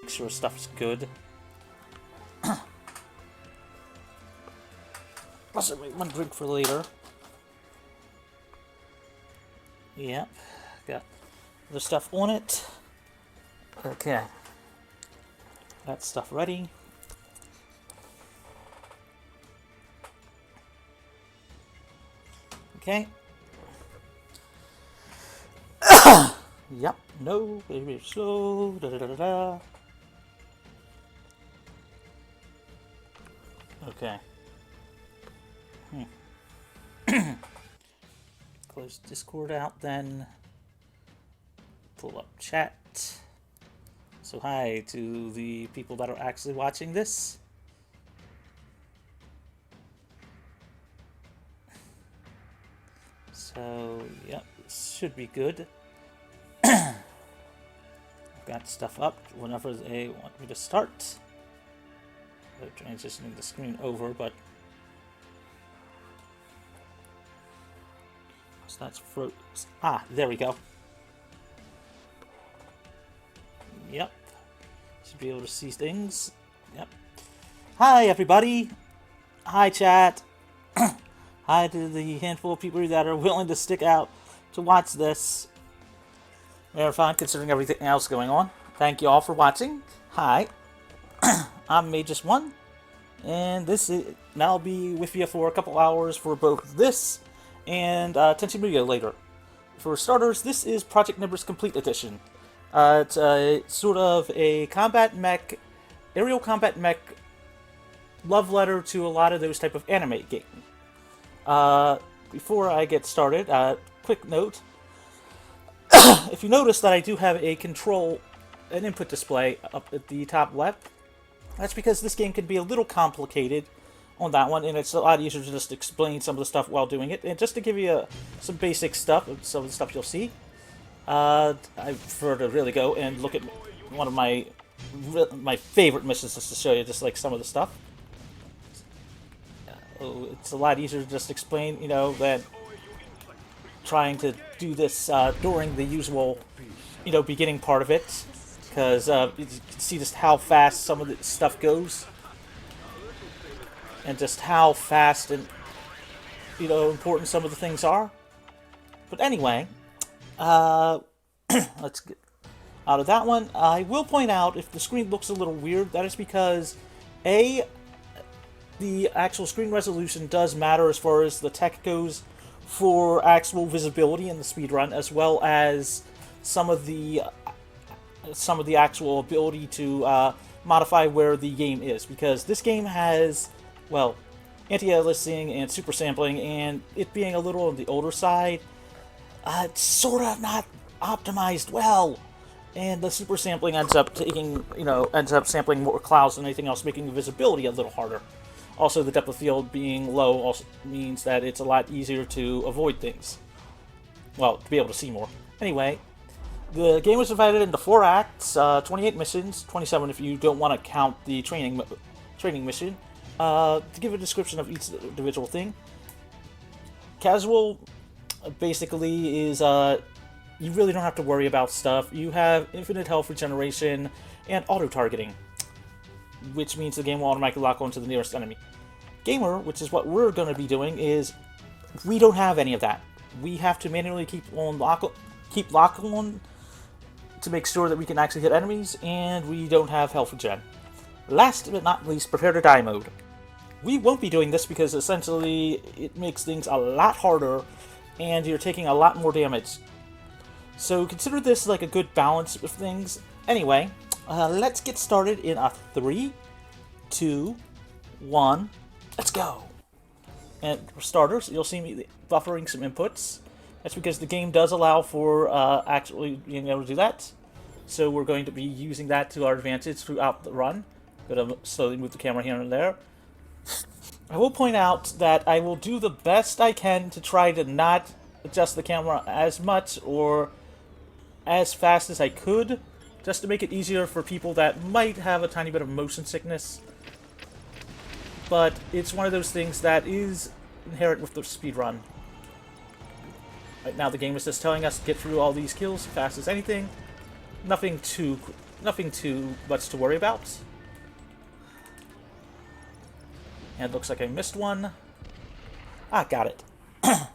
make sure stuff's good. Also, wait, one drink for later. Yep, got other stuff on it. Okay, that stuff ready. Okay. Yep. No. Very slow. Da da da da da. Okay. Close Discord out then. Pull up chat. So hi to the people that are actually watching this. So, yep, this should be good. Got stuff up whenever they want me to start. They're transitioning the screen over, but... So that's froze. Ah, there we go. Yep. Should be able to see things. Yep. Hi, everybody. Hi, chat. Hi to the handful of people that are willing to stick out to watch this. Very fun considering everything else going on. Thank you all for watching. Hi. I'm Mageius1. And I'll be with you for a couple hours for both this and Tension Media later. For starters, this is Project Nimbus Complete Edition. It's sort of a combat mech, aerial combat mech love letter to a lot of those type of anime games. Before I get started, quick note. If you notice that I do have an input display up at the top left, that's because this game can be a little complicated on that one, and it's a lot easier to just explain some of the stuff while doing it. And just to give you some basic stuff, some of the stuff you'll see, I prefer to really go and look at one of my favorite missions just to show you just like some of the stuff. It's a lot easier to just explain, than trying to do this during the usual, beginning part of it, because you can see just how fast some of the stuff goes, and just how fast and, important some of the things are. But anyway, let's get out of that one. I will point out, if the screen looks a little weird, that is because, the actual screen resolution does matter as far as the tech goes for actual visibility in the speedrun, as well as some of the actual ability to modify where the game is, because this game has, well, anti-aliasing and super sampling, and it being a little on the older side, it's sort of not optimized well, and the super sampling ends up sampling more clouds than anything else, making the visibility a little harder. Also, the depth of field being low also means that it's a lot easier to avoid things. Well, to be able to see more. Anyway, the game was divided into 4 acts, 28 missions, 27 if you don't want to count the training mission. To give a description of each individual thing, casual basically is you really don't have to worry about stuff. You have infinite health regeneration and auto-targeting, which means the game will automatically lock onto the nearest enemy. Gamer, which is what we're going to be doing, is we don't have any of that. We have to manually keep lock on to make sure that we can actually hit enemies, and we don't have health regen. Last but not least, prepare to die mode. We won't be doing this because essentially it makes things a lot harder and you're taking a lot more damage. So consider this like a good balance of things. Anyway, let's get started in a 3, 2, 1, let's go! And for starters, you'll see me buffering some inputs. That's because the game does allow for actually being able to do that. So we're going to be using that to our advantage throughout the run. Going to slowly move the camera here and there. I will point out that I will do the best I can to try to not adjust the camera as much or as fast as I could, just to make it easier for people that might have a tiny bit of motion sickness. But it's one of those things that is inherent with the speedrun. Right now the game is just telling us to get through all these kills as fast as anything. Nothing too nothing too much to worry about. And it looks like I missed one. Ah, got it. Got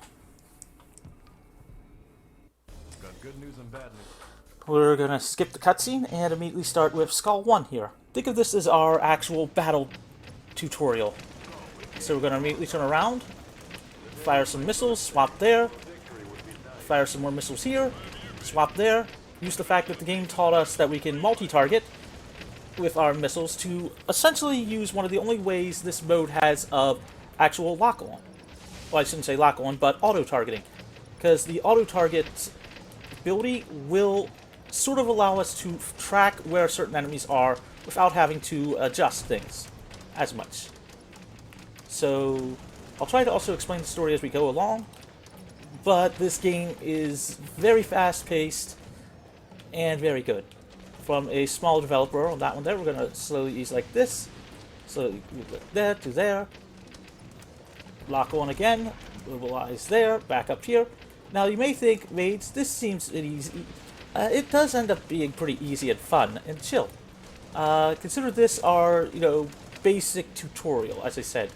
good news and bad news. We're gonna skip the cutscene and immediately start with Skull 1 here. Think of this as our actual battle tutorial. So we're gonna immediately turn around, fire some missiles, swap there, fire some more missiles here, swap there, use the fact that the game taught us that we can multi-target with our missiles to essentially use one of the only ways this mode has of actual lock-on. Well, I shouldn't say lock-on, but auto-targeting. Because the auto-target ability will sort of allow us to track where certain enemies are without having to adjust things as much. So I'll try to also explain the story as we go along, but this game is very fast-paced and very good. From a small developer on that one there, we're going to slowly ease like this, slowly move like there to there, lock on again, mobilize there, back up here. Now you may think, mates, this seems easy. It does end up being pretty easy and fun and chill. Consider this our, basic tutorial, as I said,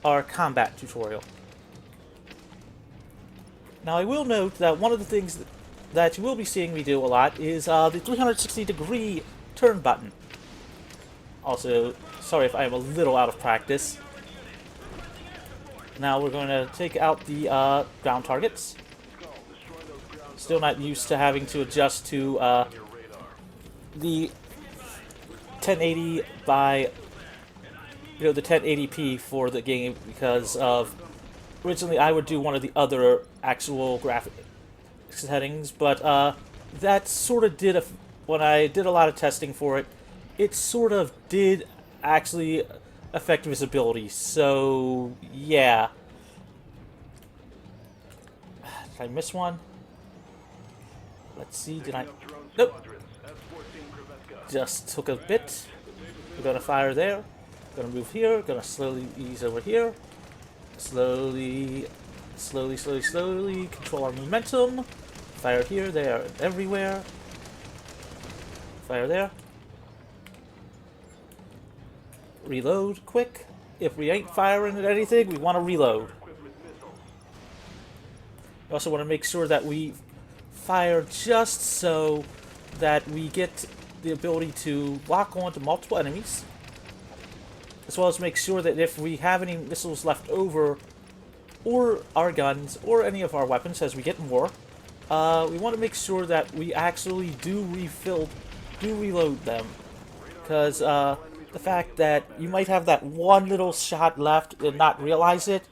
our combat tutorial. Now I will note that one of the things that you will be seeing me do a lot is the 360-degree turn button. Also, sorry if I am a little out of practice. Now we're going to take out the ground targets. Still not used to having to adjust to the 1080 by, the 1080p for the game because of originally I would do one of the other actual graphic settings, but that sort of did, when I did a lot of testing for it, it sort of did actually affect visibility, so yeah. Did I miss one? Let's see, did I? Nope. Just took a bit. We're gonna fire there. Gonna move here. Gonna slowly ease over here. Slowly control our momentum. Fire here, there, everywhere. Fire there. Reload quick. If we ain't firing at anything, we want to reload. We also want to make sure that we fire just so that we get the ability to lock on to multiple enemies, as well as make sure that if we have any missiles left over, or our guns, or any of our weapons as we get more, we want to make sure that we actually do reload them. Because the fact that you might have that one little shot left and not realize it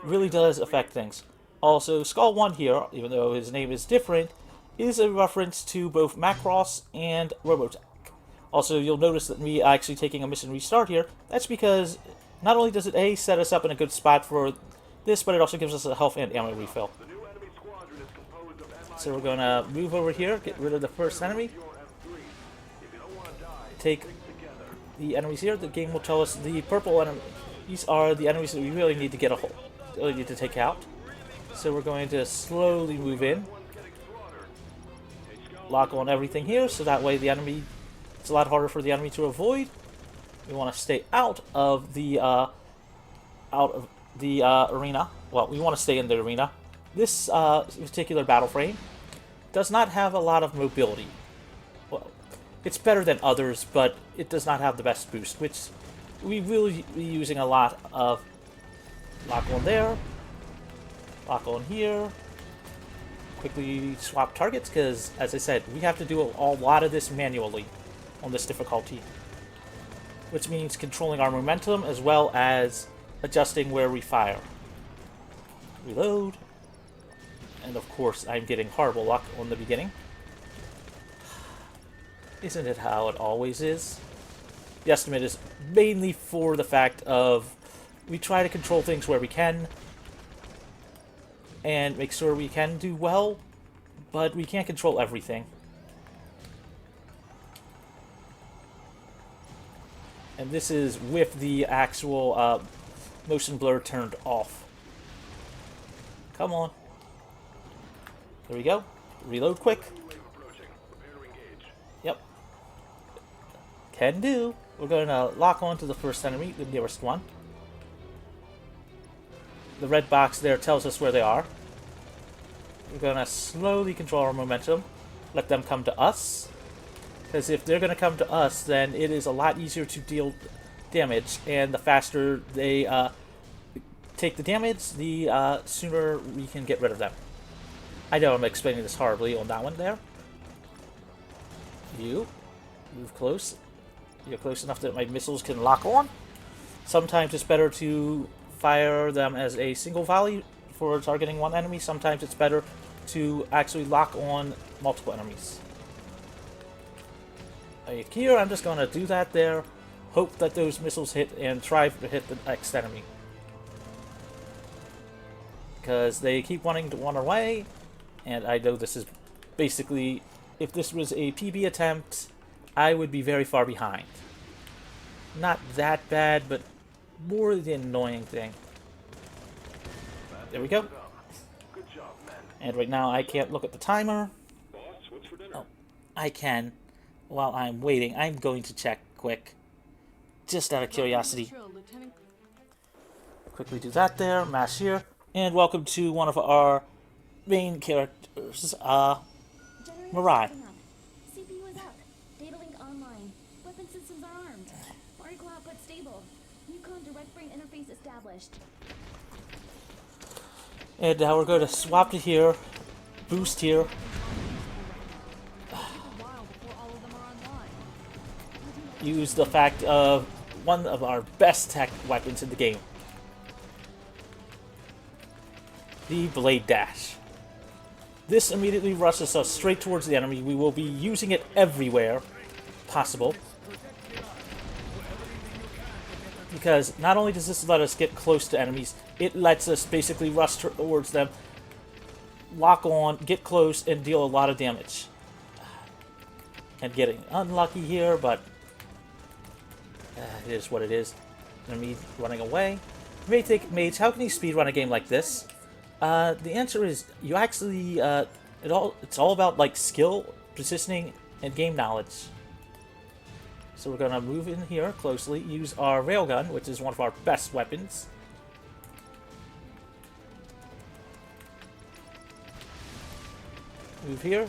really does affect things. Also, Skull 1 here, even though his name is different, is a reference to both Macross and Robotech. Also, you'll notice that me actually taking a mission restart here, that's because not only does it A, set us up in a good spot for this, but it also gives us a health and ammo refill. So we're gonna move over here, get rid of the first enemy, take the enemies here. The game will tell us the purple enemies are the enemies that we really need to get really need to take out. So we're going to slowly move in, lock on everything here, so that way the enemy, it's a lot harder for the enemy to avoid. We want to stay out of the arena. Well, we want to stay in the arena. This particular battle frame does not have a lot of mobility. Well, it's better than others, but it does not have the best boost, which we will be using a lot of. Lock on there, lock on here, quickly swap targets, because, as I said, we have to do a lot of this manually on this difficulty, which means controlling our momentum as well as adjusting where we fire. Reload, and of course I'm getting horrible luck on the beginning. Isn't it how it always is? The estimate is mainly for the fact of we try to control things where we can and make sure we can do well, but we can't control everything. And this is with the actual motion blur turned off. Come on. There we go. Reload quick. Yep. can do, we're going to lock on to the first enemy, the nearest one. The red box there tells us where they are. We're going to slowly control our momentum, let them come to us. Because if they're going to come to us, then it is a lot easier to deal damage, and the faster they take the damage, the sooner we can get rid of them. I know I'm explaining this horribly on that one there. You move close. You're close enough that my missiles can lock on. Sometimes it's better to fire them as a single volley for targeting one enemy. Sometimes it's better to actually lock on multiple enemies. Here, I'm just going to do that there. Hope that those missiles hit and try to hit the next enemy. Because they keep wanting to run away. And I know this is basically, if this was a PB attempt, I would be very far behind. Not that bad, but more the annoying thing. There we go. And right now I can't look at the timer. Oh, I can. While I'm waiting, I'm going to check quick. Just out of curiosity. Quickly do that there, mash here. And welcome to one of our main characters, Mirai. CPU is up. Data link online. Weapon systems are armed. Particle output stable. Yukon direct brain interface established. And now we're going to swap to here, boost here. Use the fact of one of our best tech weapons in the game. The Blade Dash. This immediately rushes us straight towards the enemy. We will be using it everywhere possible. Because not only does this let us get close to enemies, it lets us basically rush towards them, lock on, get close, and deal a lot of damage. And getting unlucky here, but it is what it is. Enemy running away. You may think, Mage, how can you speedrun a game like this? The answer is, you actually, it's all about, like, skill, positioning, and game knowledge. So we're going to move in here closely, use our railgun, which is one of our best weapons. Move here,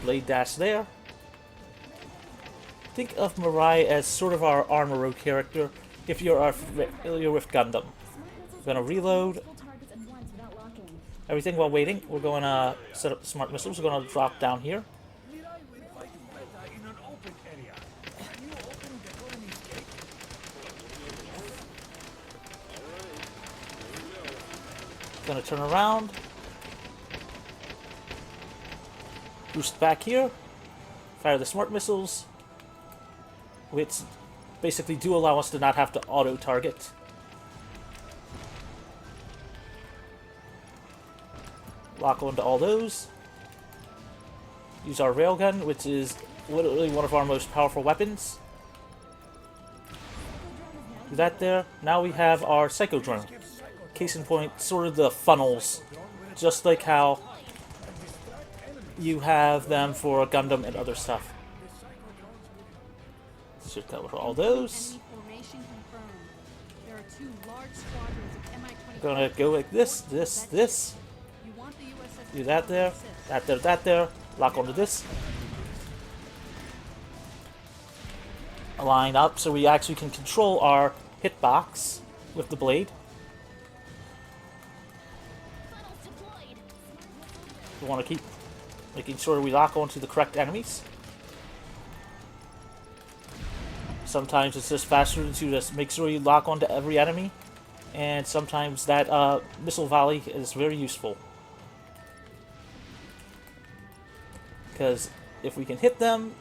blade dash there. Think of Mirai as sort of our armor character, if you're familiar with Gundam. We're going to reload everything while waiting. We're going to set up smart missiles. We're going to drop down here. Going to turn around. Boost back here. Fire the smart missiles, which basically do allow us to not have to auto-target. Lock onto all those. Use our railgun, which is literally one of our most powerful weapons. Do that there. Now we have our Psychodrome. Case in point, sort of the funnels. Just like how you have them for Gundam and other stuff. Should cover all those. Gonna go like this, this. Do that there, that there. Lock onto this. Line up so we actually can control our hitbox with the blade. We want to keep making sure we lock onto the correct enemies. Sometimes it's just faster to just make sure you lock onto every enemy, and sometimes that missile volley is very useful. Because if we can hit them,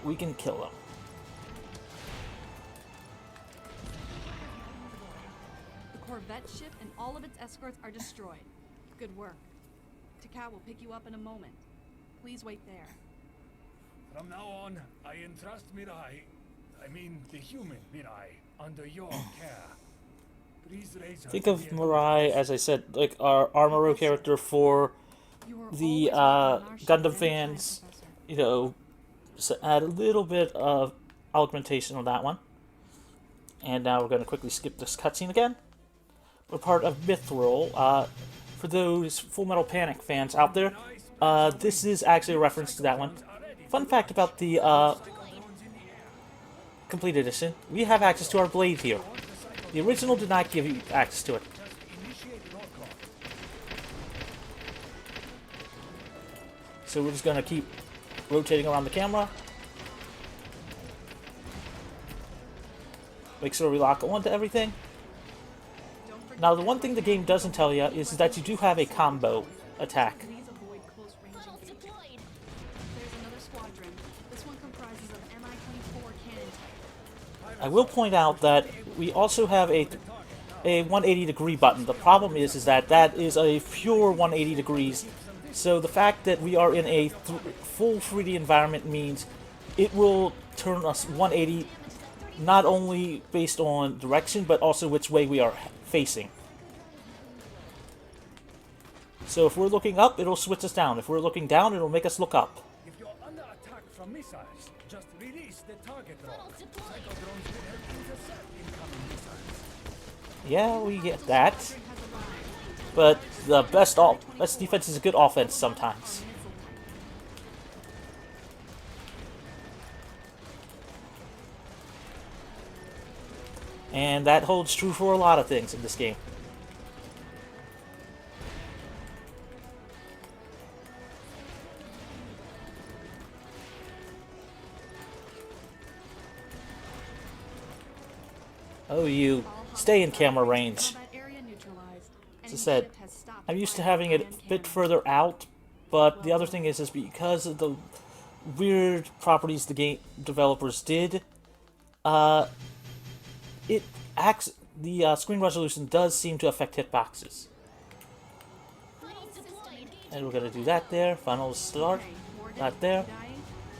we can kill them. The Corvette ship and all of its escorts are destroyed. Good work. Takao will pick you up in a moment. Please wait there. From now on, I entrust the human Mirai, under your care. Please raise her Think of Mirai, as I said, like our armor character for the Gundam fans. You know, so add a little bit of augmentation on that one. And now we're going to quickly skip this cutscene again. We're part of Mithril. For those Full Metal Panic fans out there, this is actually a reference to that one. Fun fact about the Complete Edition, we have access to our blade here. The original did not give you access to it. So we're just going to keep rotating around the camera. Make sure we lock onto everything. Now, the one thing the game doesn't tell you is that you do have a combo attack. Please avoid close range Funnels engagement. deployed. There's another squadron. This one comprises of Mi-24 cannon type. I will point out that we also have a 180 degree button. The problem is that that is a pure 180 degrees. So the fact that we are in a full 3D environment means it will turn us 180 not only based on direction, but also which way we are facing. So if we're looking up, it'll switch us down. If we're looking down, it'll make us look up. If you're under attack from missiles, just release the target rock. Funnels deployed. Psychodrones will help intercept incoming missiles. Yeah, we get that. But the best defense is a good offense sometimes. And that holds true for a lot of things in this game. Oh, you. Stay in camera range. As I said, I'm used to having it a bit further out, but the other thing is because of the weird properties the game developers did, the screen resolution does seem to affect hitboxes. Funnels deployed. And we're going to do that there. Funnels start. Not there.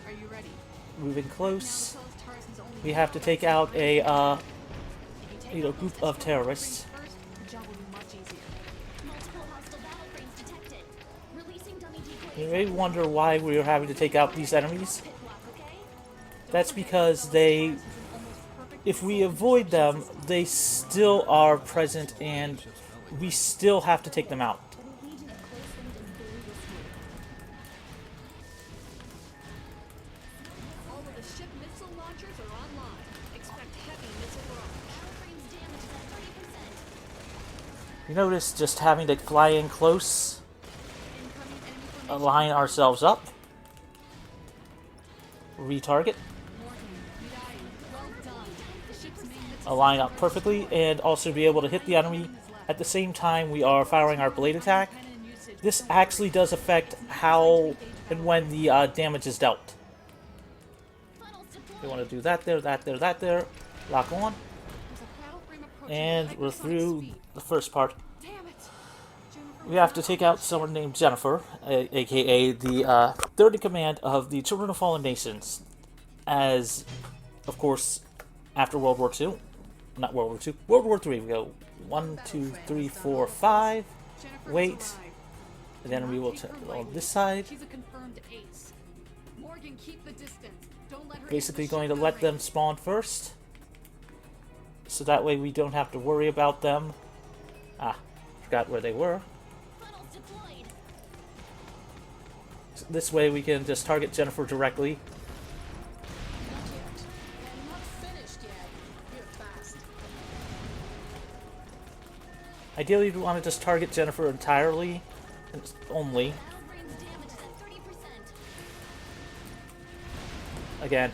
Are you ready? Moving close. We have to take out a group of terrorists. First, the job will be much easier. Multiple hostile battle frames detected. Releasing dummy decoys. You may wonder why we're having to take out these enemies. Pit block, okay? That's because they, if we avoid them, they still are present and we still have to take them out. But engaging at close range is very risky. All of the ship missile launchers are online. Expect heavy missile barrage. Battle frames damaged at 30%. You notice just having to fly in close, Incoming enemy formation. align ourselves up, retarget, Morgan, Midai, well done. The ship's main missile align up perfectly, and also be able to hit the enemy at the same time we are firing our blade attack. cannon usage. This actually does affect how and when the damage is dealt. Funnels deployed. We want to do that there, that there, that there, lock on, There's a battle frame approaching and at we're hypersonic through speed. the first part. Damn it. Jennifer, We have to take out someone named Jennifer, aka the third in command of the Children of Fallen Nations, as, of course, after World War II, not World War II, World War III, we go 1, 2, 3, 4, 5, Jennifer wait, has arrived. and then we will Take turn her on lightly. this side, She's a confirmed ace. Morgan, keep the distance. Don't let her basically get the going to shotgun let them range. spawn first, so that way we don't have to worry about them. Ah, forgot where they were. Funnels deployed. This way we can just target Jennifer directly. Ideally, we want to just target Jennifer entirely, and only. Battle frames damaged at 30%. Again,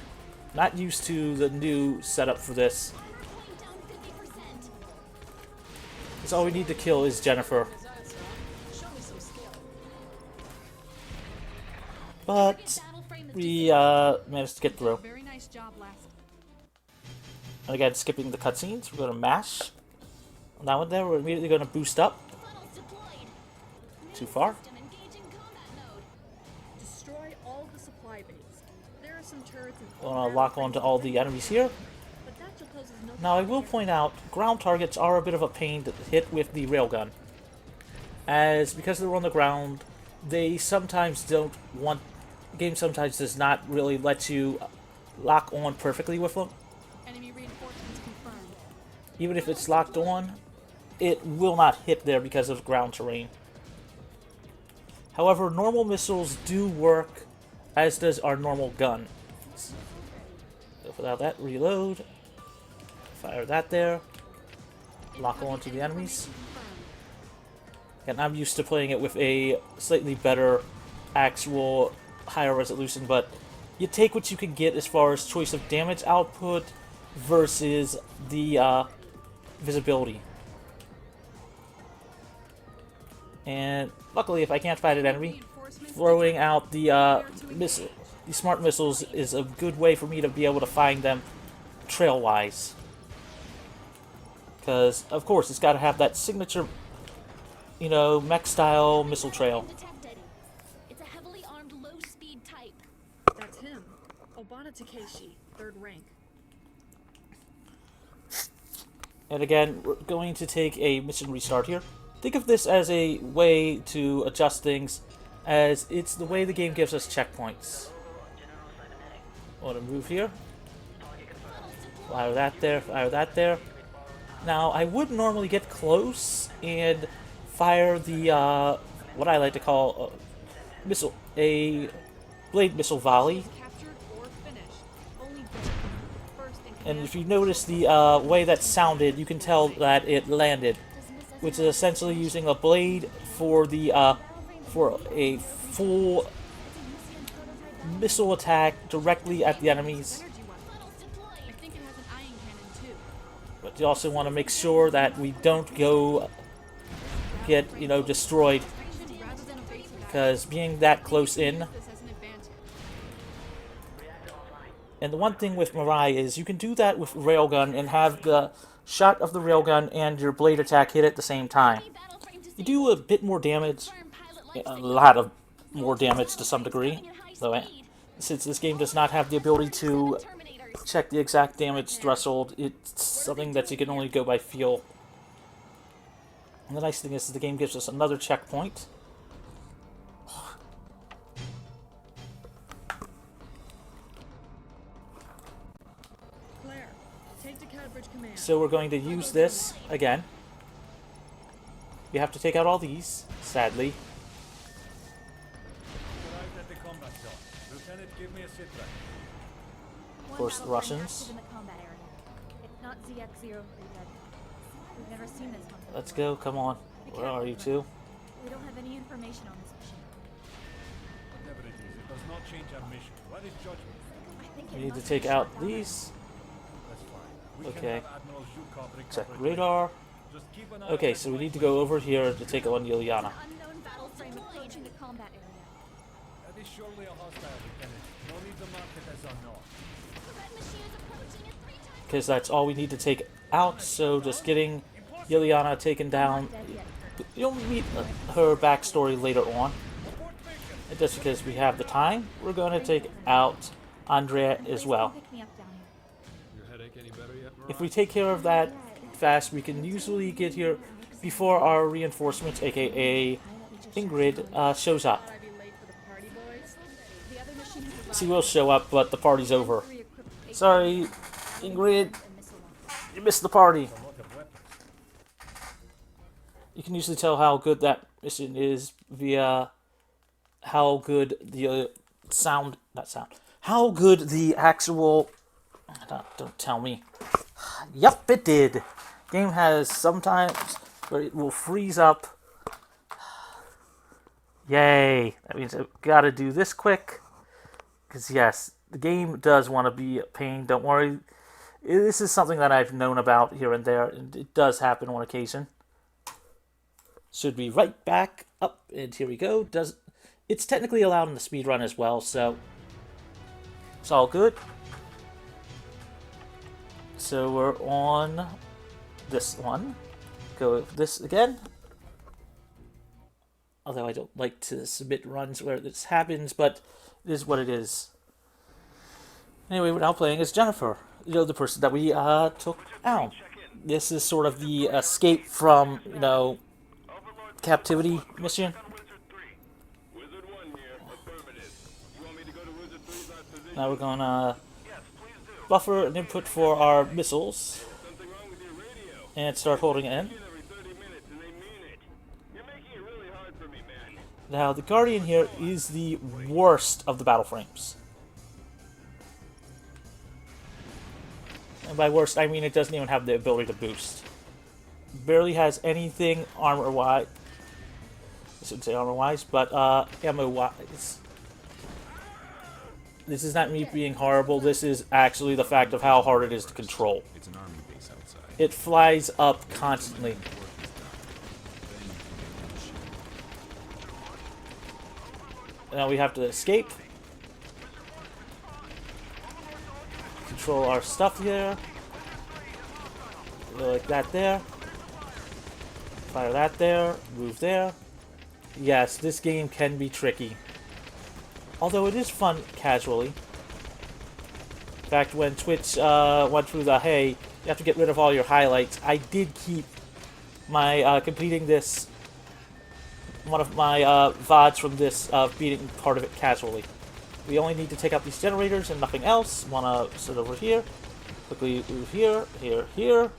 not used to the new setup for this. Armor point down 50%. Because all we need to kill is Jennifer. But Battle frame is we managed to get through. Very nice job, last. And again, skipping the cutscenes, we're going to mash. On that one there, we're immediately going to boost up. funnels deployed. Too far. System engaging combat mode. Destroy all the supply bays. There are some turrets and We're going to lock onto all the enemies here. but that shall pose no Now, I will point out, ground targets are a bit of a pain to hit with the railgun. As, because they're on the ground, they sometimes don't want... The game sometimes does not really let you lock on perfectly with them. Enemy reinforcements confirmed. Even if it's locked on, it will not hit there because of ground terrain. However, normal missiles do work, as does our normal gun. Without that, reload. Fire that there. Lock on to the enemies. And I'm used to playing it with a slightly better actual higher resolution, but you take what you can get as far as choice of damage output versus the visibility. And luckily, if I can't fight an enemy, throwing out the smart missiles is a good way for me to be able to find them trail-wise. Because, of course, it's got to have that signature, you know, mech-style missile trail. Detected. It's a heavily armed, low-speed type. That's him. Obana Takeshi, 3rd rank. And again, we're going to take a mission restart here. Think of this as a way to adjust things, as it's the way the game gives us checkpoints. I want to move here. Fire that there, fire that there. Now, I would normally get close and fire the, what I like to call a blade missile volley. Captured or finished. Only first in And command. if you notice the way that sounded, you can tell that it landed, which is essentially using a blade for the for a full missile attack directly at the enemies. Energy weapon. I think it has an ion cannon too. But you also want to make sure that we don't go get, you know, destroyed, Rather than a base attack, because being that close in. this as an advantage. And the one thing with Mirai is you can do that with railgun and have the shot of the railgun and your blade attack hit at the same time. You do a bit more damage, a lot of more damage to some degree, though since this game does not have the ability to check the exact damage threshold, it's something that you can only go by feel. And the nice thing is the game gives us another checkpoint. Claire, take to Cadbridge Command. So we're going to use this again. We have to take out all these, sadly. Arrived at the combat zone. Lieutenant, give me a sit rep. Of course, the Russians. In the combat area. It's not ZX-0 yet. We've never seen this one. Let's go, come on. Where are you two? We don't have any information on this mission. Whatever it is, it does not change our mission. What is judgment? I think We it need to must take be out shut down. these. That's fine. We Okay. can have Admiral Zhukov recover Check it radar. later. Just keep an eye Okay, on so we that need to white go over here to take on Liliana. An unknown battle frame approaching the combat area. That is surely a hostile, Lieutenant. No need to mark it as unknown. The red machine is approaching at 3 times. Because that's all we need to take out, so just getting Liliana taken down. You'll meet her backstory later on. And just because we have the time, we're going to take out Andrea as well. Pick me up down here. Your headache any better yet, If we take care of that fast, we can usually get here before our reinforcements, aka Ingrid, shows up. I'd be late for the party, boys. The other machine has arrived. She will show up, but the party's over. Re-equipped Sorry, Ingrid, you missed the party. A lot of weapons. You can usually tell how good that mission is via how good the how good the actual, don't tell me. Yep, it did. Game has sometimes where it will freeze up. Yay, that means I've got to do this quick. Because yes, the game does want to be a pain, don't worry. This is something that I've known about here and there, and it does happen on occasion. Should be right back up, and here we go. It's technically allowed in the speedrun as well, so it's all good. So we're on this one. Go with this again. Although I don't like to submit runs where this happens, but it is what it is. Anyway, we're now playing as Jennifer, you know, the person that we took out. This is sort of the escape from, you know, captivity mission. Now we're gonna buffer an input for our missiles and start holding it in. Now, the Guardian here is the worst of the battle frames. And by worst, I mean it doesn't even have the ability to boost. Barely has anything armor-wise. I shouldn't say armor-wise, but ammo-wise. This is not me being horrible. This is actually the fact of how hard it is to control. It's an army base outside. It flies up constantly. Now we have to escape. Control our stuff here. Go like that there. Fire that there. Move there. Yes, this game can be tricky. Although it is fun casually. In fact, when Twitch went through the, hey, you have to get rid of all your highlights, I did keep my completing this, one of my VODs from this beating part of it casually. We only need to take out these generators and nothing else. Want to sit over here. Quickly move here, here, here.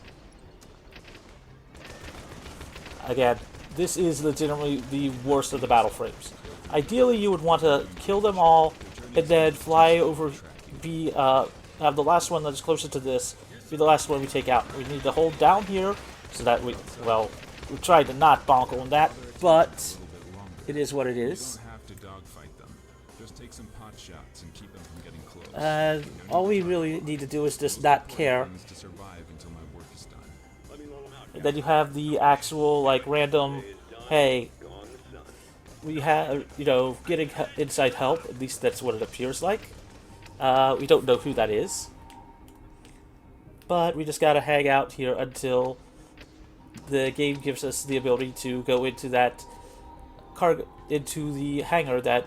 Again, this is legitimately the worst of the battle frames. Ideally, you would want to kill them all and then fly over, have the last one that's closer to this be the last one we take out. We need to hold down here so that we tried to not bonk on that, but it is what it is. You don't have to dogfight them. Just take some pot shots and keep them from getting close. All we really need to do is just not care. To survive until my work is done. And then you have the actual, like, random, hey, we have, you know, getting inside help. At least that's what it appears like. We don't know who that is. But we just gotta hang out here until the game gives us the ability to go into that cargo, into the hangar that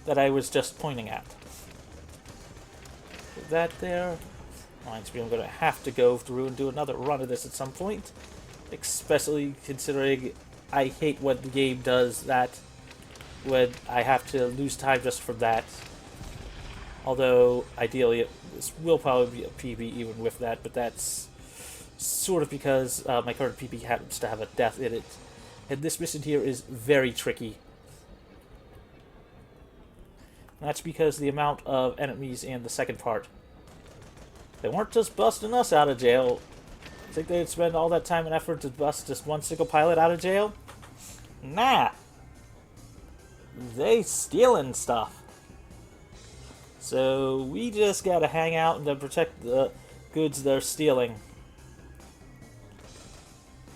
I was just pointing at. Put that there. Reminds me I'm gonna have to go through and do another run of this at some point. Especially considering I hate when the game does that, when I have to lose time just for that. Although, ideally, this will probably be a PB even with that, but that's sort of because my current PB happens to have a death in it. And this mission here is very tricky. And that's because the amount of enemies in the second part. They weren't just busting us out of jail. Think they'd spend all that time and effort to bust just one single pilot out of jail? Nah. They stealing stuff. So we just gotta hang out and then protect the goods they're stealing.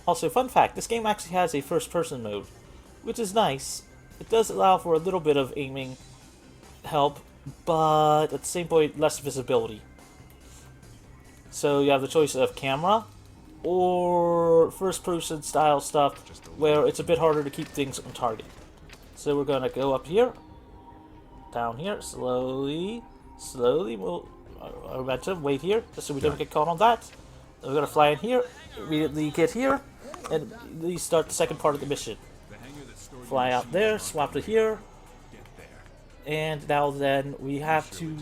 Also, fun fact, this game actually has a first-person mode, which is nice. It does allow for a little bit of aiming help, but at the same point, less visibility. So you have the choice of camera or first-person style stuff where it's a bit harder to keep things on target. So we're gonna go up here, down here, slowly, we'll momentum, wait here, just so we don't get caught on that. Then we're gonna fly in here, immediately get here, and we start the second part of the mission. Fly out there, swap to here, and now then we have to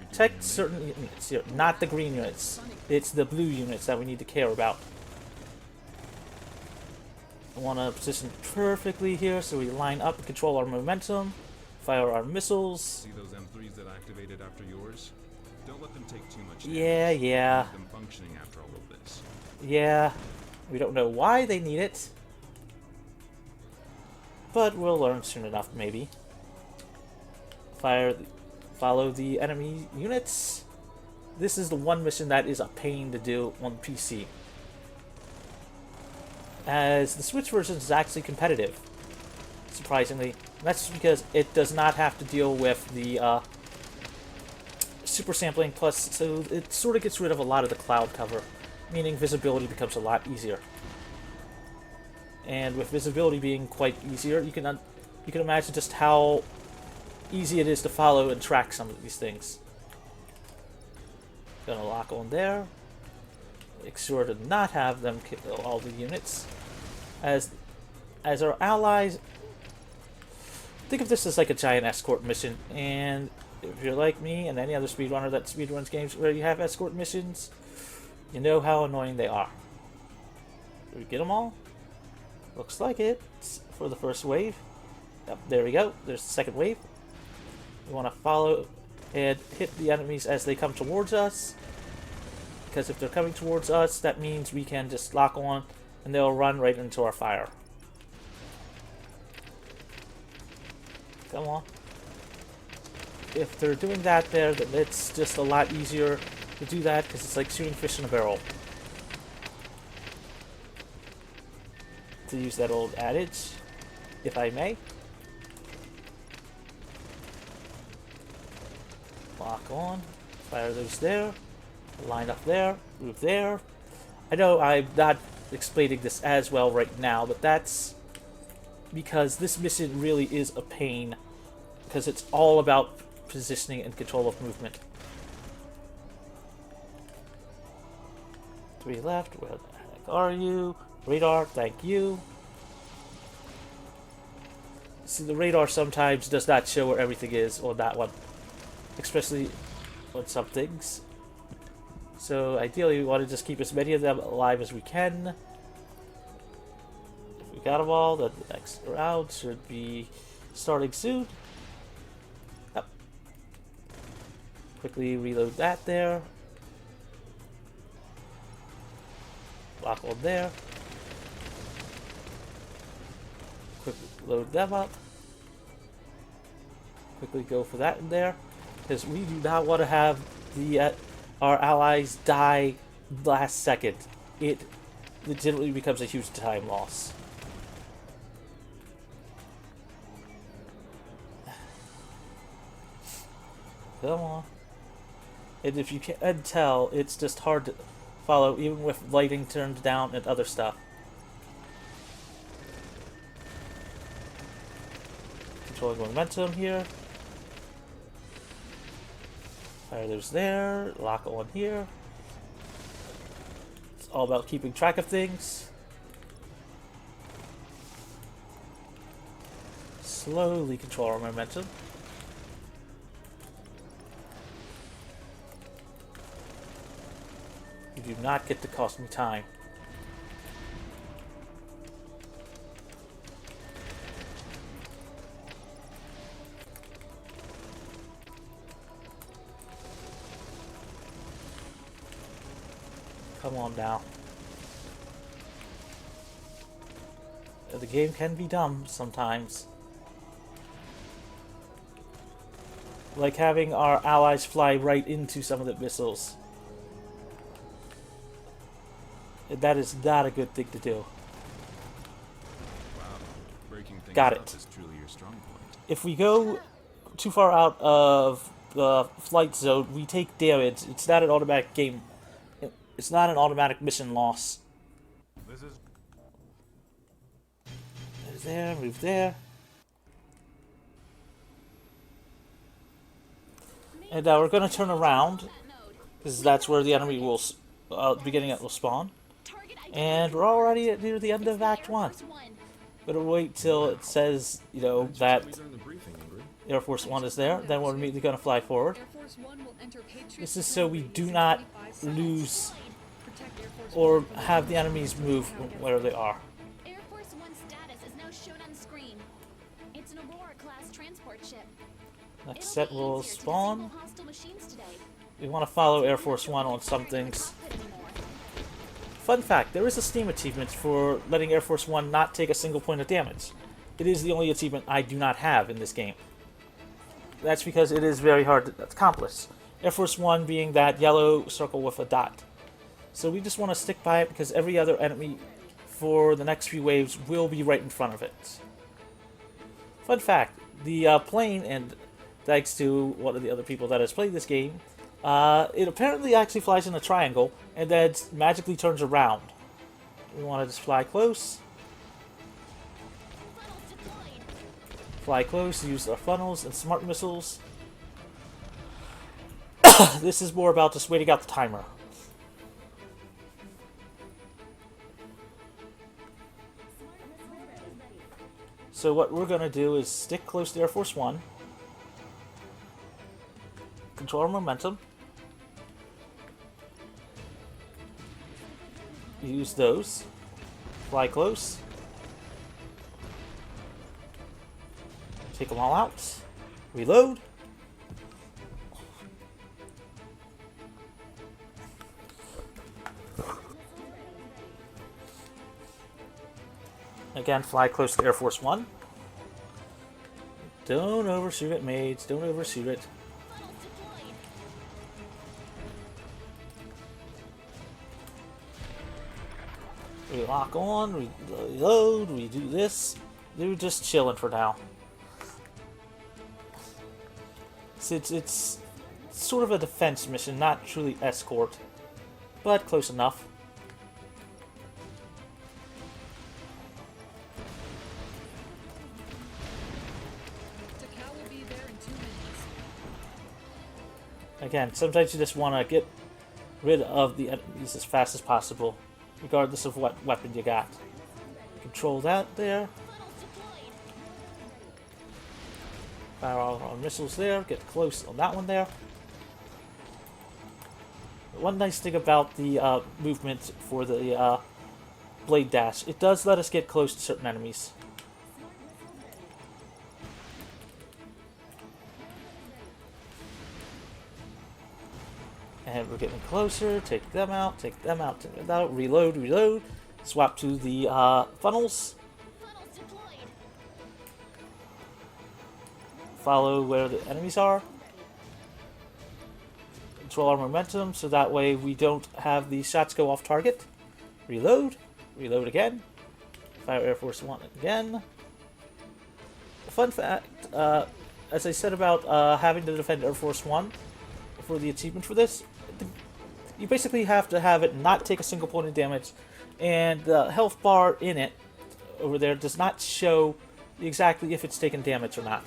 protect certain units here, not the green units. It's the blue units that we need to care about. I want to position perfectly here so we line up and control our momentum, fire our missiles. See those M3s that activated after yours? Don't let them take too much damage. Yeah. Keep them functioning after all of this. Yeah. We don't know why they need it, but we'll learn soon enough, maybe. Follow the enemy units. This is the one mission that is a pain to do on PC, as the Switch version is actually competitive, surprisingly. That's because it does not have to deal with the super sampling, plus so it sort of gets rid of a lot of the cloud cover, meaning visibility becomes a lot easier. And with visibility being quite easier, you can imagine just how easy it is to follow and track some of these things. Gonna lock on there. Make sure to not have them kill all the units. As our allies, think of this as like a giant escort mission, and if you're like me and any other speedrunner that speedruns games where you have escort missions, you know how annoying they are. Did we get them all? Looks like it for the first wave. Yep, there we go. There's the second wave. We want to follow and hit the enemies as they come towards us. Because if they're coming towards us, that means we can just lock on and they'll run right into our fire. Come on. If they're doing that there, then it's just a lot easier to do that because it's like shooting fish in a barrel. To use that old adage, if I may. Lock on. Fire those there. Line up there. Move there. I know I'm not explaining this as well right now, but that's because this mission really is a pain. Because it's all about positioning and control of movement. 3 left. Where the heck are you? Radar, thank you. See, the radar sometimes does not show where everything is on that one. Especially on some things. So ideally we want to just keep as many of them alive as we can. If we got them all, then the next round should be starting soon. Yep. Quickly reload that there. Lock on there. Quickly load them up. Quickly go for that in there. Because we do not want to have the our allies die last second. It legitimately becomes a huge time loss. Come on. And if you can't tell, it's just hard to follow, even with lighting turned down and other stuff. Controlling momentum here. Fire those there. Lock on here. It's all about keeping track of things. Slowly control our momentum. You do not get to cost me time. Come on now. The game can be dumb sometimes. Like having our allies fly right into some of the missiles. That is not a good thing to do. Wow, breaking things Got up it. is truly your strong point. If we go too far out of the flight zone, we take damage. It's not an automatic game. It's not an automatic mission loss. This is Move there, move there. And now we're going to turn around, because that's where the enemy will, beginning it will spawn. And we're already near the end of Act 1. Gonna wait till it says, you know, that during the briefing, Ingrid. Air Force 1 is there, then we're immediately going to fly forward. Air Force One will enter Patriot This is so we do not lose Protect Air Force or One from the have the enemies move where they are. Air Force One status is now shown on screen. It's an Aurora-class transport ship. Next It'll set be will easier to spawn. disable hostile machines today. We want to follow Air Force 1 on some things. Fun fact, there is a Steam achievement for letting Air Force 1 not take a single point of damage. It is the only achievement I do not have in this game. That's because it is very hard to accomplish. Air Force 1 being that yellow circle with a dot. So we just want to stick by it because every other enemy for the next few waves will be right in front of it. Fun fact, the plane, and thanks to one of the other people that has played this game, it apparently actually flies in a triangle and then magically turns around. We want to just fly close. Funnels deployed. Fly close, use our funnels and smart missiles. This is more about just waiting out the timer. So what we're going to do is stick close to Air Force 1. control our momentum. Use those. Fly close. Take them all out. Reload. Again, fly close to Air Force One. Don't overshoot it, mates. Don't overshoot it. We lock on, we reload, we do this. We're just chilling for now. It's sort of a defense mission, not truly escort, but close enough. Will be there in 2 minutes. Again, sometimes you just want to get rid of the enemies as fast as possible, regardless of what weapon you got. Control that there. Fire all our missiles there. Get close on that one there. One nice thing about the movement for the blade dash, it does let us get close to certain enemies. And we're getting closer. Take them out, take them out, take them out. Reload, reload. Swap to the funnels. Follow where the enemies are. Control our momentum so that way we don't have the shots go off target. Reload. Reload again. Fire Air Force One again. Fun fact, as I said about having to defend Air Force One for the achievement for this, you basically have to have it not take a single point of damage, and the health bar in it over there does not show exactly if it's taken damage or not.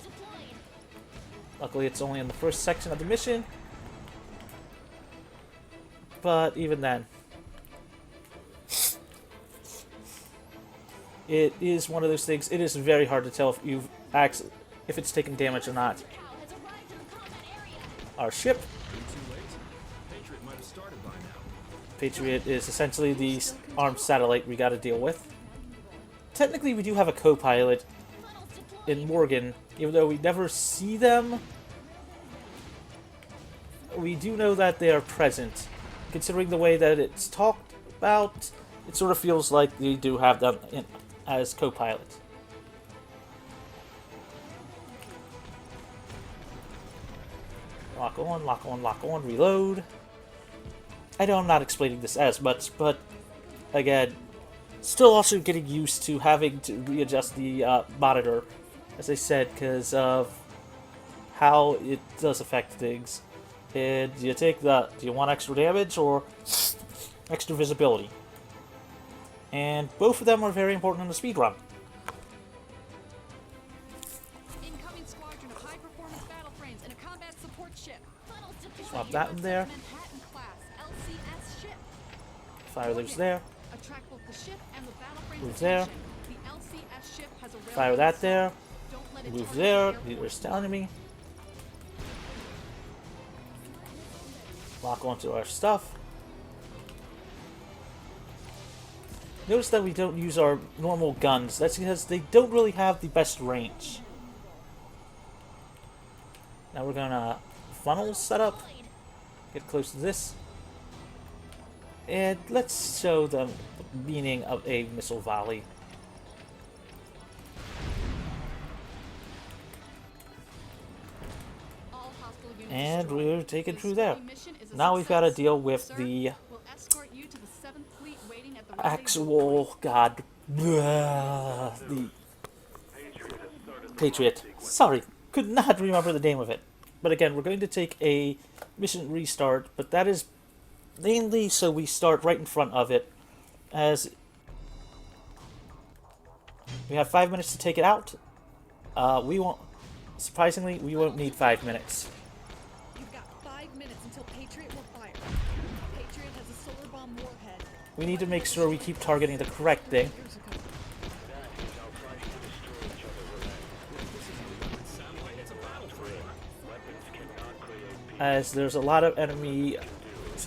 Luckily it's only in the first section of the mission, but even then, it is one of those things. It is very hard to tell if it's taken damage or not. Our ship. Patriot is essentially the armed satellite we gotta deal with. Technically, we do have a co-pilot in Morgan, even though we never see them. We do know that they are present. Considering the way that it's talked about, it sort of feels like they do have them as co-pilot. Lock on, lock on, lock on, reload. I know I'm not explaining this as much, but again, still also getting used to having to readjust the monitor, as I said, because of how it does affect things. And do you want extra damage or extra visibility? And both of them are very important in the speedrun. Incoming squadron of high-performance battle frames and a combat support ship. Swap that in there. Fire those there. Move there. Fire that there. Move there. Leader's telling me. Lock onto our stuff. Notice that we don't use our normal guns. That's because they don't really have the best range. Now we're gonna funnel set up. Get close to this. And let's show them the meaning of a missile volley. And we're taken through there. Now we've got to deal with the actual the Patriot. Sorry, could not remember the name of it. But again, we're going to take a mission restart, but that is mainly so we start right in front of it, as we have 5 minutes to take it out. Surprisingly, we won't need 5 minutes. You've got 5 minutes until Patriot will fire. Patriot has a solar bomb warhead. We need to make sure we keep targeting the correct thing. as there's a lot of enemy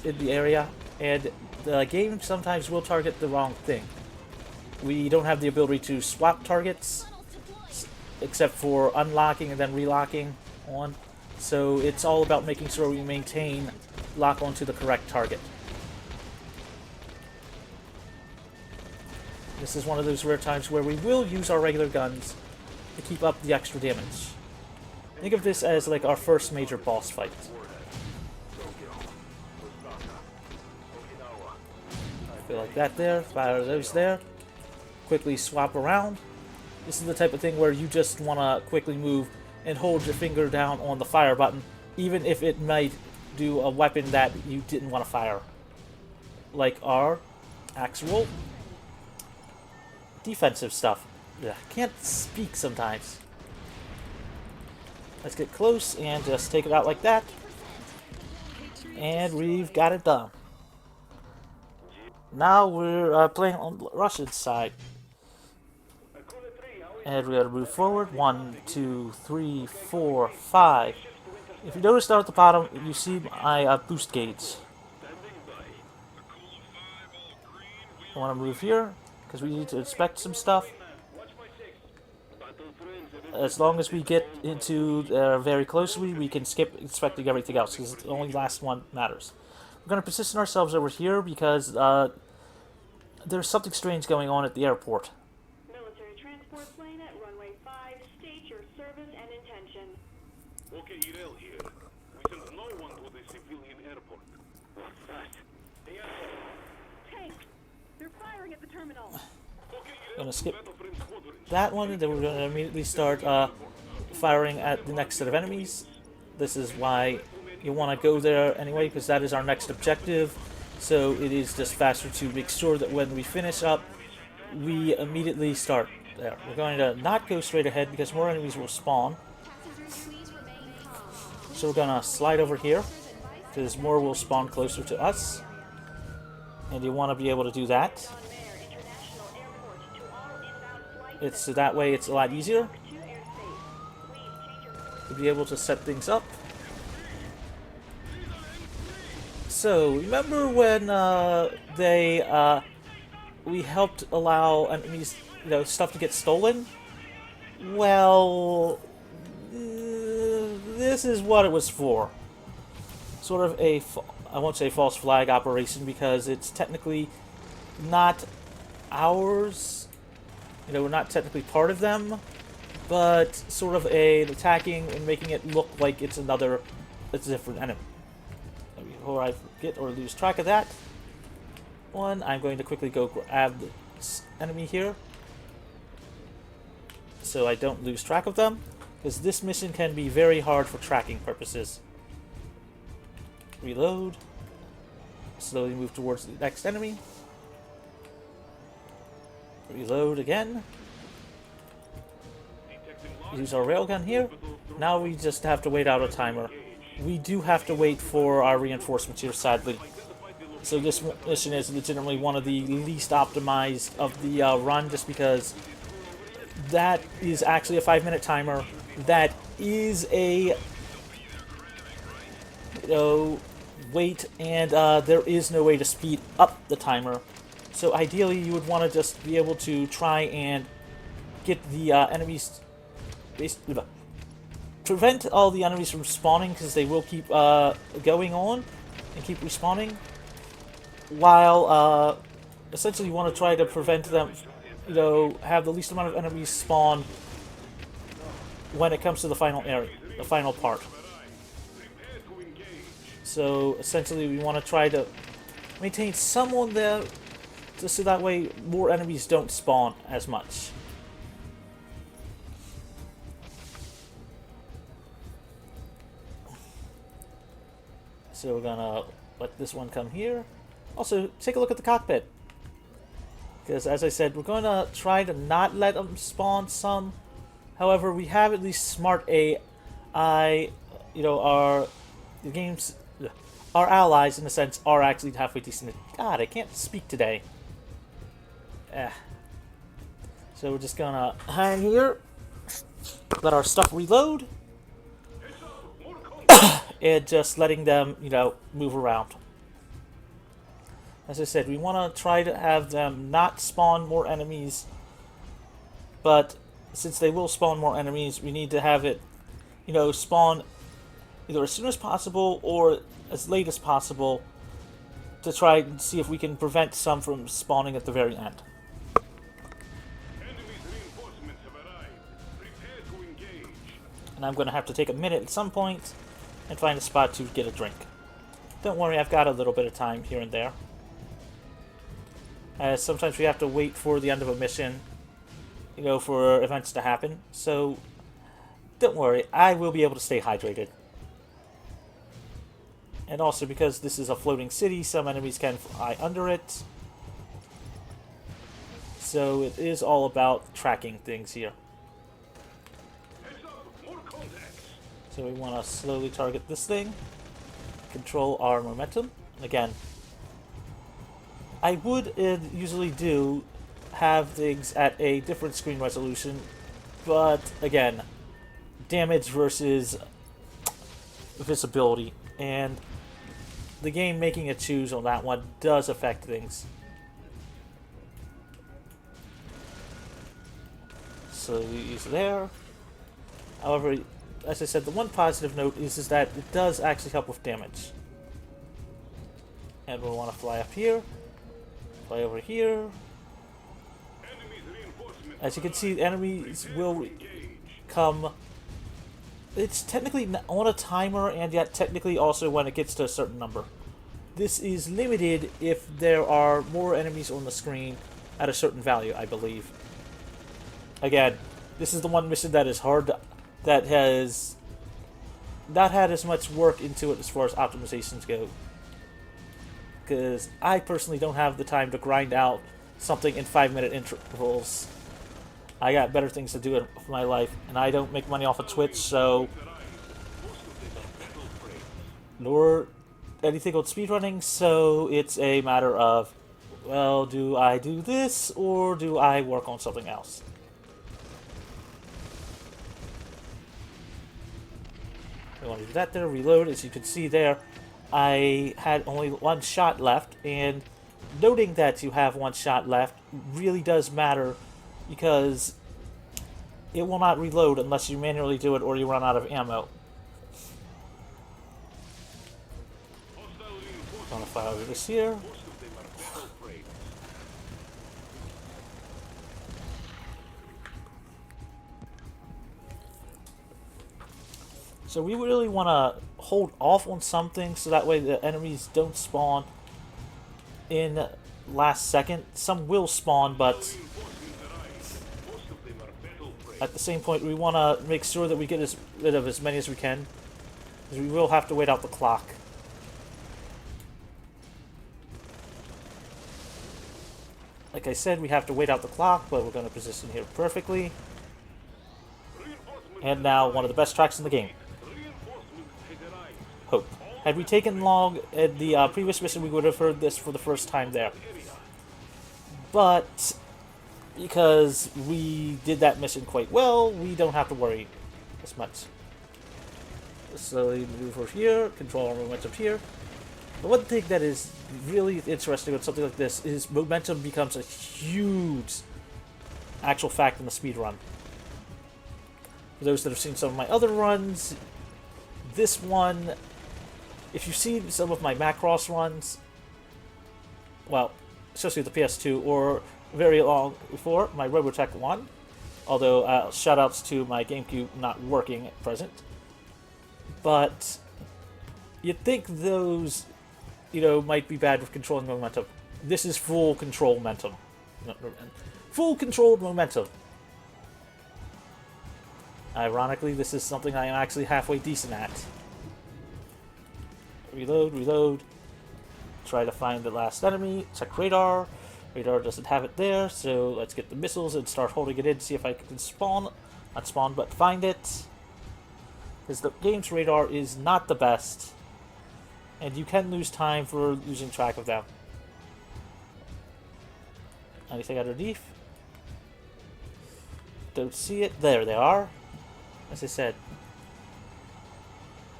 in the area, and the game sometimes will target the wrong thing. We don't have the ability to swap targets, except for unlocking and then relocking on. So it's all about making sure we maintain lock onto the correct target. This is one of those rare times where we will use our regular guns to keep up the extra damage. Think of this as like our first major boss fight. I feel like that there, fire those there. Quickly swap around. This is the type of thing where you just want to quickly move and hold your finger down on the fire button, even if it might do a weapon that you didn't want to fire. Like our axe roll. Defensive stuff. Ugh, can't speak sometimes. Let's get close and just take it out like that. And we've got it done. Now we're playing on the Russian side. And we're going to move forward. 1, 2, 3, 4, 5. If you notice down at the bottom, you see my boost gauge. I want to move here, because we need to inspect some stuff. As long as we get into very closely, we can skip inspecting everything else, because the only last one matters. We're going to position ourselves over here, because there's something strange going on at the airport. Military transport plane at runway 5. State your service and intention. Okay, Irel here. We send no one to the civilian airport. What's that? The airport. Tank! They're firing at the terminal. Gonna skip that one, and then we're gonna immediately start firing at the next set of enemies. This is why you want to go there anyway, because that is our next objective. So it is just faster to make sure that when we finish up, we immediately start there. We're going to not go straight ahead because more enemies will spawn. So we're gonna slide over here because more will spawn closer to us, and you want to be able to do that. It's so that way it's a lot easier to be able to set things up. So remember when we helped allow enemies, stuff to get stolen? Well, this is what it was for. Sort of a, I won't say false flag operation because it's technically not ours. We're not technically part of them, but sort of attacking and making it look like it's a different enemy. Before I forget or lose track of that one, I'm going to quickly go grab this enemy here, so I don't lose track of them, because this mission can be very hard for tracking purposes. Reload. Slowly move towards the next enemy. Reload again. Use our railgun here. Now we just have to wait out a timer. We do have to wait for our reinforcements here, sadly. So this mission is legitimately one of the least optimized of the run, just because that is actually a 5-minute timer. That is a wait, and there is no way to speed up the timer. So ideally, you would want to just be able to try and get the enemies, prevent all the enemies from spawning, because they will keep going on and keep respawning, while essentially you want to try to prevent them, have the least amount of enemies spawn when it comes to the final area, the final part. So essentially, we want to try to maintain someone there, just so that way more enemies don't spawn as much. So we're gonna let this one come here. Also, take a look at the cockpit, because as I said, we're going to try to not let them spawn some. However, we have at least smart AI. Our allies, in a sense, are actually halfway decent. God, I can't speak today. So we're just gonna hang here, let our stuff reload, and just letting them, move around. As I said, we want to try to have them not spawn more enemies, but since they will spawn more enemies, we need to have it, spawn either as soon as possible or as late as possible to try and see if we can prevent some from spawning at the very end. Enemy's reinforcements have arrived. Prepare to engage. And I'm going to have to take a minute at some point and find a spot to get a drink. Don't worry, I've got a little bit of time here and there. As sometimes we have to wait for the end of a mission, for events to happen. So, don't worry, I will be able to stay hydrated. And also, because this is a floating city, some enemies can fly under it. So it is all about tracking things here. Heads up, more contacts. So we want to slowly target this thing. Control our momentum. Again, I would usually do have things at a different screen resolution, but again, damage versus visibility, and the game making a choose on that one does affect things. So we use there. However, as I said, the one positive note is that it does actually help with damage. And we'll want to fly up here, fly over here. As you can see, enemies will come. It's technically on a timer, and yet technically also when it gets to a certain number. This is limited if there are more enemies on the screen at a certain value, I believe. Again, this is the one mission that is hard, that has not had as much work into it as far as optimizations go. Because I personally don't have the time to grind out something in 5-minute intervals. I got better things to do in my life, and I don't make money off of Twitch, so nor anything on speedrunning, so it's a matter of, well, do I do this, or do I work on something else? I want to do that there, reload. As you can see there, I had only one shot left, and noting that you have one shot left really does matter, because it will not reload unless you manually do it or you run out of ammo. I'm gonna fire over this here. So we really want to hold off on something so that way the enemies don't spawn in last second. Some will spawn, but at the same point we want to make sure that we get rid of as many as we can, because we will have to wait out the clock. Like I said, we have to wait out the clock, but we're going to position here perfectly. And now one of the best tracks in the game. Hope. Had we taken long at the previous mission, we would have heard this for the first time there. But because we did that mission quite well, we don't have to worry as much. Slowly move over here, control our momentum here. The one thing that is really interesting with something like this is momentum becomes a huge actual fact in the speed run. For those that have seen some of my other runs, this one, if you've seen some of my Macross runs, well, especially the PS2 or very long before, my Robotech 1, although shoutouts to my GameCube not working at present. But you'd think those, might be bad with controlling momentum. This is full control momentum. Full controlled momentum. Ironically, this is something I am actually halfway decent at. Reload, reload. Try to find the last enemy. Check radar. Radar doesn't have it there, so let's get the missiles and start holding it in, see if I can spawn. Not spawn, but find it. Because the game's radar is not the best, and you can lose time for losing track of them. Anything underneath? Don't see it. There they are. As I said.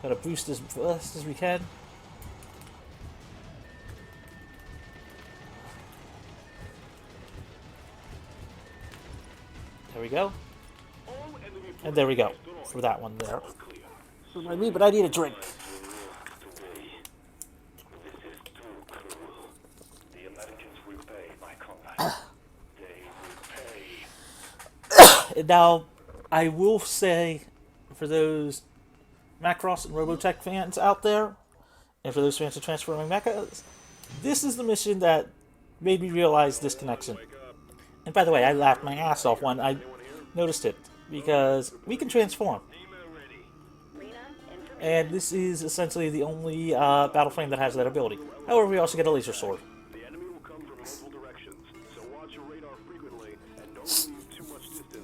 Gotta boost as fast as we can. There we go. And there we go. For that one there. Remind me, but I need a drink. And now, I will say, for those Macross and Robotech fans out there, and for those fans of Transforming Mechas, this is the mission that made me realize this connection. And by the way, I laughed my ass off when I noticed it, because we can transform. And this is essentially the only battle frame that has that ability. However, we also get a laser sword.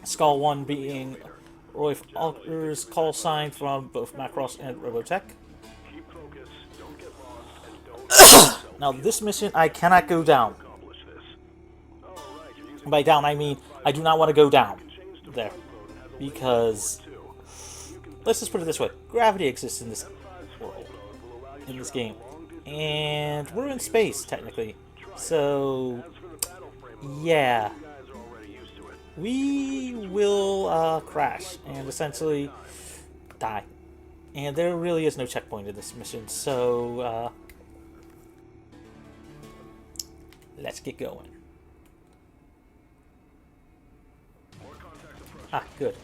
Skull 1 being Roy Falker's call sign from both Macross and Robotech. Now, this mission, I cannot go down. By down, I mean I do not want to go down there. Because, let's just put it this way. Gravity exists in this world, in this game. And we're in space, technically. So, yeah. We will crash and essentially die. And there really is no checkpoint in this mission, so let's get going. Ah, good.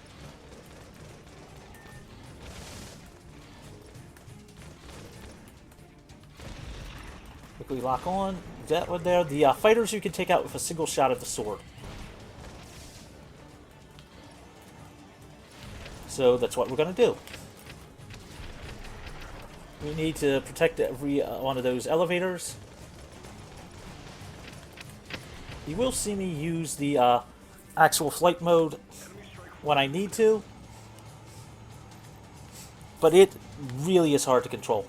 Quickly lock on. That one there. The fighters you can take out with a single shot of the sword. So that's what we're going to do. We need to protect every one of those elevators. You will see me use the actual flight mode when I need to. But it really is hard to control.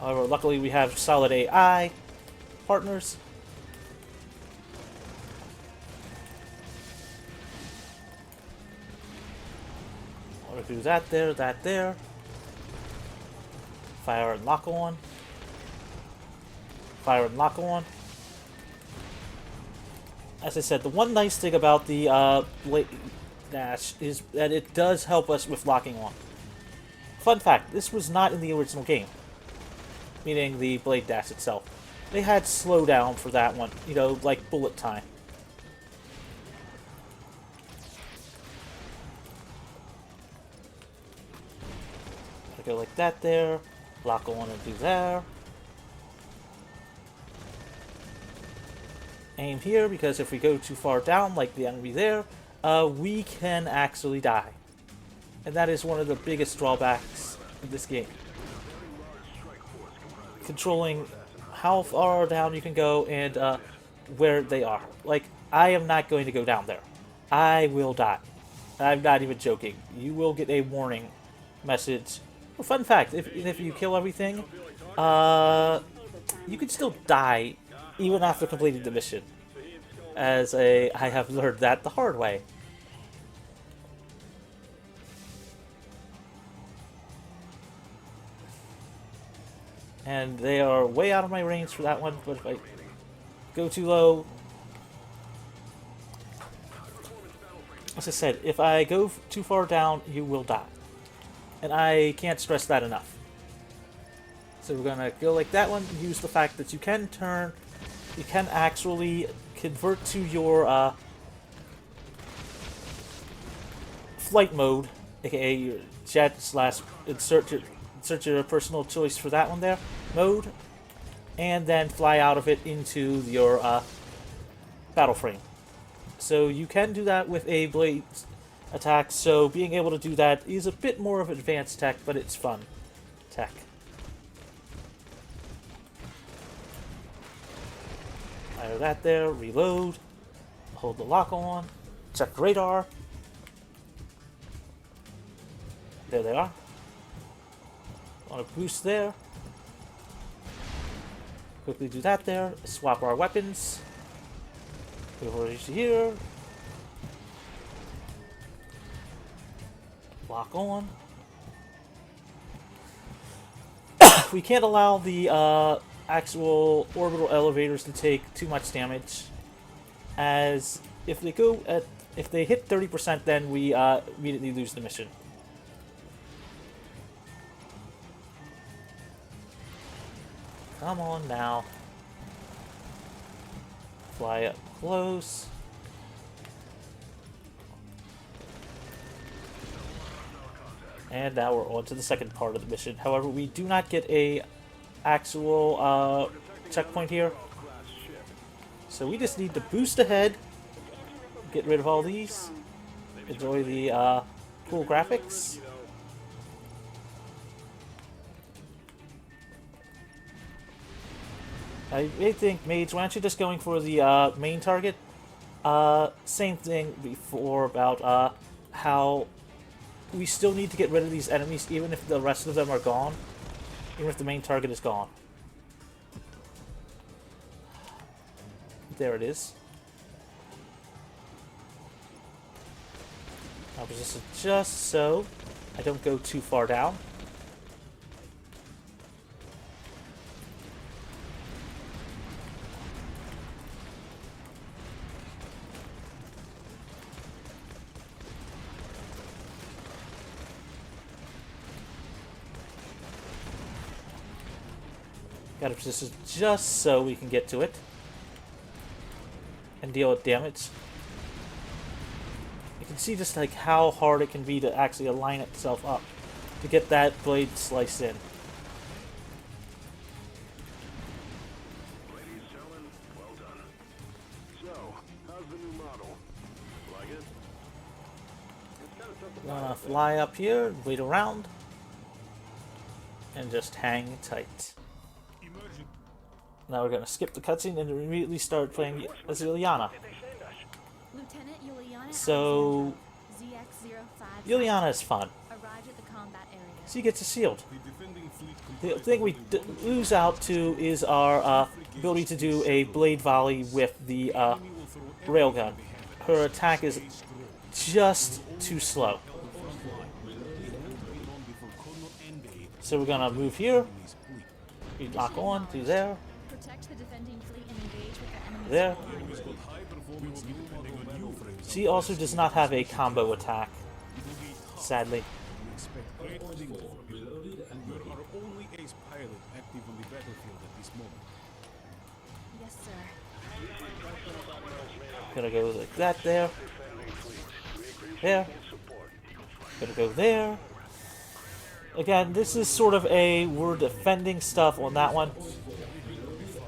However, luckily we have solid AI partners. Do that there. Fire and lock on. Fire and lock on. As I said, the one nice thing about the Blade Dash is that it does help us with locking on. Fun fact, this was not in the original game. Meaning the Blade Dash itself. They had slowdown for that one, you know, like bullet time. Go like that there, lock on and do there. Aim here, because if we go too far down, like the enemy there, we can actually die. And that is one of the biggest drawbacks in this game. Controlling how far down you can go and where they are. Like, I am not going to go down there. I will die. I'm not even joking. You will get a warning message. Well, fun fact, if you kill everything, you can still die even after completing the mission. I have learned that the hard way. And they are way out of my range for that one, but if I go too low... As I said, if I go too far down, you will die. And I can't stress that enough. So we're going to go like that one, use the fact that you can turn, you can actually convert to your flight mode, aka your jet / insert your personal choice for that one there, mode, and then fly out of it into your battle frame. So you can do that with a blade attack, so being able to do that is a bit more of advanced tech, but it's fun tech. Fire that there, reload, hold the lock on, check the radar. There they are. Want to boost there. Quickly do that there, swap our weapons. Go over here. Lock on. We can't allow the actual orbital elevators to take too much damage, as if they hit 30%, then we immediately lose the mission. Come on now. Fly up close. And now we're on to the second part of the mission. However, we do not get a actual checkpoint here. So we just need to boost ahead, get rid of all these, enjoy the cool graphics. I think, Mage, why aren't you just going for the main target? Same thing before about how we still need to get rid of these enemies even if the rest of them are gone. Even if the main target is gone. There it is. I'll just adjust so I don't go too far down. Gotta position just so we can get to it and deal with damage. You can see just like how hard it can be to actually align itself up to get that blade sliced in. Ladies, gentlemen, well done. So, how's the new model? Like it? It's kind of tough to Gonna fly up here, wait around, and just hang tight. Now we're gonna skip the cutscene and immediately start playing as Ilyana. Lieutenant Yuliana So ZX-05 Ilyana is fun. arrived at the combat area. She gets a shield. The defending fleet The comprised thing we of lose out to is our ability to do a blade volley with the railgun. Her attack is just too slow. So we're gonna move here. We lock on to there. Protect the defending fleet and engage with the enemy. There. She also does not have a combo attack, sadly. You're our only ace pilot active on the battlefield at this moment. Yes, sir. Gonna go like that there. There. Gonna go there. Again, this is sort of we're defending stuff on that one.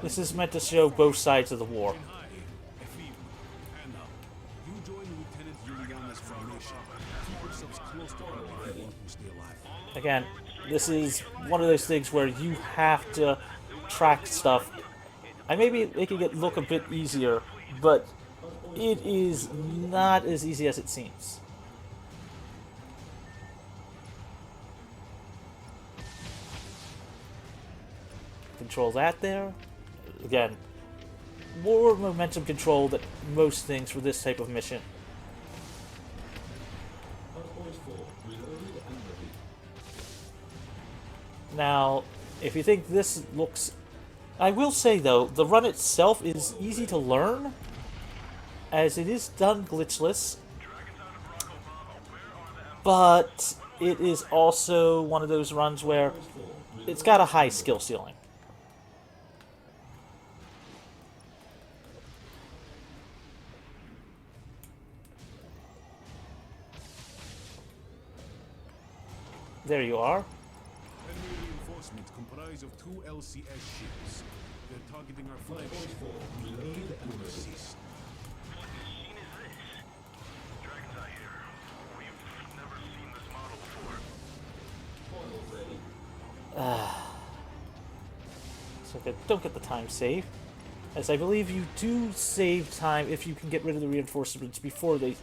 This is meant to show both sides of the war. You join Lieutenant Juliana's formation. Keep yourselves close to her if you want to stay alive. Again, this is one of those things where you have to track stuff. And maybe make it look a bit easier, but it is not as easy as it seems. Control that there. Again, more momentum control than most things for this type of mission. Now, if you think this looks... I will say, though, the run itself is easy to learn, as it is done glitchless, but it is also one of those runs where it's got a high skill ceiling. There you are. Enemy reinforcements comprise of 2 LCS ships. They're targeting our flagship. We need to assist. What machine is this? Dragon's Eye here. We've never seen this model before. So don't get the time save, as I believe you do save time if you can get rid of the reinforcements before the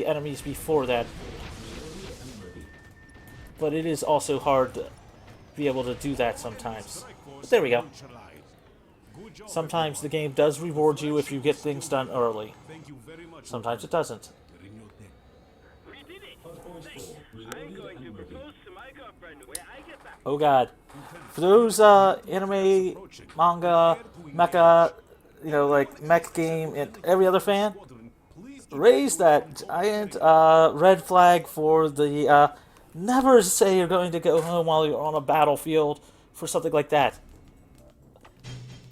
enemies before that. But it is also hard to be able to do that sometimes. But there we go. Sometimes the game does reward you if you get things done early. Thank you very much. Sometimes it doesn't. We did it! I'm going to propose to my girlfriend when I get back. Oh god. For those anime, manga, mecha, you know, like mech game and every other fan, raise that giant red flag for the never say you're going to go home while you're on a battlefield for something like that.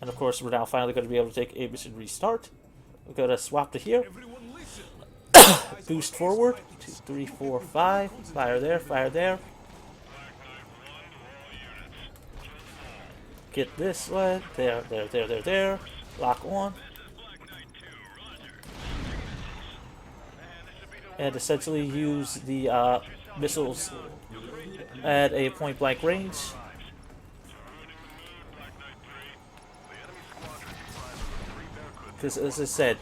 And of course, we're now finally going to be able to take a mission restart. We're going to swap to here. Boost forward. 2, 3, 4, 5. Fire there, fire there. Get this one. There, there, there, there, there. Lock on. And essentially use the missiles at a point-blank range. Because, as I said,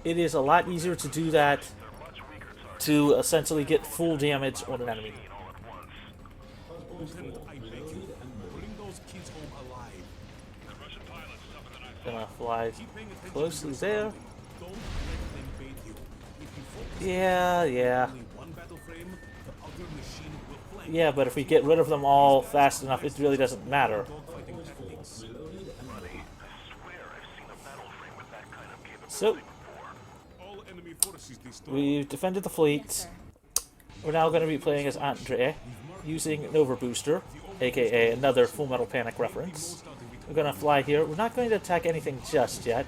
it is a lot easier to do that to essentially get full damage on an enemy. Lieutenant, I beg you, bring those kids home alive. Gonna fly closely there. Don't let them bait you. If you focus Yeah. on only one battle frame, the other machine will flank. Yeah, but if we get rid of them all fast enough, it really doesn't matter. Dogfighting tactics. So, All enemy forces destroyed. we've defended the fleet. We're now going to be playing as Andre, using Nova Booster, aka another Full Metal Panic reference. We're going to fly here. We're not going to attack anything just yet.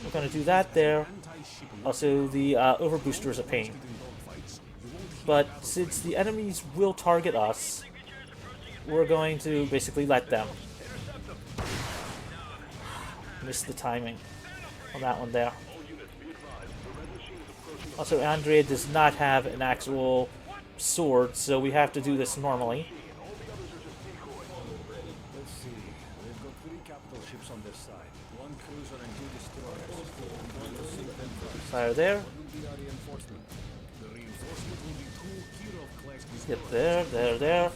We're going to do that there. Also, the Overbooster is a pain. But since the enemies will target us, we're going to basically let them. Missed the timing on that one there. Also, Andre does not have an actual sword, so we have to do this normally. Let's see. We've got 3 capital ships on this side. 1 cruiser and 2 destroyers. I'm going to sink them first. Fire there. Will be our reinforcement. The reinforcement will be 2 Kirov-class Get there, there, there.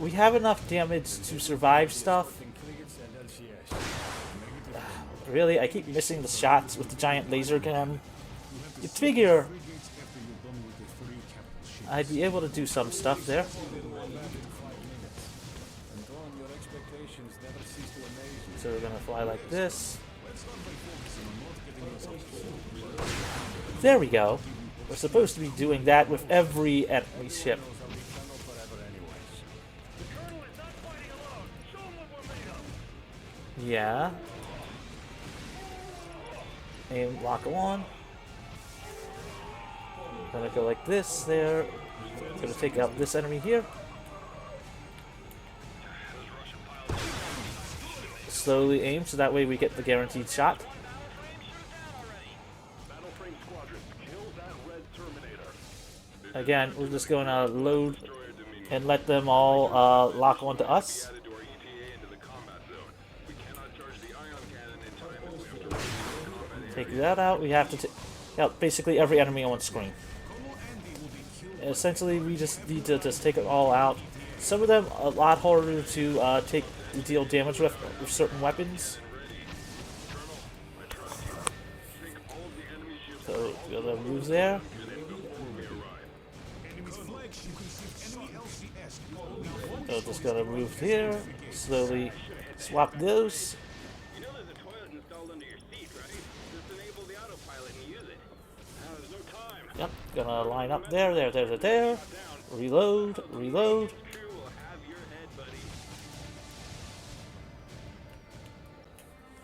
We have enough damage to survive stuff. Frigates and LCS. Really, I keep missing the shots with the giant laser gun. You'd figure I'd be able to do some stuff there. So we're gonna fly like this. There we go. We're supposed to be doing that with every enemy ship. Yeah. Aim, lock on. Gonna go like this there. Gonna take out this enemy here. Slowly aim so that way we get the guaranteed shot. Again, we're just gonna load and let them all lock onto us. Take that out. We have to take out basically every enemy on screen. Essentially, we just need to just take it all out. Some of them a lot harder to deal damage with certain weapons. So the other moves there. So just gonna move here. Slowly swap those. You know there's a toilet installed under your seat, right? Just enable the autopilot and use it. Now there's no time. Yep, gonna line up there, there, there, there, there. Reload, reload. Crew will have your head, buddy.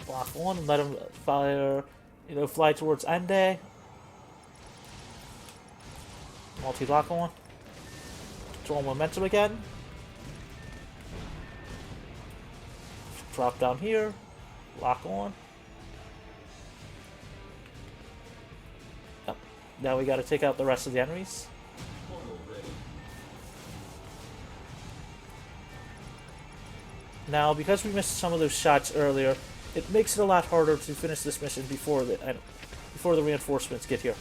Block one and let him fire, fly towards Ende. Multi-lock on. Control momentum again. Drop down here. Lock on. Yep. Now we gotta take out the rest of the enemies. Now, because we missed some of those shots earlier, it makes it a lot harder to finish this mission before the reinforcements get here.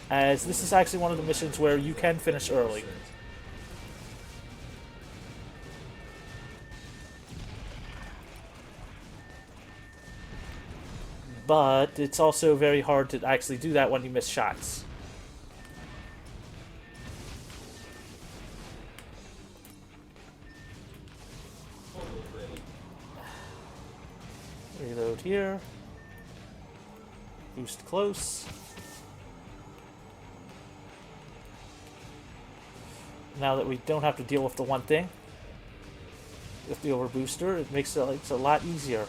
As this is actually one of the missions where you can finish early. But it's also very hard to actually do that when you miss shots. Reload here. Boost close. Now that we don't have to deal with the one thing, with the overbooster, it makes it a lot easier.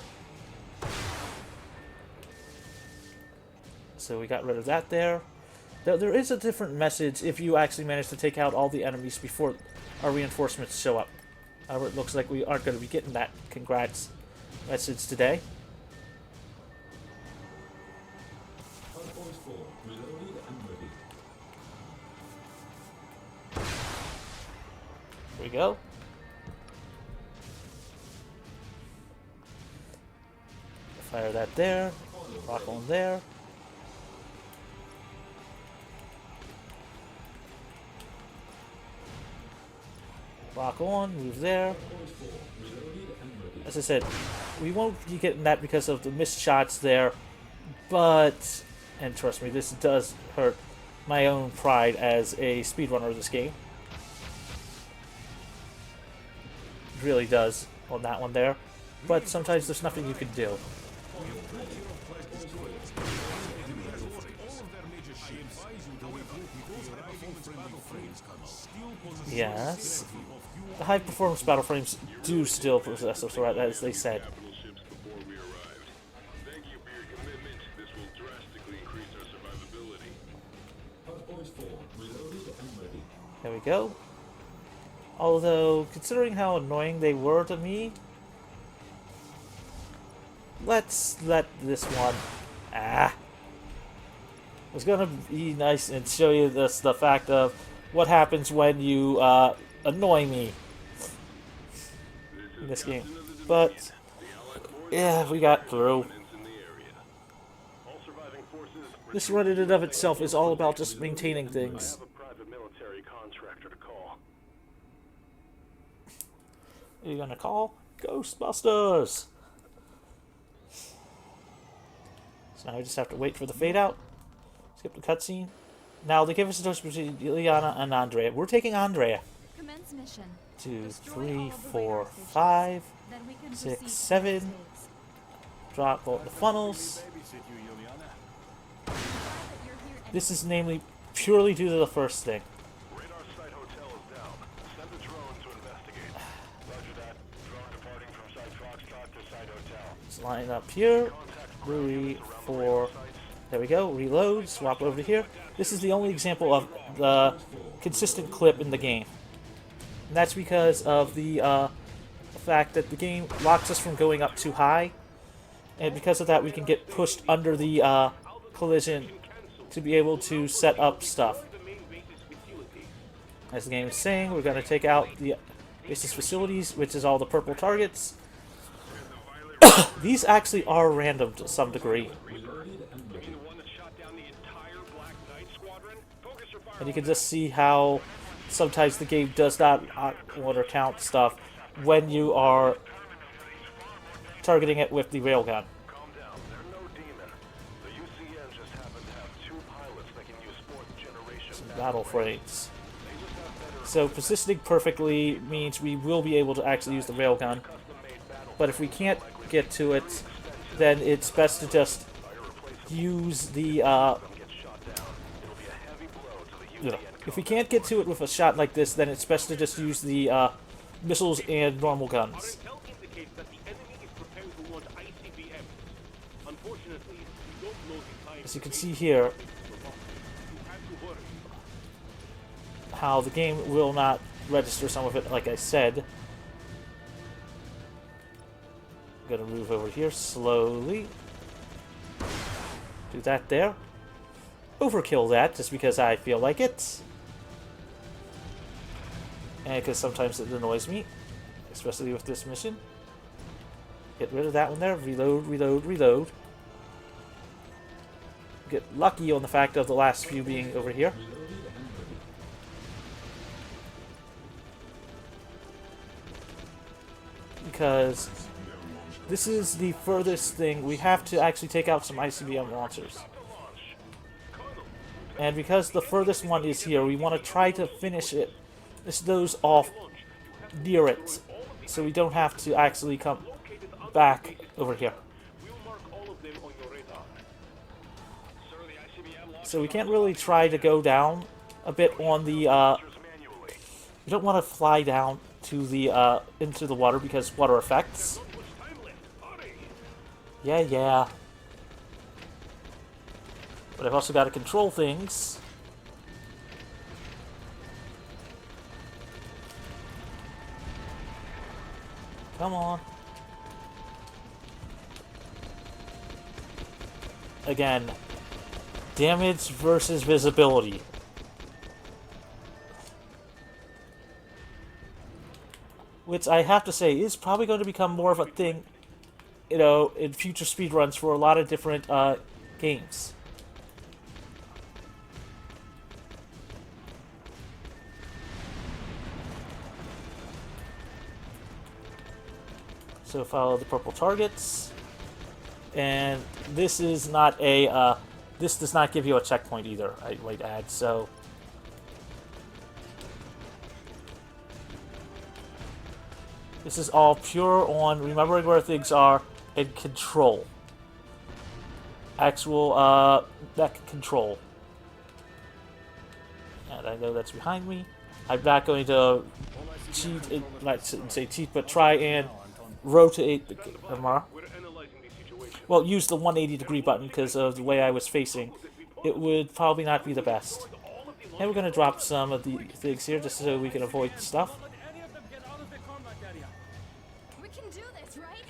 So we got rid of that there. There is a different message if you actually manage to take out all the enemies before our reinforcements show up. However, it looks like we aren't going to be getting that congrats message today. Here we go. Fire that there. Rock on there. Rock on, move there. As I said, we won't be getting that because of the missed shots there, but, and trust me, this does hurt my own pride as a speedrunner of this game. It really does on that one there, but sometimes there's nothing you can do. Yes. The high-performance battle frames do still possess a threat, as they said. There we go. Although, considering how annoying they were to me, let's let this one... I was gonna be nice and show you the fact of what happens when you annoy me in this game. But, yeah, we got through. This run in and of itself is all about just maintaining things. Who are you gonna call? Ghostbusters! So now we just have to wait for the fade out. Skip the cutscene. Now they give us a choice between Ileana and Andrea. We're taking Andrea. Commence mission. 2, 3, 4, 5, 6, 7. Drop all the funnels. This is namely purely due to the first thing. Let's line up here. 3, 4. There we go. Reload. Swap over to here. This is the only example of the consistent clip in the game. And that's because of the fact that the game locks us from going up too high. And because of that, we can get pushed under the collision to be able to set up stuff. As the game is saying, we're going to take out the basis facilities, which is all the purple targets. These actually are random to some degree. And you can just see how sometimes the game does not want to count stuff when you are targeting it with the railgun. Some battle frames. So positioning perfectly means we will be able to actually use the railgun. But if we can't get to it, then it's best to just use the if we can't get to it with a shot like this, then it's best to just use the missiles and normal guns. As you can see here, how the game will not register some of it, like I said. I'm gonna move over here slowly. Do that there. Overkill that just because I feel like it. And because sometimes it annoys me, especially with this mission. Get rid of that one there. Reload, reload, reload. Get lucky on the fact of the last few being over here. Because this is the furthest thing. We have to actually take out some ICBM launchers. And because the furthest one is here, we want to try to finish those off near it. So we don't have to actually come back over here. So we can't really try to go down a bit on the, we don't want to fly down to the, into the water because water effects. Yeah, yeah. But I've also got to control things. Come on. Again, damage versus visibility. Which I have to say is probably going to become more of a thing, you know, in future speedruns for a lot of different games. So follow the purple targets. And this is not a, this does not give you a checkpoint either, I might add, so. This is all pure on remembering where things are and control. Actual, mech control. And I know that's behind me. I'm not going to cheat, not say cheat, but try and rotate the camera. Well, use the 180-degree button because of the way I was facing. It would probably not be the best. And we're going to drop some of the things here just so we can avoid stuff. We can do this, right?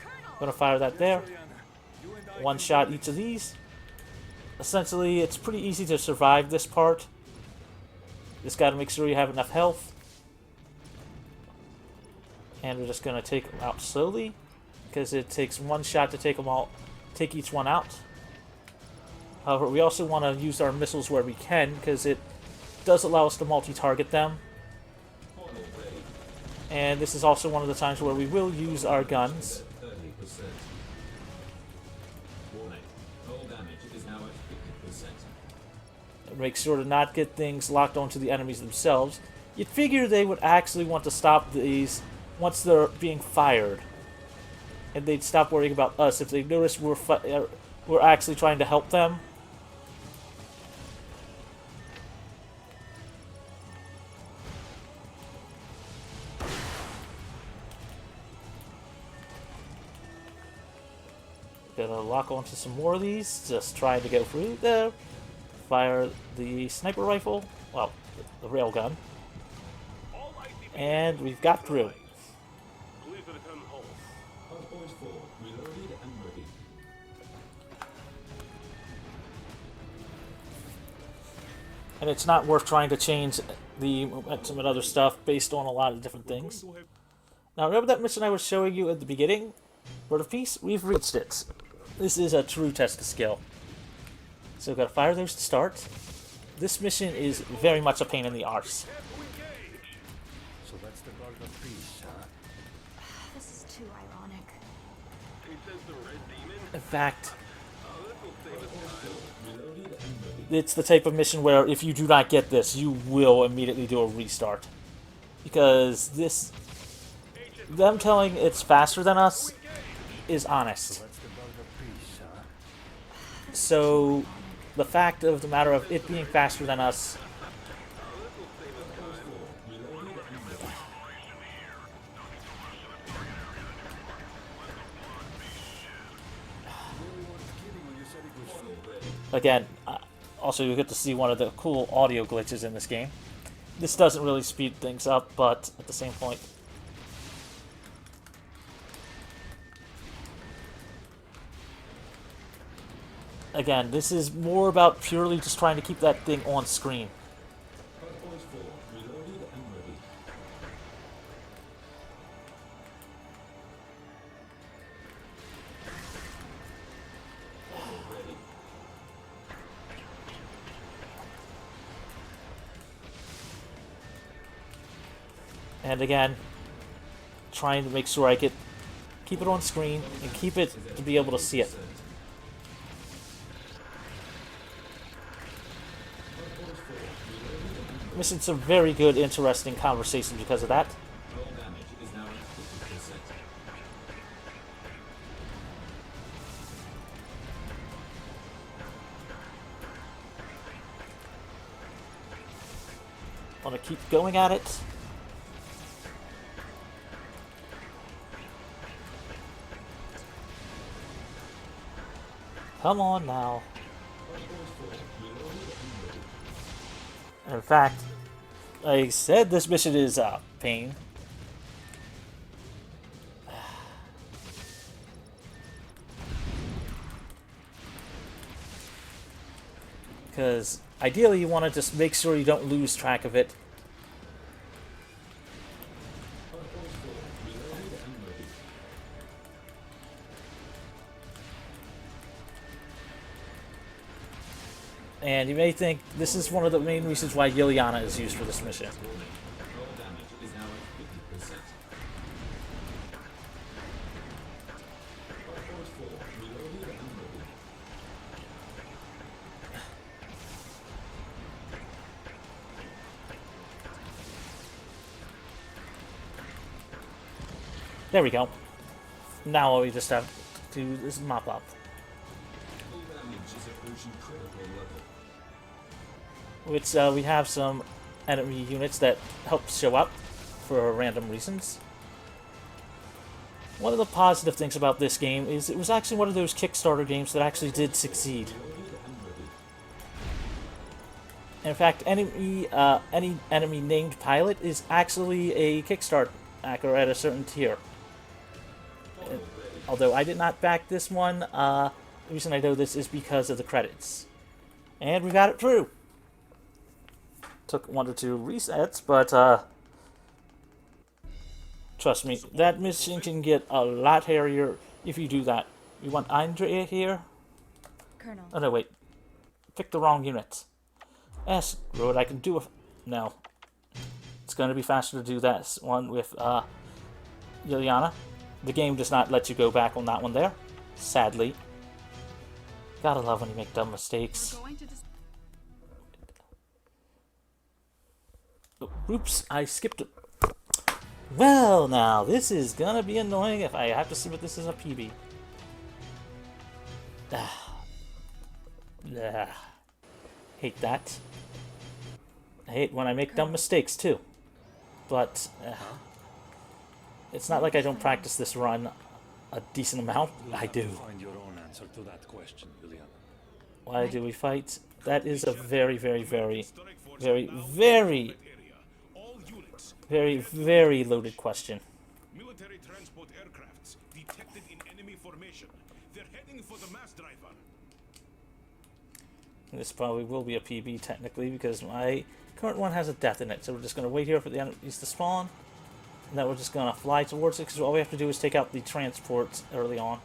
Colonel! I'm going to fire that there. One shot each of these. Essentially, it's pretty easy to survive this part. Just got to make sure you have enough health. And we're just going to take them out slowly, because it takes one shot to take them all, take each one out. However, we also want to use our missiles where we can, because it does allow us to multi-target them. And this is also one of the times where we will use our guns. Make sure to not get things locked onto the enemies themselves. You'd figure they would actually want to stop these once they're being fired. And they'd stop worrying about us if they notice we're actually trying to help them. Gonna lock onto some more of these, just trying to go through there. Fire the sniper rifle, well, the railgun. And we've got through. And it's not worth trying to change the momentum and other stuff based on a lot of different things. Now remember that mission I was showing you at the beginning? Bird of Peace? We've reached it. This is a true test of skill. So we've got to fire those to start. This mission is very much a pain in the arse. So that's the Bird of Peace, huh? This is too ironic. In fact, it's the type of mission where if you do not get this, you will immediately do a restart. Because this, them telling it's faster than us is honest. So the fact of the matter of it being faster than us, again, also you get to see one of the cool audio glitches in this game. This doesn't really speed things up, but at the same point, again, this is more about purely just trying to keep that thing on screen. And again, trying to make sure I keep it on screen and keep it to be able to see it. Missing some very good, interesting conversations because of that. Want to keep going at it. Come on now. In fact, like I said, this mission is a pain. Because ideally you want to just make sure you don't lose track of it. And you may think this is one of the main reasons why Liliana is used for this mission. There we go. Now all we just have to do is mop up. Which we have some enemy units that help show up for random reasons. One of the positive things about this game is it was actually one of those Kickstarter games that actually did succeed. In fact, any enemy named pilot is actually a Kickstarter backer at a certain tier. Although I did not back this one, the reason I know this is because of the credits. And we got it through! Took 1 or 2 resets, but trust me, that mission can get a lot hairier if you do that. You want Andrea here? Colonel. Oh no, wait. Picked the wrong unit. Yes, Road, I can do it. No. It's going to be faster to do that one with Liliana. The game does not let you go back on that one there, sadly. Gotta love when you make dumb mistakes. Oh, oops, I skipped it. Well, now, this is gonna be annoying if I have to see what this is a PB. Hate that. I hate when I make dumb mistakes, too. But, it's not like I don't practice this run a decent amount. I do. Find your own answer to that question, Liliana. Why do we fight? That is a very, very, very, very, very, very, very loaded question. Military transport aircrafts detected in enemy formation. They're heading for the mass driver. This probably will be a PB technically because my current one has a death in it. So we're just going to wait here for the enemies to spawn. And then we're just going to fly towards it because all we have to do is take out the transports early on.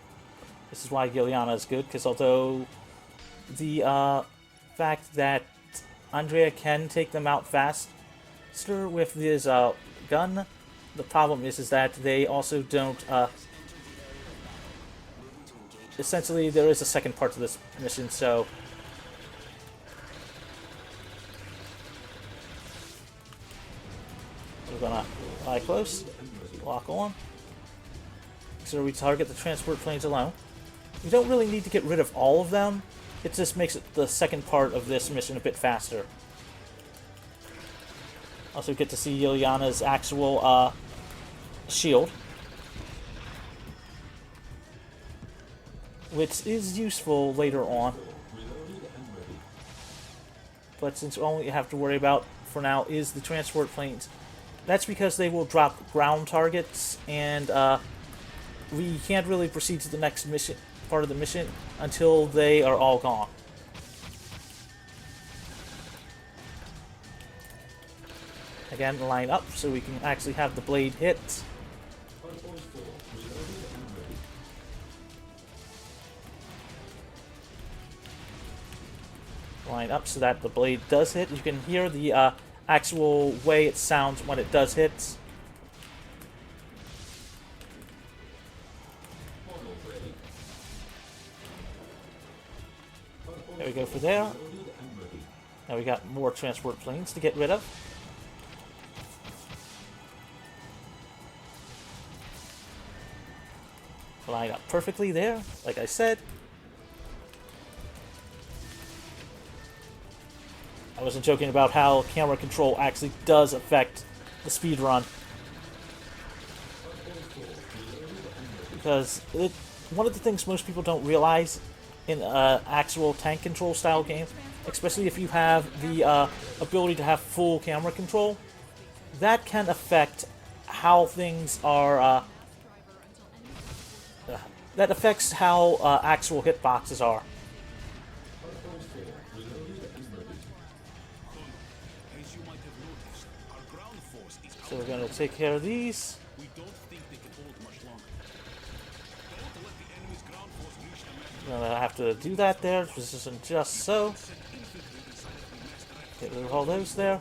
This is why Liliana is good, because although the fact that Andrea can take them out faster with his gun, the problem is that they also don't... essentially, there is a second part to this mission, so... We're gonna fly close, lock on. So we target the transport planes alone. We don't really need to get rid of all of them. It just makes it the second part of this mission a bit faster. Also get to see Liliana's actual shield, which is useful later on. But since all you have to worry about for now is the transport planes, that's because they will drop ground targets, and we can't really proceed to the next mission, part of the mission, until they are all gone. Again, line up so we can actually have the blade hit. Line up so that the blade does hit. You can hear the actual way it sounds when it does hit. There we go for there. Now we got more transport planes to get rid of. Line up perfectly there, like I said. I wasn't joking about how camera control actually does affect the speed run. Because one of the things most people don't realize in actual tank control style games, especially if you have the ability to have full camera control, that can affect how things are. That affects how actual hitboxes are. As you might have noticed, our ground force is So we're going to take care of these. We don't think they can hold much longer. Don't let the enemy's ground force reach the map. We're going to have to do that there. This isn't just so. Get rid of all those there.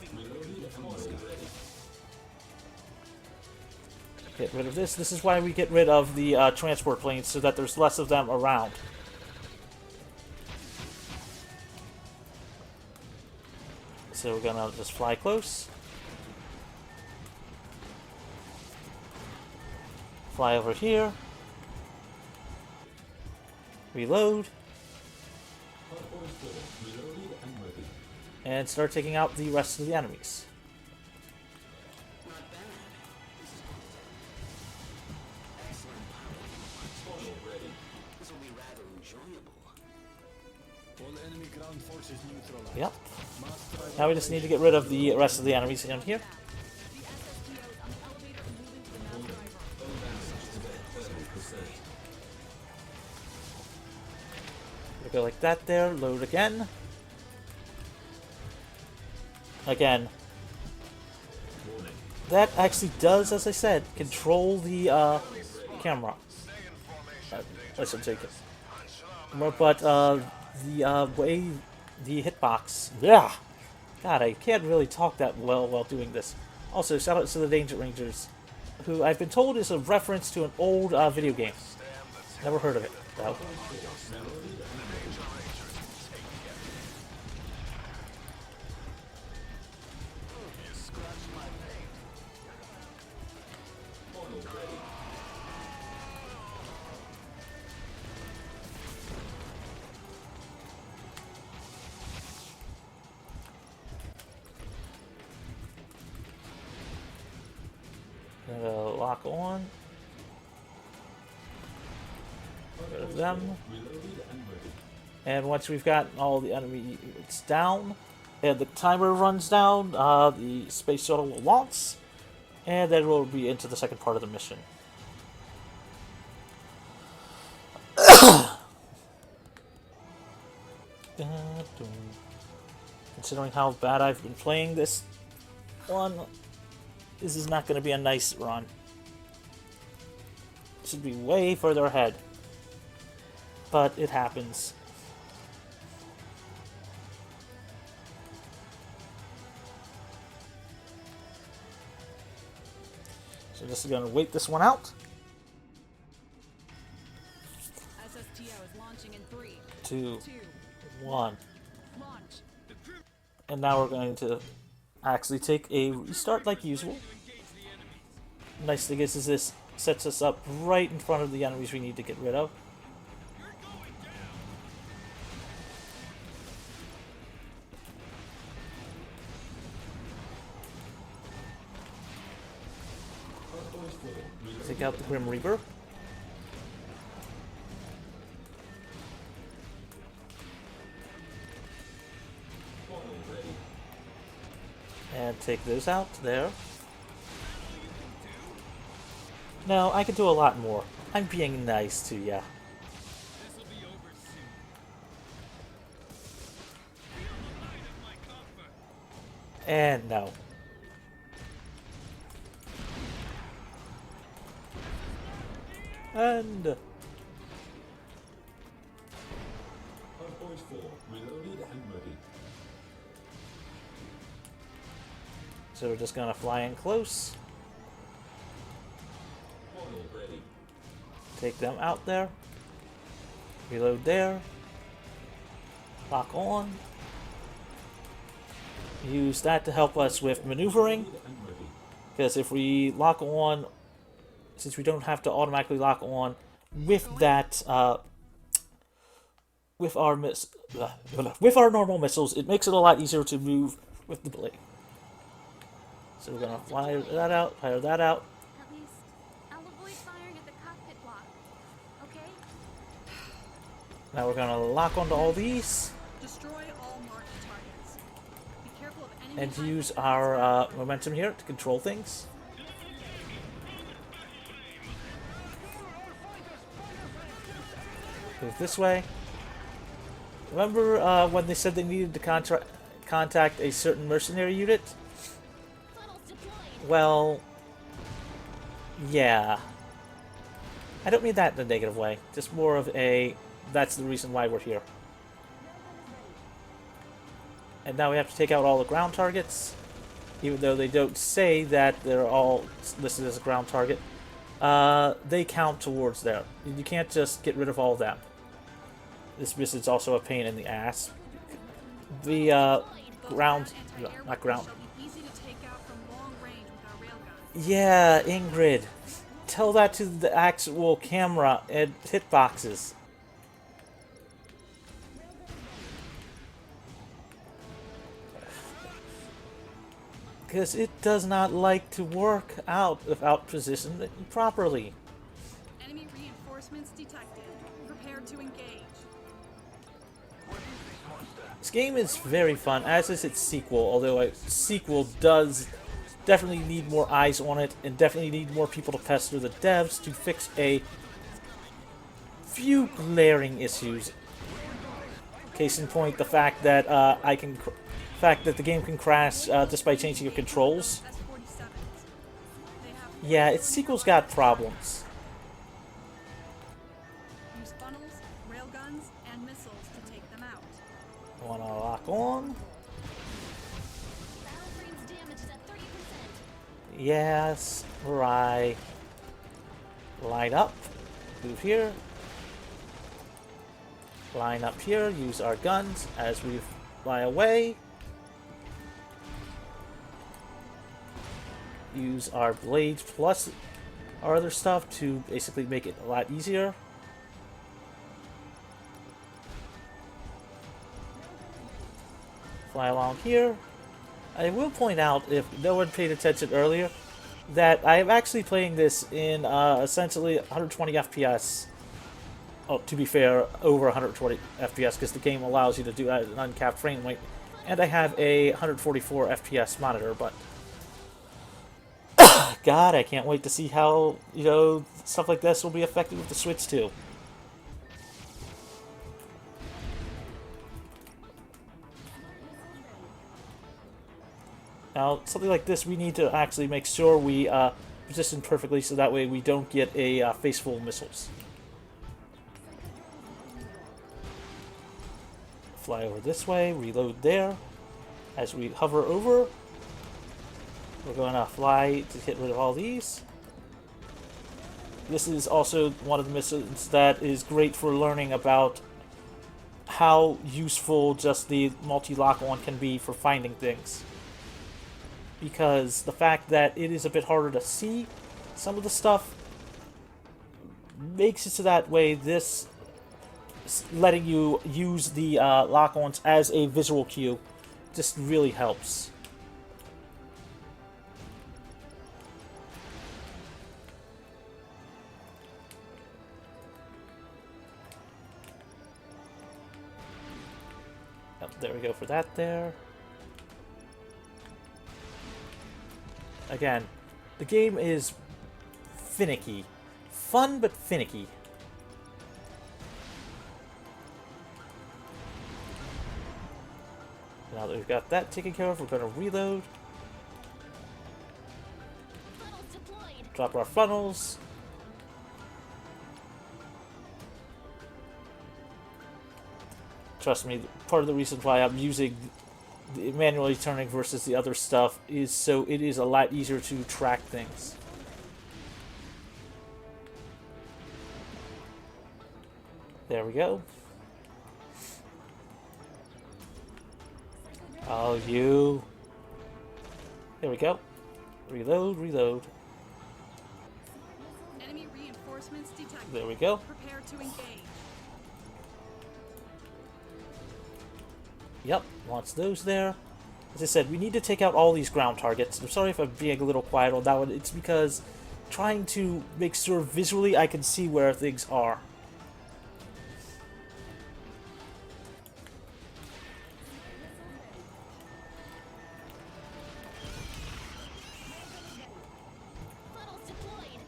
Get rid of this. This is why we get rid of the transport planes, so that there's less of them around. So we're gonna just fly close. Fly over here. Reload. And start taking out the rest of the enemies. Yep. Now we just need to get rid of the rest of the enemies in here. We go like that there. Load again. Again. That actually does, as I said, control the camera. I should take it. But the way the hitbox, yeah. God, I can't really talk that well while doing this. Also, shout out to the Danger Rangers, who I've been told is a reference to an old video game. Never heard of it, though. Gonna lock on. Get rid of them. And once we've got all the enemies down, and the timer runs down, the space shuttle will launch, and then we'll be into the second part of the mission. Considering how bad I've been playing this one, this is not going to be a nice run. It should be way further ahead. But it happens. So just going to wait this one out. SSTO is launching in 3, 2, 2, 1. launch. And now we're going to actually take a restart like usual. Nice thing is this sets us up right in front of the enemies we need to get rid of. Take out the Grim Reaper. And take those out there. No, I could do a lot more. I'm being nice to ya. And no. And so we're just gonna fly in close. Take them out there. Reload there. Lock on. Use that to help us with maneuvering. Because if we lock on, since we don't have to automatically lock on with that with our with our normal missiles, it makes it a lot easier to move with the blade. So we're gonna fire that out, fire that out. At least, I'll avoid firing at the cockpit block. Okay? Now we're gonna lock onto all these Destroy all marked targets. Be careful of enemy and high use defense our momentum here to control things. Move this way. Remember when they said they needed to contact a certain mercenary unit? Funnels deployed. Well, yeah. I don't mean that in a negative way. Just more of a, that's the reason why we're here. And now we have to take out all the ground targets. Even though they don't say that they're all listed as a ground target. They count towards there. You can't just get rid of all of them. This mission's also a pain in the ass. The ground, no, not ground. shall be easy to take out from long range with our railguns. Yeah, Ingrid. Tell that to the actual camera and hitboxes. Because it does not like to work out without positioned properly. Enemy reinforcements detected. Prepare to engage. This game is very fun, as is its sequel, although a sequel does definitely need more eyes on it, and definitely need more people to pester the devs to fix a few glaring issues. Case in point, the fact that the game can crash just by changing your controls. S-47s. They have Yeah, its sequel's got problems. use funnels, railguns, and missiles to take them out. Wanna lock on? Battle frame's damage is at 30%. Yes, right. Line up. Move here. Line up here. Use our guns as we fly away. Use our blades plus our other stuff to basically make it a lot easier. Fly along here. I will point out, if no one paid attention earlier, that I am actually playing this in essentially 120 FPS. Oh, to be fair, over 120 FPS, because the game allows you to do that at an uncapped frame rate. And I have a 144 FPS monitor, but God, I can't wait to see how, stuff like this will be affected with the Switch too. Now, something like this, we need to actually make sure we position perfectly so that way we don't get a face full of missiles. Fly over this way, reload there. As we hover over, we're going to fly to get rid of all these. This is also one of the missions that is great for learning about how useful just the multi-lock-on can be for finding things. Because the fact that it is a bit harder to see some of the stuff makes it so that way this letting you use the lock-ons as a visual cue just really helps. Yep, there we go for that there. Again, the game is finicky. Fun, but finicky. Now that we've got that taken care of, we're going to reload. Funnels deployed. Drop our funnels. Trust me, part of the reason why I'm using the manually turning versus the other stuff is so it is a lot easier to track things. There we go. Oh, you. There we go. Reload, reload. Enemy reinforcements detected. There we go. Prepare to engage. Yep, wants those there. As I said, we need to take out all these ground targets. I'm sorry if I'm being a little quiet on that one. It's because trying to make sure visually I can see where things are. Funnels deployed.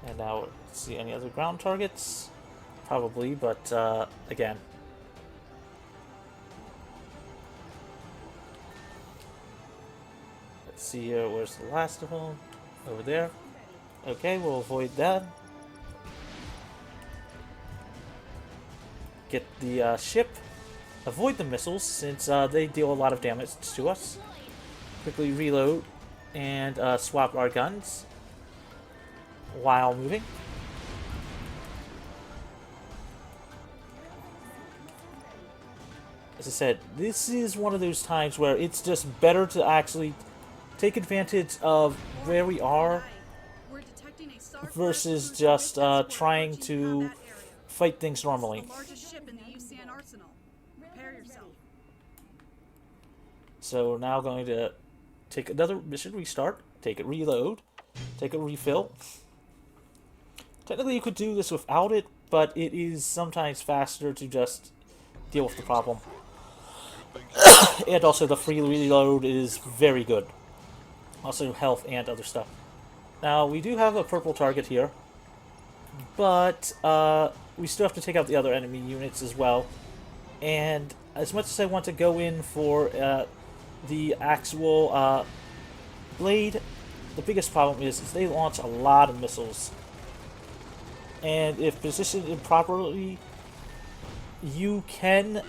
And now, let's see any other ground targets? Probably, but again. Let's see here, where's the last of them? Over there. Okay, we'll avoid that. Get the ship. Avoid the missiles, since they deal a lot of damage to us. Quickly reload and swap our guns while moving. As I said, this is one of those times where it's just better to actually take advantage of where we are We're detecting a SAR versus flight just cruise escort trying approaching to combat area. fight things normally. The largest ship in the UCN arsenal. Prepare yourself. So we're now going to take another mission restart, take it reload, take a refill. Technically you could do this without it, but it is sometimes faster to just deal with the problem. And also the free reload is very good. Also health and other stuff. Now we do have a purple target here, but we still have to take out the other enemy units as well. And as much as I want to go in for the actual blade, the biggest problem is they launch a lot of missiles. And if positioned improperly, you can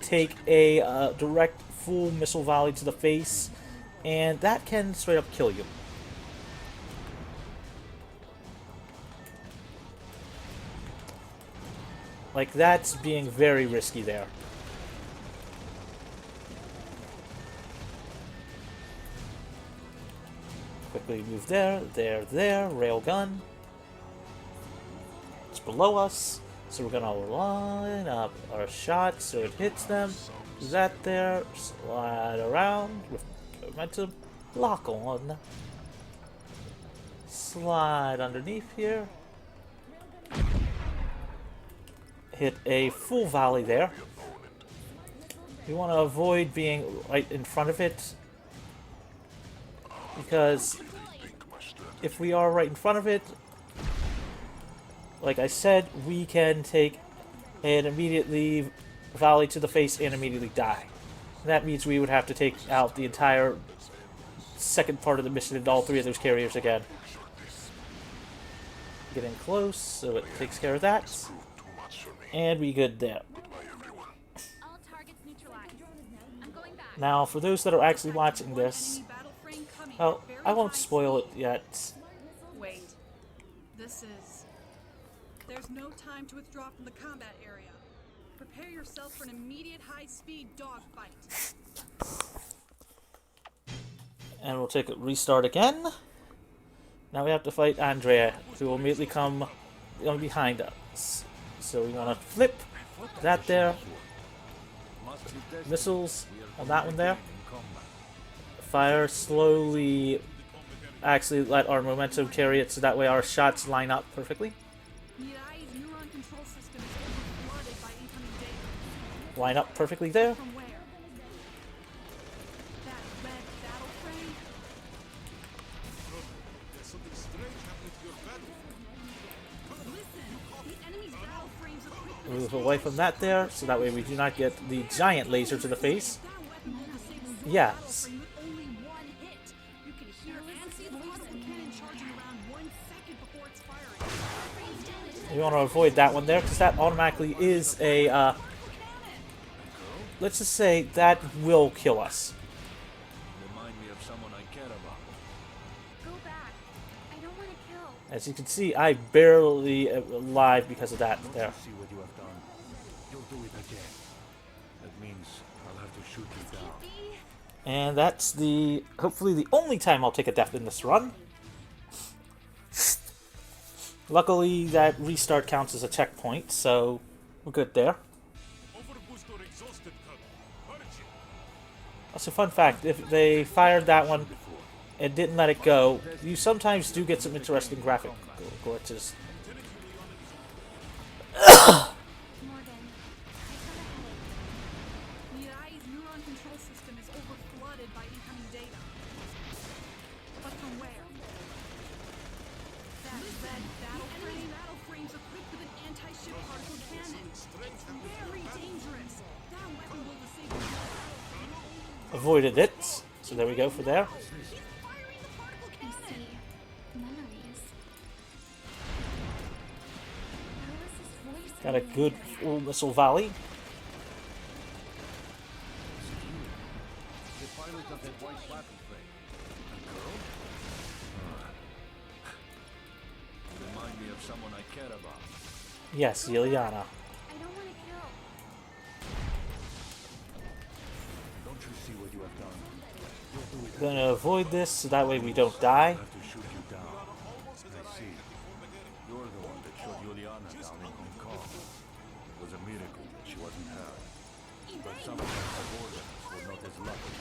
take a direct full missile volley to the face, and that can straight up kill you. Like, that's being very risky there. Quickly move there, railgun. It's below us, so we're gonna line up our shots so it hits them. Do that there, slide around with momentum, lock on. Slide underneath here. Hit a full volley there. We want to avoid being right in front of it, because if we are right in front of it, like I said, we can take and immediately volley to the face and immediately die. That means we would have to take out the entire second part of the mission and all three of those carriers again. Getting close, so it takes care of that. And we good there. All targets neutralized. I'm going back. Now, for those that are actually watching this, Enemy battle frame coming well, at very I won't high spoil it speed. yet. Wait. This is... There's no time to withdraw from the combat area. Prepare yourself for an immediate high-speed dogfight. And we'll take a restart again. Now we have to fight Andrea, who will immediately come behind us. So we want to flip that there. Missiles on that one there. Fire slowly. Actually, let our momentum carry it so that way our shots line up perfectly. Mirai's neuron control system is overflooded by incoming data. Line up perfectly there. From where? That red battle frame? There's something strange happening to your battle. Listen, the enemy's battle frames are quickly Move away from that there, so that way we do not get the giant laser to the face. Yes. with only one hit. You can hear and see the automatic cannon charging around 1 second before it's firing. We want to avoid that one there, because that automatically is a, let's just say that will kill us. Remind me of someone I care about. Go back. I don't want to kill. As you can see, I barely alive because of that there. See what you have done. You'll do it again. That means I'll have to shoot you down. And that's hopefully the only time I'll take a death in this run. Luckily, that restart counts as a checkpoint, so we're good there. Overbooster exhausted. Also, fun fact, if they fired that one and didn't let it go, you sometimes do get some interesting graphic glitches. Morgan, I got a headache. Mirai's neuron control system is overflooded by incoming data. But from where? That red battle frames equipped with an anti-ship particle cannon. It's very dangerous. That weapon will disable you. Avoided it, so there we go for there. He's firing the particle I cannon. see. Memories. Where was his voice? Got a coming good from? full missile volley. The pilot of that white battle plane. A girl? You remind me of someone I care about. Yes, Ileana. I don't want to kill. Don't you see what you have done? You'll do it. Gonna avoid this so that way we don't die. I have to shoot you down. I see. You're the one that shot Juliana down in Hong Kong. It was a miracle that she wasn't hurt. But some of us subordinates were not as lucky.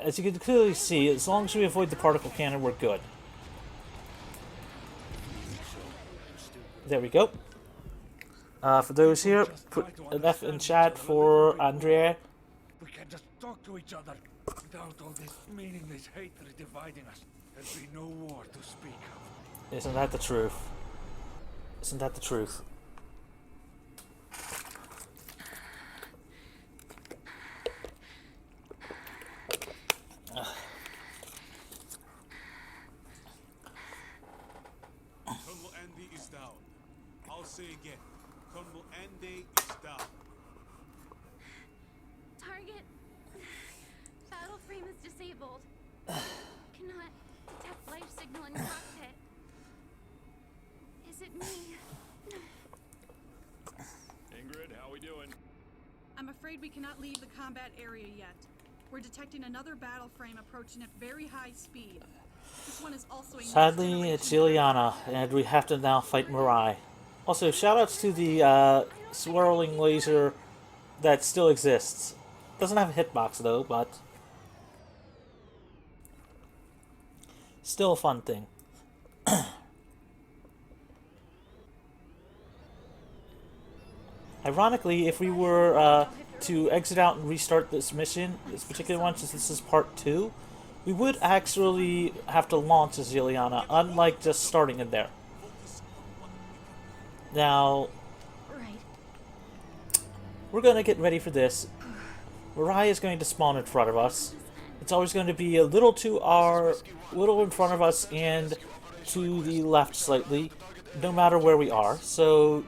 As you can clearly see, as long as we avoid the particle cannon, we're good. There we go. For those here, put an F in chat for Andrea. We can just talk to each other without all this meaningless hatred dividing us. There'd be no war to speak of. Isn't that the truth? Isn't that the truth? Colonel Andy is down. I'll say again. Colonel Andy is down. Target. Battle frame is disabled. Cannot detect life signal in cockpit. Is it me? Ingrid, how we doing? I'm afraid we cannot leave the combat area yet. We're detecting another battle frame approaching at very high speed. This one is also a Sadly, it's Ileana, and we have to now fight Mirai. Also, shoutouts to the swirling laser that still exists. Doesn't have a hitbox though, but still a fun thing. Ironically, if we were to exit out and restart this mission, this particular one, since this is part 2, we would actually have to launch as Ileana, unlike just starting in there. Now, Right. we're going to get ready for this. Mirai is going to spawn in front of us. It's always going to be a little little in front of us and to the left slightly, no matter where we are. So,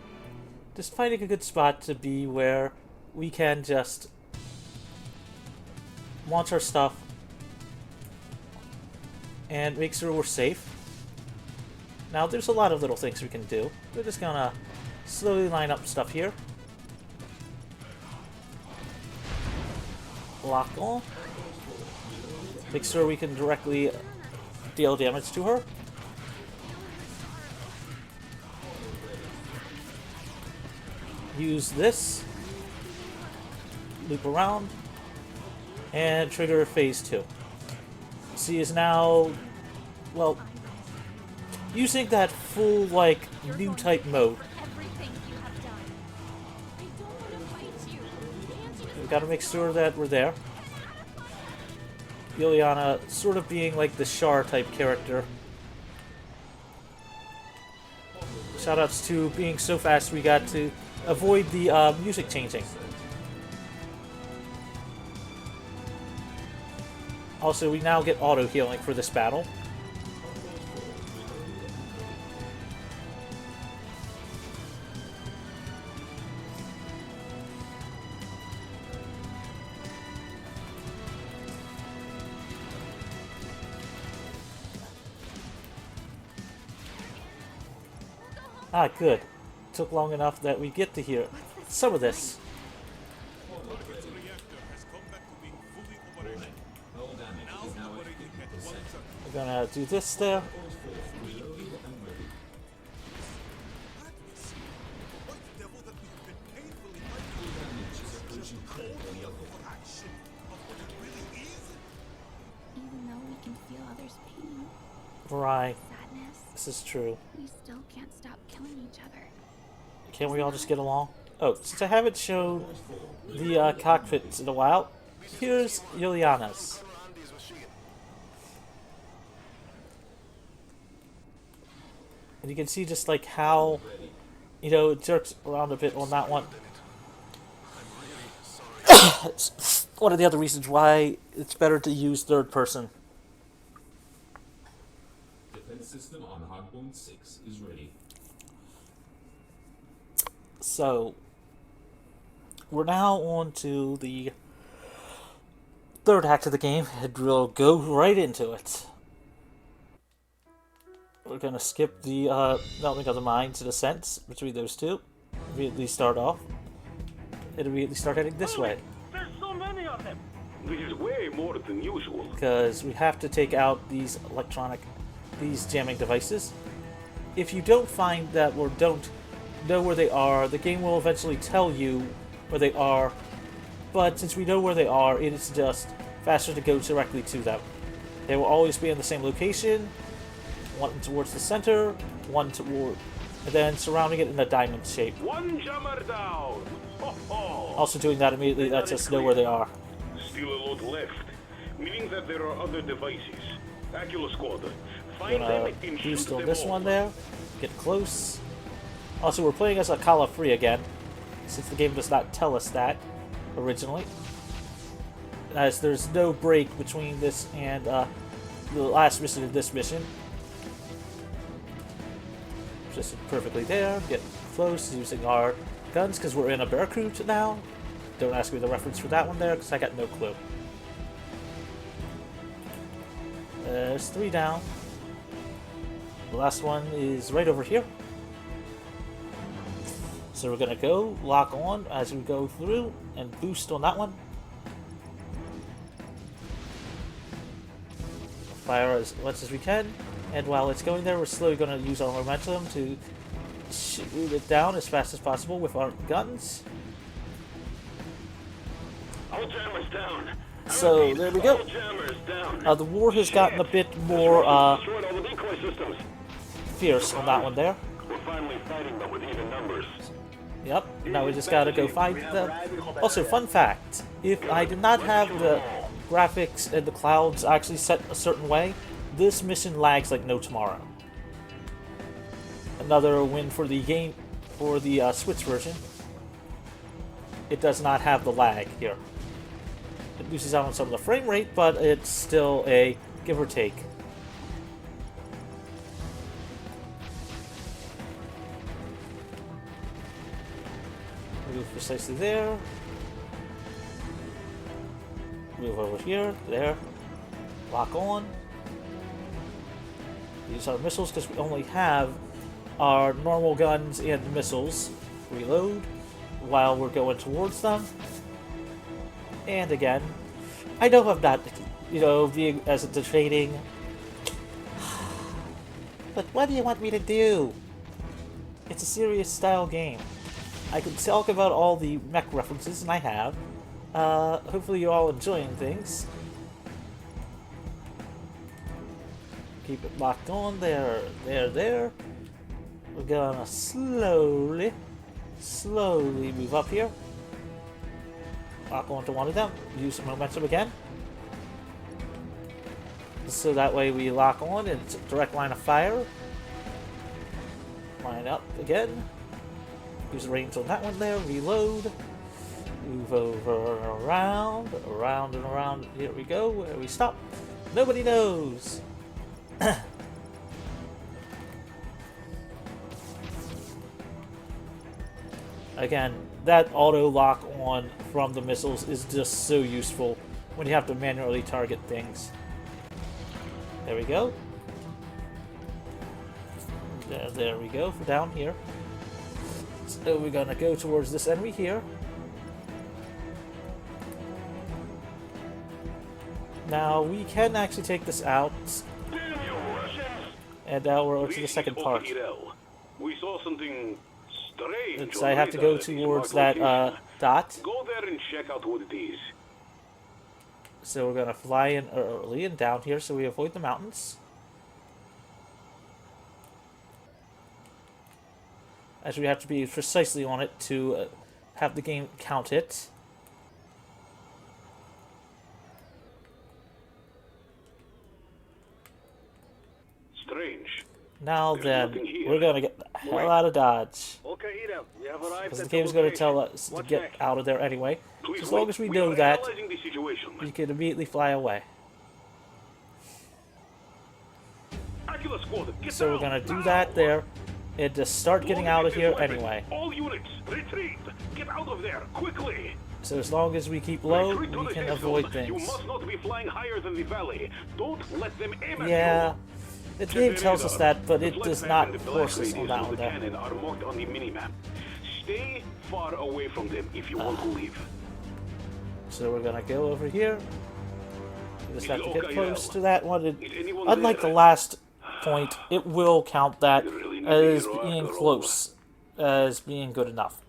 just finding a good spot to be where we can just launch our stuff and make sure we're safe. Now, there's a lot of little things we can do. We're just gonna slowly line up stuff here. Lock on. Make sure we can directly deal damage to her. Use this. Loop around. And trigger phase 2. She is now, well, using that full, like, new type mode. Everything you have done. I don't want to fight you. Can't you just We gotta make sure that we're there. Ileana sort of being like the Char type character. Shoutouts to being so fast we got to avoid the music changing. Also, we now get auto healing for this battle. Ah, good. Took long enough that we get to hear some of this. Target's reactor has come back to being fully operational. Now operating at 1/3. We're gonna do this there. What devil that we have been painfully fighting just cold for action of what it really is. Right. Sadness. This is true. We still can't stop killing each other. Can't we all just get along? Oh, since I haven't shown the cockpits in a while, here's Juliana's. And you can see just like how, you know, it jerks around a bit on that one. It's one of the other reasons why it's better to use third person. Defense system on Hardpoint 6 is ready. So, we're now on to the third act of the game, and we'll go right into it. We're gonna skip the melting of the mines in a sense between those two. Immediately start off. And immediately start heading this way. There's so many of them. This is way more than usual. Because we have to take out these jamming devices. If you don't find that or don't know where they are, the game will eventually tell you where they are. But since we know where they are, it is just faster to go directly to them. They will always be in the same location. One towards the center, one toward, and then surrounding it in a diamond shape. One jammer down. Ho, ho. Also doing that immediately lets us know where they are. Still a lot left, meaning that there are other devices. Acula Squad, find them Gonna and boost shoot on them this all. one there. Get close. Also, we're playing as a Kala free again, since the game does not tell us that originally. As there's no break between this and the last mission and this mission. Just perfectly there. Get close using our guns because we're in a Barracuda now. Don't ask me the reference for that one there because I got no clue. There's 3 down. The last one is right over here. So we're gonna go lock on as we go through and boost on that one. Fire as much as we can. And while it's going there, we're slowly going to use our momentum to shoot it down as fast as possible with our guns. All jammers down. So, there we go. All jammers down. The war has gotten a bit more Destroyed all the decoy systems. fierce on that one there. We're finally fighting them with even numbers. Yep, now we just gotta go fight them. Also, fun fact, if I did not have the graphics and the clouds actually set a certain way, this mission lags like no tomorrow. Another win for the game, for the Switch version. It does not have the lag here. It loses out on some of the frame rate, but it's still a give or take. Move precisely there. Move over here, there. Lock on. Use our missiles because we only have our normal guns and missiles. Reload while we're going towards them. And again, I know I'm not, you know, being as debating. But what do you want me to do? It's a serious style game. I can talk about all the mech references, and I have. Hopefully you're all enjoying things. Keep it locked on there, there. We're gonna slowly move up here. Lock onto one of them. Use some momentum again. So that way we lock on and it's a direct line of fire. Line up again. Use the range on that one there. Reload. Move over and around and around. Here we go. Where we stop. Nobody knows. Again, that auto lock on from the missiles is just so useful when you have to manually target things. There we go. There we go for down here. So we're gonna go towards this enemy here. Now we can actually take this out. And now we're to the second part. We saw something strange. So I have to go towards that dot. Go there and check out what it is. So we're gonna fly in early and down here so we avoid the mountains. as we have to be precisely on it to have the game count it. Strange. Now There's then, nothing here. we're gonna get the hell out of Dodge. Okay, Ida, we have arrived Because the at game's gonna location. tell us to What's get next? out of there anyway. Please As long wait. as we are know that, analyzing the situation. we can immediately fly away. Aquila squad, get So we're down, gonna do now. that there, and just start getting out of here anyway. All units, retreat! Get out of there, quickly! So as long as we keep low, Retreat to we the can safe avoid zone. You things. must not be flying higher than the valley. Don't let them aim at Yeah, you. the game tells us that, but The it flag does map not and the black force us radius on that of one the there. cannon are marked on the minimap. Stay far away from them if you want to leave. So we're gonna go over here. We just have to get Okay, close yeah. to that one. Is anyone Unlike the there? last point, it will count that You really need as a hero being after all. close, as being good enough.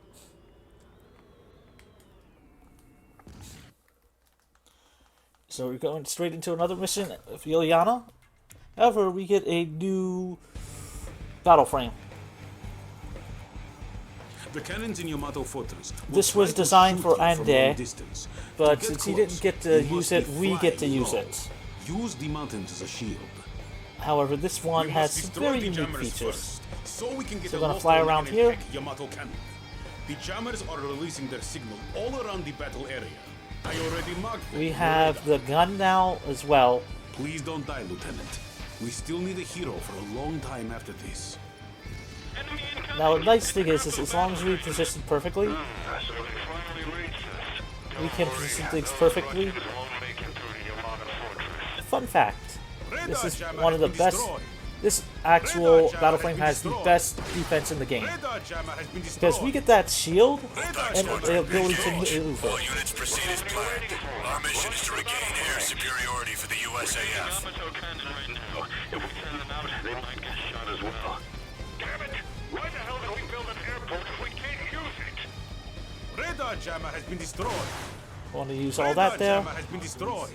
So we're going straight into another mission of Juliana. However, we get a new battle frame. The cannons in Yamato Fortress. will This was try to designed shoot for you from Ande, long distance. but To get since he close, didn't get to you use must it, be we get to flying use low. it. Use the mountains as a shield. However, this one We has must some destroy very the unique jammers features. first, so we can get So a we're gonna lock fly on around and here. attack Yamato cannon. The jammers are releasing their signal all around the battle area. I already marked them. We have the gun now as well. Please don't die, Lieutenant. We still need a hero for a long time after this. Now, the nice thing is as long as we position perfectly, we can position things perfectly. Fun fact, this is one of the best, this actual battle frame has the best defense in the game. Radar jammer has been Because we destroyed. get that shield and the ability to maneuver. All units proceed as planned. Our mission is to regain air superiority for the USAF. If we send them out, they might get shot as well. Damn it! Why the hell did we build an airport if we can't use it? Radar jammer has been destroyed. Want to use all Radar that there. jammer has been destroyed.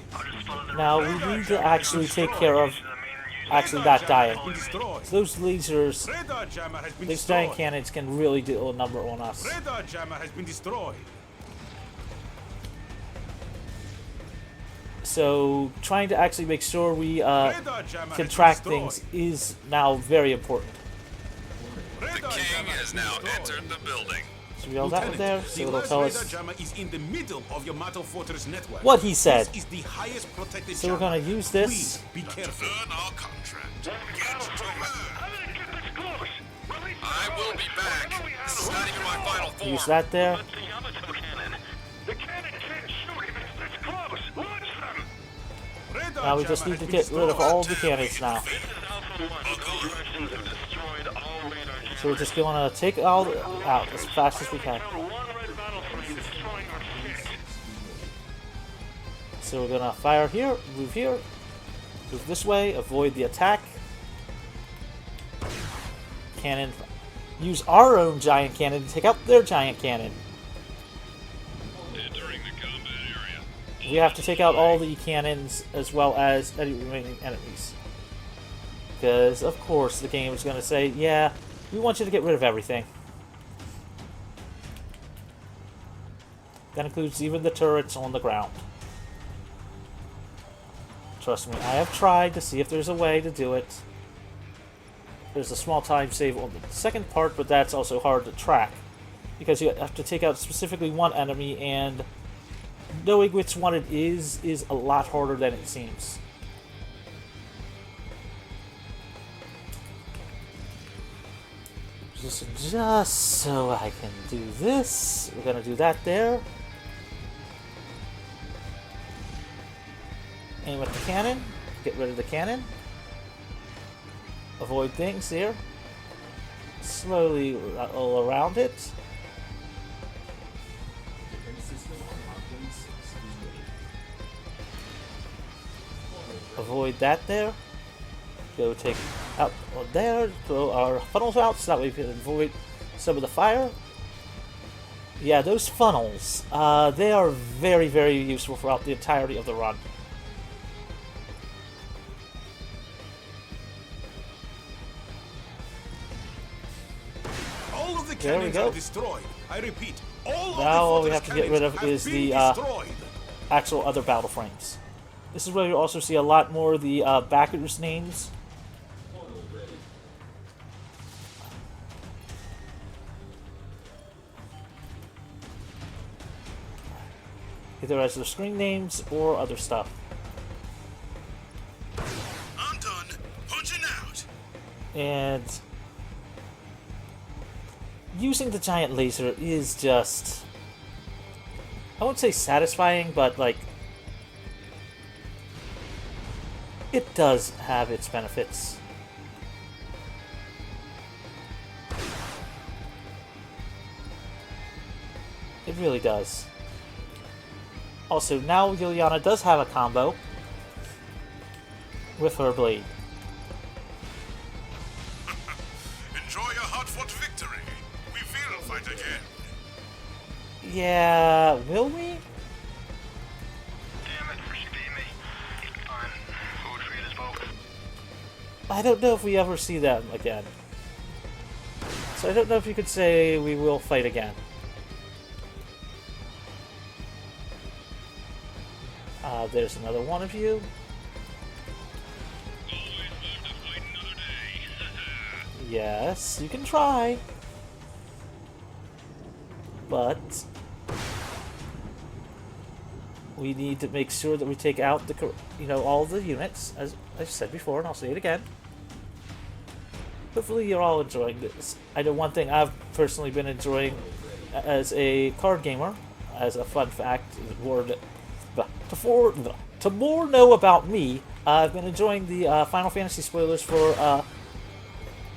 Now, we need to actually take care of actually not dying. Radar jammer has been destroyed. Those lasers, Radar jammer has been these giant destroyed. cannons can really do a number on us. Radar jammer has been destroyed. So, trying to actually make sure we Radar jammer can has track been things destroyed. is now very important. The king has now entered the building. So we all that one there, so the it'll last tell radar us jammer is in the middle of Yamato Fortress network. what he said. This is the highest protected So we're jammer. gonna use this. Please be careful. Earn our contract. Get to work. How did it get this close? Release the I will be back. This is not even my final form. Use that there. But the Yamato cannon. The cannon can't shoot if it's this close. Launch them! Radar Now we just jammer need to has get been rid of destroyed. all the cannons now. This is Alpha 1. Directions have destroyed all radar jammers. So we're just gonna take all out as fast as we can. Found one red battle frame destroying our shit. So we're gonna fire here, move this way, avoid the attack. Cannon. Use our own giant cannon to take out their giant cannon. Entering the combat area. We have to take out all the cannons as well as any remaining enemies. Because, of course, the game is going to say, yeah, we want you to get rid of everything. That includes even the turrets on the ground. Trust me, I have tried to see if there's a way to do it. There's a small time save on the second part, but that's also hard to track. Because you have to take out specifically one enemy, and knowing which one it is a lot harder than it seems. Just so I can do this, we're gonna do that there. Aim at the cannon, get rid of the cannon. Avoid things here. Slowly roll around it. Defense system on hardpoint 6 is ready. Avoid that there. Go take out on there, throw our funnels out so that way we can avoid some of the fire. Yeah, those funnels, they are very, very useful throughout the entirety of the run. All of the There we cannons go. are destroyed. I repeat, all Now all of we the have to get cannons rid of have is been the destroyed. actual other battle frames. This is where you also see a lot more of the backers' names. Either as their screen names or other stuff. I'm done. Punching out. And using the giant laser is just, I wouldn't say satisfying, but like, it does have its benefits. It really does. Also, now Juliana does have a combo with her blade. Enjoy your hard-fought victory. We will fight again. Yeah, will we? Damn it, she beat me. Fine. Who would treat us both? I don't know if we ever see them again. So I don't know if you could say we will fight again. There's another one of you. Always love to fight another day. Yes, you can try. But we need to make sure that we take out the, all the units, as I've said before, and I'll say it again. Hopefully you're all enjoying this. I know one thing I've personally been enjoying as a card gamer, as a fun fact, to more know about me, I've been enjoying the Final Fantasy spoilers for,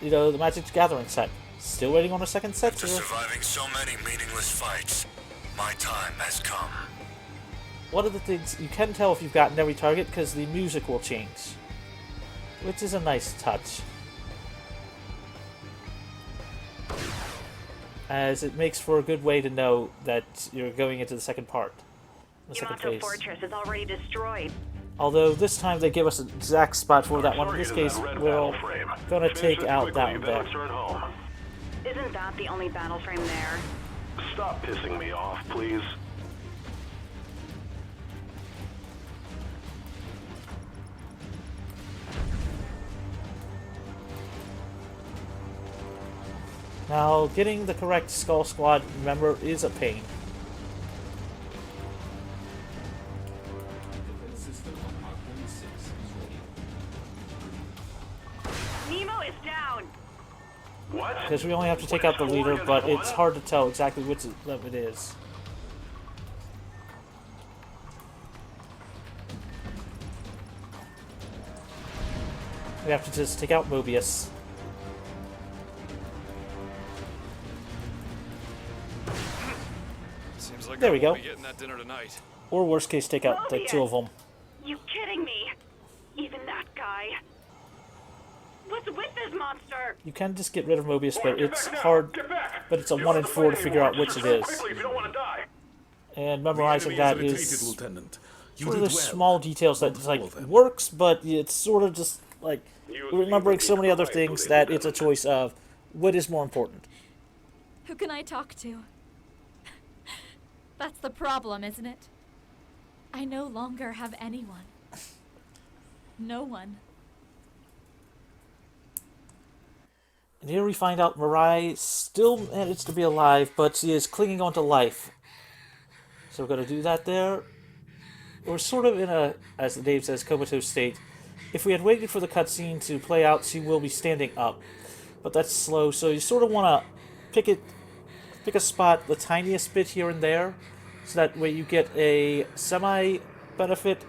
the Magic the Gathering set. Still waiting on a second set. After surviving so many meaningless fights, my time has come. One of the things, you can tell if you've gotten every target because the music will change, which is a nice touch. As it makes for a good way to know that you're going into the second part. The second phase. Fortress is already destroyed. Although this time they give us an exact spot for that one. In this case, we're going to take out that one there. Isn't that the only battle frame there? Stop pissing me off, please. Now, getting the correct Skull Squad member is a pain. Defense system on Hardpoint 6 is ready. Nemo is down. What? Because we only have to take out the leader, but it's hard to tell exactly which of them it is. We have to just take out Mobius. Seems like There I we won't go. be getting that dinner tonight. Or worst case, take out the two of them. You kidding me? Even that guy. What's with this monster? You can just get rid of Mobius, but it's hard. But it's a 1 in 4 to figure out which it is. Quickly if you don't want to die. And memorizing that Enemy is is irritated, Lieutenant. You one of did those well. small details that Don't like follow them. works, but it's sort of just like remembering so many other things that it's a choice of what is more important. Who can I talk to? That's the problem, isn't it? I no longer have anyone. No one. And here we find out Mirai still manages to be alive, but she is clinging on to life. So we're going to do that there. We're sort of in a, as the name says, comatose state. If we had waited for the cutscene to play out, she will be standing up. But that's slow, so you sort of want to pick a spot the tiniest bit here and there, so that way you get a semi-benefit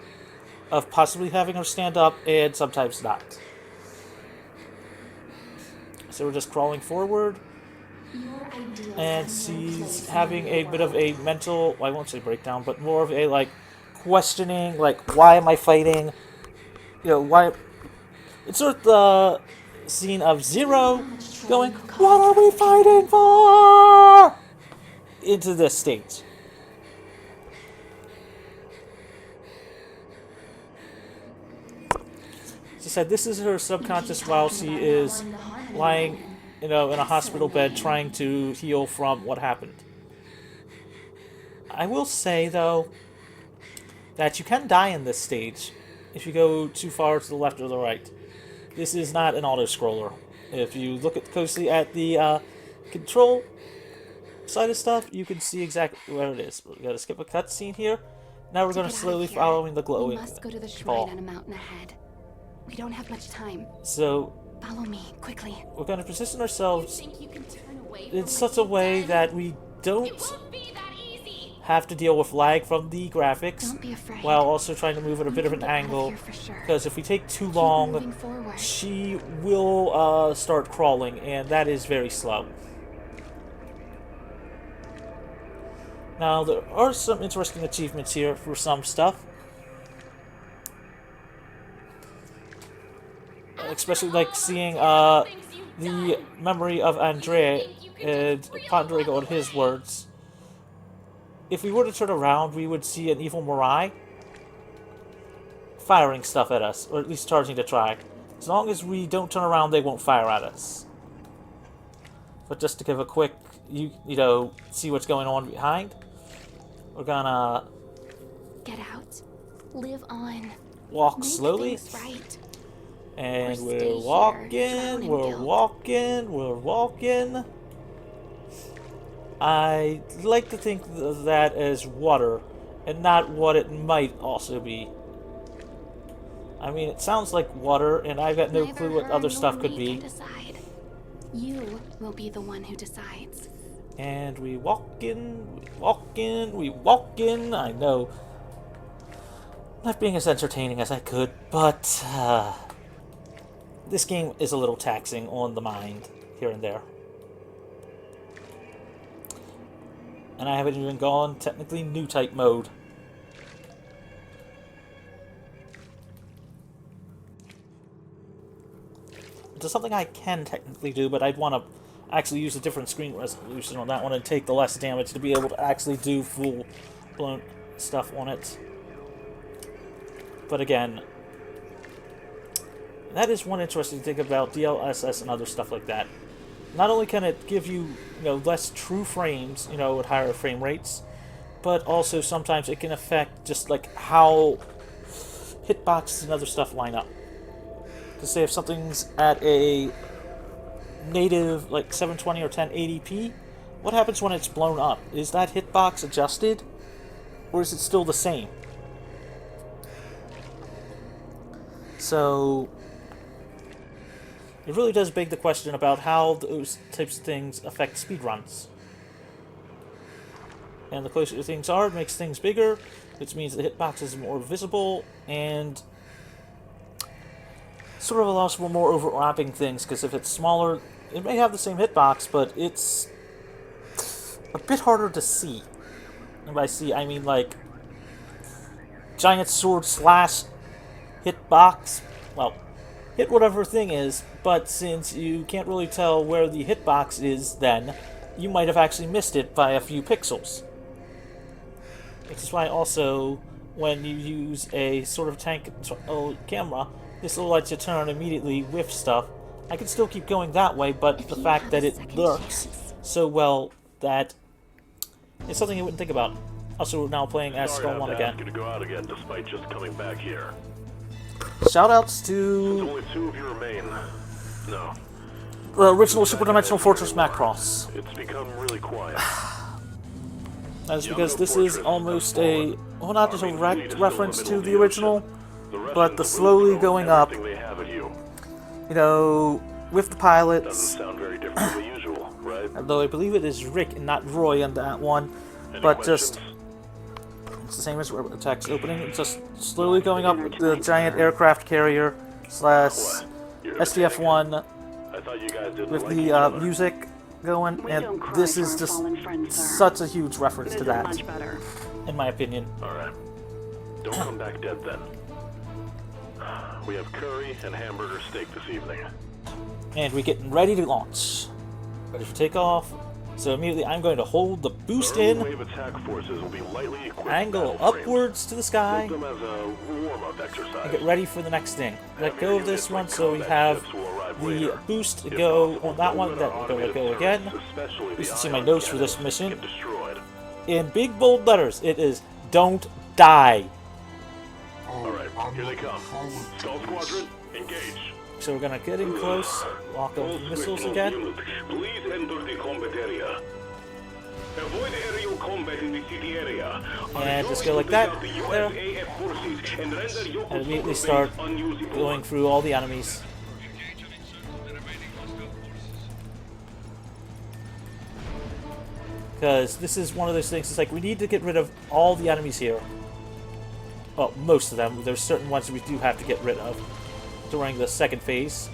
of possibly having her stand up, and sometimes not. So we're just crawling forward, and she's having a bit of a mental, well, I won't say breakdown, but more of a, like, questioning, like, why am I fighting? Why? It's sort of the scene of Zero going, what are we fighting for? Into this stage. She said this is her subconscious while she is lying in a hospital bed trying to heal from what happened. I will say, though, that you can die in this stage if you go too far to the left or the right. This is not an auto-scroller. If you look closely at the control side of stuff, you can see exactly where it is. We gotta skip a cutscene here. Now we're gonna slowly following the glowing We must go to the ball. shrine on a mountain ahead. We don't have much time. So Follow me, quickly. we're gonna position ourselves Think you can turn away in from such what a you've way done? that we don't It won't be that easy. have to deal with lag from the graphics, Don't be afraid. while also trying to move at a We bit of can an get out of angle. here for sure. Because if we take too Keep long, moving forward. she will start crawling, and that is very slow. Now, there are some interesting achievements here for some stuff. Especially like seeing the memory of Andrea and pondering on his words. If we were to turn around, we would see an evil Mirai firing stuff at us, or at least charging to try. As long as we don't turn around, they won't fire at us. But just to give a quick, you know, see what's going on behind, we're gonna Get out. Live on. walk Make slowly. things right. And Or stay we're here, drown walking, in we're guilt. walking, we're walking. I like to think of that as water, and not what it might also be. I mean, it sounds like water, and I've got no Neither clue what her other nor stuff could me be. can decide. You will be the one who decides. And we walking, we walking, we walking. I know, not being as entertaining as I could, but this game is a little taxing on the mind here and there. And I haven't even gone technically new type mode. It's something I can technically do, but I'd want to actually use a different screen resolution on that one and take the less damage to be able to actually do full blown stuff on it. But again, that is one interesting thing about DLSS and other stuff like that. Not only can it give you, less true frames, at higher frame rates, but also sometimes it can affect just like how hitboxes and other stuff line up. To say if something's at a native like 720 or 1080p, what happens when it's blown up? Is that hitbox adjusted, or is it still the same? So it really does beg the question about how those types of things affect speedruns. And the closer things are, it makes things bigger, which means the hitbox is more visible, and sort of allows for more overlapping things, because if it's smaller, it may have the same hitbox, but it's a bit harder to see. And by see, I mean like giant sword slash hitbox. Well, hit whatever thing is, but since you can't really tell where the hitbox is, then you might have actually missed it by a few pixels. Which is why also, when you use a sort of tank camera, this will let you turn immediately with stuff. I can still keep going that way, but the fact that it lurks so well that it's something you wouldn't think about. Also, we're now playing as Skull 1 again. You to go out again, despite just coming back here. Shoutouts Since to only 2 of you remain. No. the original Super Dimensional Fortress Macross. It's become really quiet. That is because this is almost a, well, not a direct reference to the original, but the slowly going up, They have at you. with the Doesn't pilots. sound very different from the usual, right? Although I believe it is Rick and not Roy on that one, Any but just questions? it's the same as attack's opening. It's just slowly going up with the giant aircraft carrier slash What? You're SDF-1 I thought you guys didn't with like the each other. music going, We and don't cry this for is our just fallen friends, sir. such a huge reference This to is that, much better. in my opinion. Alright. Don't come back dead then. We have curry and hamburger steak this evening. And we're getting ready to launch. Ready for takeoff. So immediately I'm going to hold the boost Early in, wave attack forces will be lightly equipped angle battle frames. upwards to the sky, Use them as a warm-up exercise. and get ready for the next thing. Let go of this one so we Combat have ships will arrive the boost go on that one, then we're gonna go again. You can see my notes for this mission. In big bold letters, it is "Don't die." Alright, here they come. Skull Squadron, engage. So we're gonna get in close, lock up missiles again. Please enter the combat area. Avoid aerial combat in the city area. And just go like that, there. And immediately start going through all the enemies. Because this is one of those things, it's like we need to get rid of all the enemies here. Well, most of them. There's certain ones we do have to get rid of during the second phase.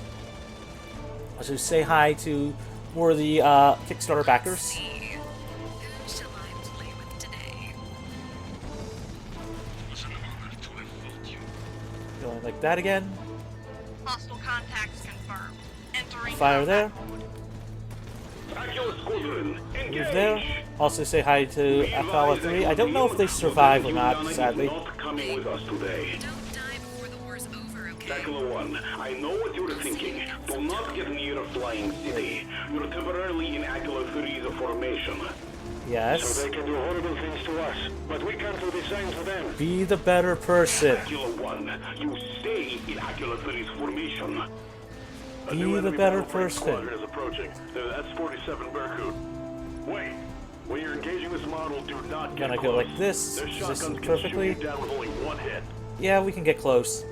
So say hi to more of the Kickstarter backers. Going like that again. Hostile contacts confirmed. Entering Fire there. Squadron, Move there. Also say hi to Apollo 3. I don't know if they survive or not, sadly. Not coming with us today. Don't die before the war's over, okay? Tackler 1, I know what you were thinking. Do not get near a flying city. You're temporarily in Aquila 3's formation. Yes. So they can do horrible things to us, but we can't do the same to them. Be the better person. Aquila 1, you stay in Aquila 3's formation. Be the better person. Is approaching. That's 47 Berkut. Wait. When you're engaging this model, do not get Gonna close. go like this. Their Position shotguns can perfectly. shoot you down with only one hit. Yeah, we can get close.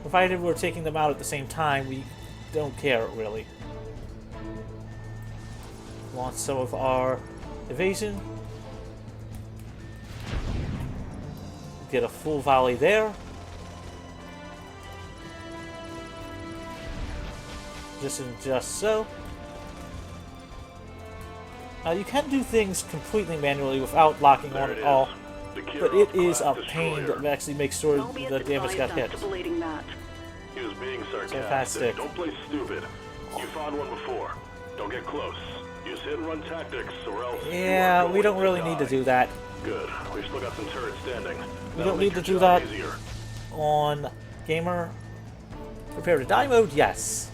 Provided we're taking them out at the same time, we don't care, really. Want some of our evasion. Get a full volley there. Just and just so. You can do things completely manually without locking on at all, but it is a pain to actually make sure the damage got hit. He was being sarcastic. Fantastic. Don't play stupid. You fought one before. Don't get close. Use hit and run tactics, or else. Yeah, we don't really need to do that. Good. We still got some turrets standing. We don't need to do that on Gamer. Prepare to die mode, yes.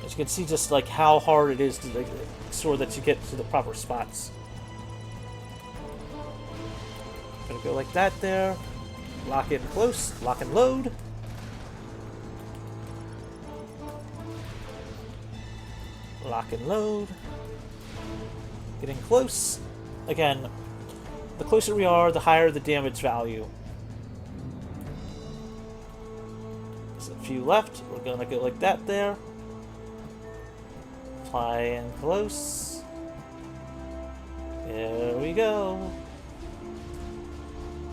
As you can see, just like how hard it is to make sure that you get to the proper spots. Gonna go like that there. Lock in close. Lock and load. Lock and load. Getting close. Again, the closer we are, the higher the damage value. There's a few left. We're gonna go like that there. Fly in close. There we go.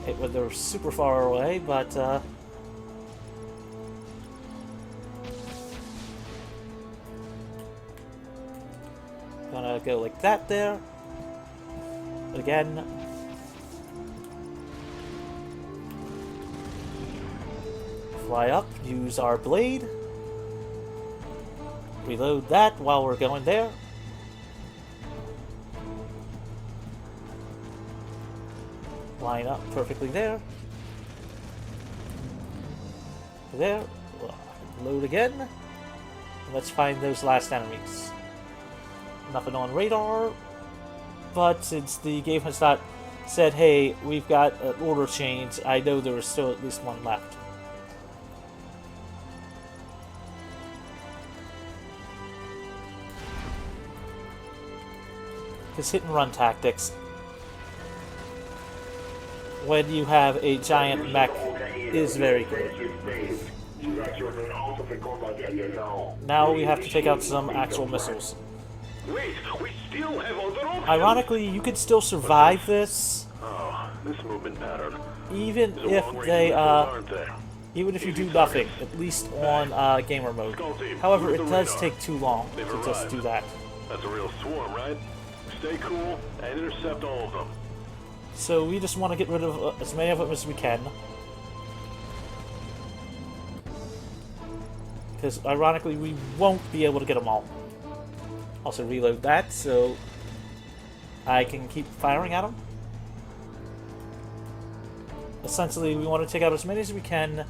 They're super far away, but gonna go like that there. Again. Fly up, use our blade. Reload that while we're going there. Line up perfectly there. There. Load again. Let's find those last enemies. Nothing on radar, but since the game has not said, hey, we've got an order change, I know there is still at least one left. Because hit and run tactics, when you have a giant mech, is very good. Now we have to take out some actual missiles. Wait, we still have other options. Ironically, you could still survive this. Oh, this movement pattern. Even if they, even if you do nothing, at least on gamer mode. However, it does take too long to just do that. That's a real swarm, right? Stay cool and intercept all of them. So we just want to get rid of as many of them as we can. Because, ironically, we won't be able to get them all. Also reload that, so I can keep firing at them. Essentially, we want to take out as many as we can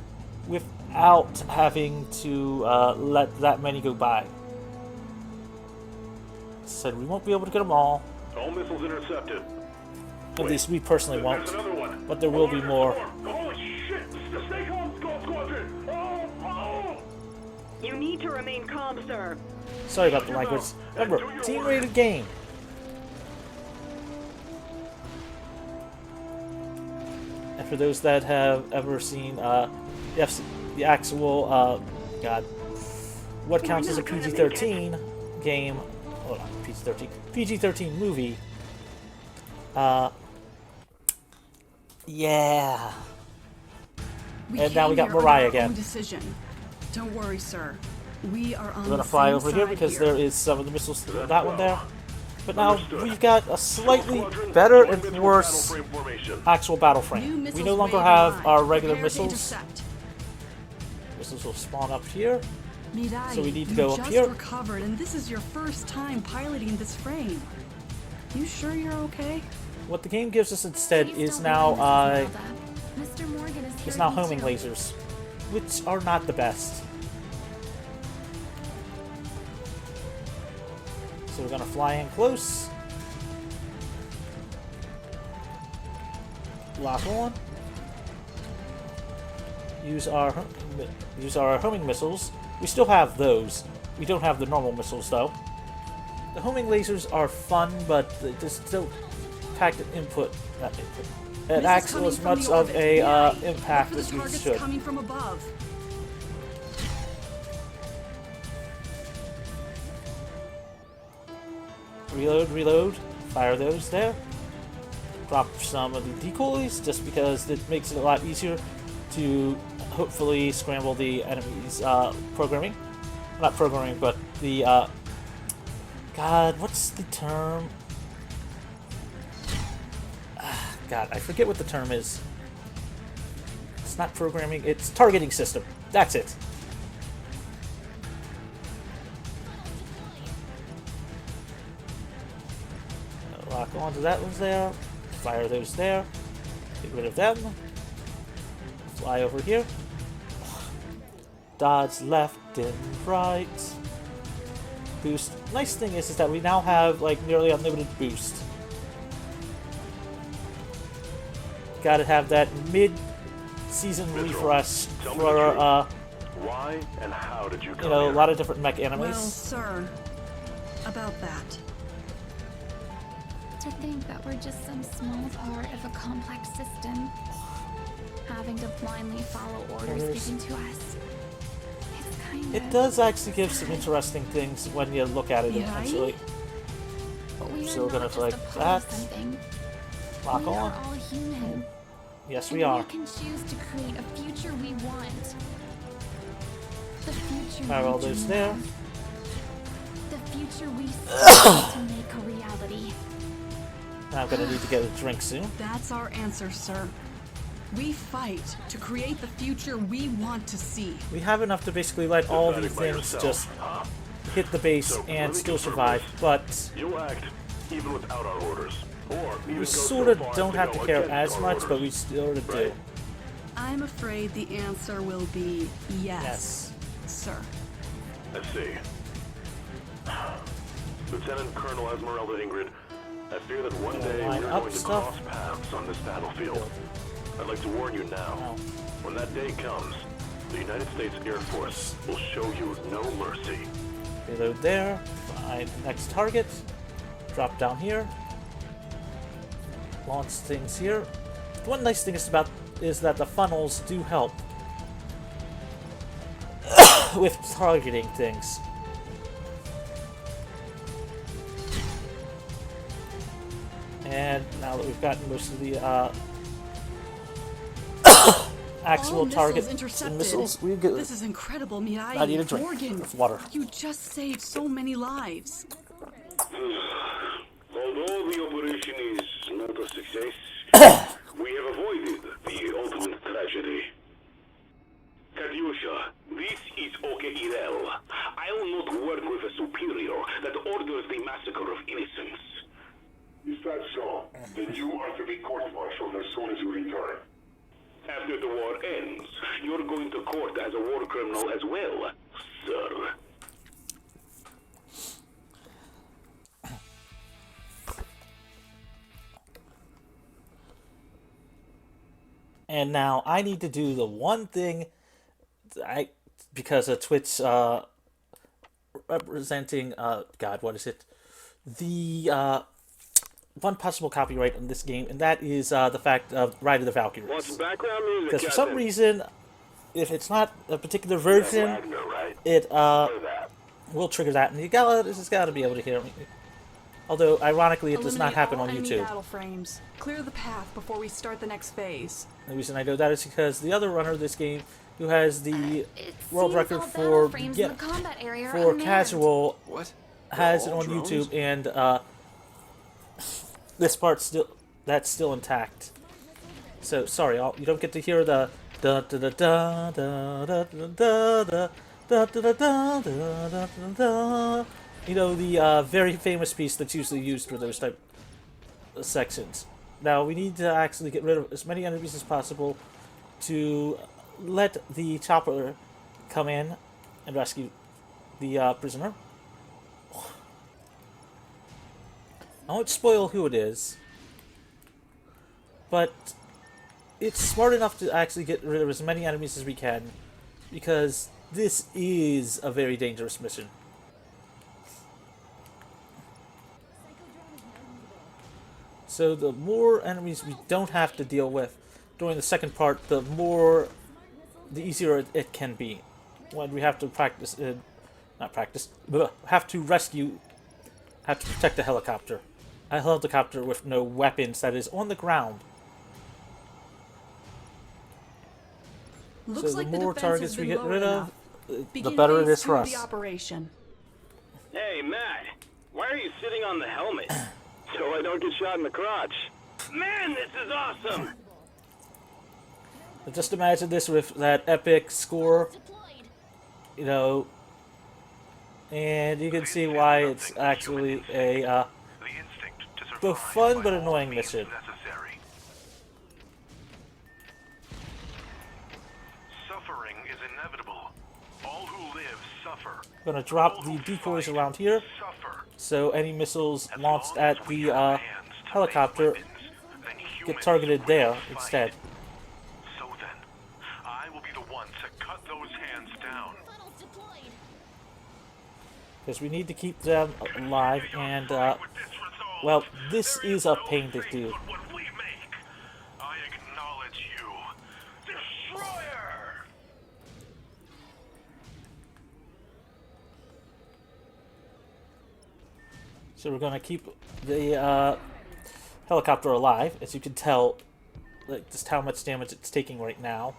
without having to let that many go by. Said we won't be able to get them all. All missiles intercepted. At least we personally won't. There's another one. But there will be more. Holy shit! Stay calm, Squadron! Oh! You need to remain calm, sir. Sorry about the language. Remember, team-rated game. And for those that have ever seen the actual, God, what counts as a PG-13 game, hold on, PG-13 movie, yeah. And now we got Mariah again. Decision. Don't worry, sir. We are on We're gonna fly over here because there is some of the missiles, that one there. But now we've got a slightly better and worse actual battle frame. We no longer have our regular missiles. Missiles will spawn up here. So we need to go up here. You just recovered, and this is your first time piloting this frame. You sure you're okay? What the game gives us instead is now homing lasers, which are not the best. So we're gonna fly in close. Lock on. Use our homing missiles. We still have those. We don't have the normal missiles though. The homing lasers are fun, but they just don't pack the input. Not input. It acts as much of a impact as we should. Coming from above. Reload. Fire those there. Drop some of the decoys, just because it makes it a lot easier to hopefully scramble the enemy's programming. Not programming, but the God, what's the term? God, I forget what the term is. It's not programming, it's targeting system. That's it. Lock onto that one's there. Fire those there. Get rid of them. Fly over here. Dodge left and right. Boost. Nice thing is that we now have like nearly unlimited boost. Gotta have that mid-season refresh for why and how did you come a lot of different mech enemies. Well, sir, about that. To think that we're just some small part of a complex system, having to blindly follow orders given to us. It's kind of... It does actually give some interesting things when you look at it eventually. But we So are we're gonna not just like a part that. of something. Lock We on. are all human. Yes, And we are. we can choose to create a future we want. The future Fire all we those dream there. of. The future we strive to make a reality. Now I'm gonna need to get a drink soon. That's our answer, sir. We fight to create the future we want to see. We have enough to basically let all these things just hit the base and still survive, but You'll act even without our orders. Or even we go sort so of far don't to have go to care against as our much, orders. but we sort of do. Right? I'm afraid the answer will be yes, sir. I see. Lieutenant Colonel Esmeralda Ingrid, I fear that one day line we're up going to stuff. cross paths on this battlefield. I'd like to warn you now. When that day comes, the United States Air Force will show you no mercy. Reload there. Find the next target. Drop down here. Launch things here. The one nice thing is that the funnels do help with targeting things. And now that we've gotten most of the actual targets and missiles, we get. This is incredible, Mirai. I need a drink Morgan, of water. you just saved so many lives. Although the operation is not a success, we have avoided the ultimate tragedy. Katyusha, This is Irel. I'll not work with a superior that orders the massacre of innocents. Is that so? Then you are to be court-martialed as soon as you return. After the war ends, you're going to court as a war criminal as well, sir. And now I need to do the one thing because of Twitch representing God, what is it? The one possible copyright in this game, and that is the fact of Ride of the Valkyries. Want some background music? Because for some reason, if it's not a particular version, it will trigger that, and this has got to be able to hear me. Although, ironically, it does not happen on YouTube. Battle frames. Clear the path before we start the next phase. The reason I know that is because the other runner of this game, who has the world record for casual, has it on YouTube, and this part that's still intact. So sorry, you don't get to hear the da da da da da da da da da da da da da. You know, the very famous piece that's usually used for those type of sections. Now, we need to actually get rid of as many enemies as possible to let the chopper come in and rescue the prisoner. I won't spoil who it is, but it's smart enough to actually get rid of as many enemies as we can, because this is a very dangerous mission. So the more enemies we don't have to deal with during the second part, the easier it can be. When we have to have to protect the helicopter. A helicopter with no weapons that is on the ground. Looks so the like more targets we get rid of, the Begin better it phase is for 2 of us. the operation. Hey, Matt. Why are you sitting on the helmet? So I don't get shot in the crotch. Man, this is awesome! But just imagine this with that epic score, you know, and you can see why it's actually a both fun but annoying mission. Suffering is inevitable. All who live suffer. I'm gonna drop the decoys around here, so any missiles launched at the helicopter get targeted there instead. So then, I will be the one to cut those hands down. Because we need to keep them alive, and well, this is a pain to do. I acknowledge you, Destroyer! So we're gonna keep the helicopter alive, as you can tell, like just how much damage it's taking right now.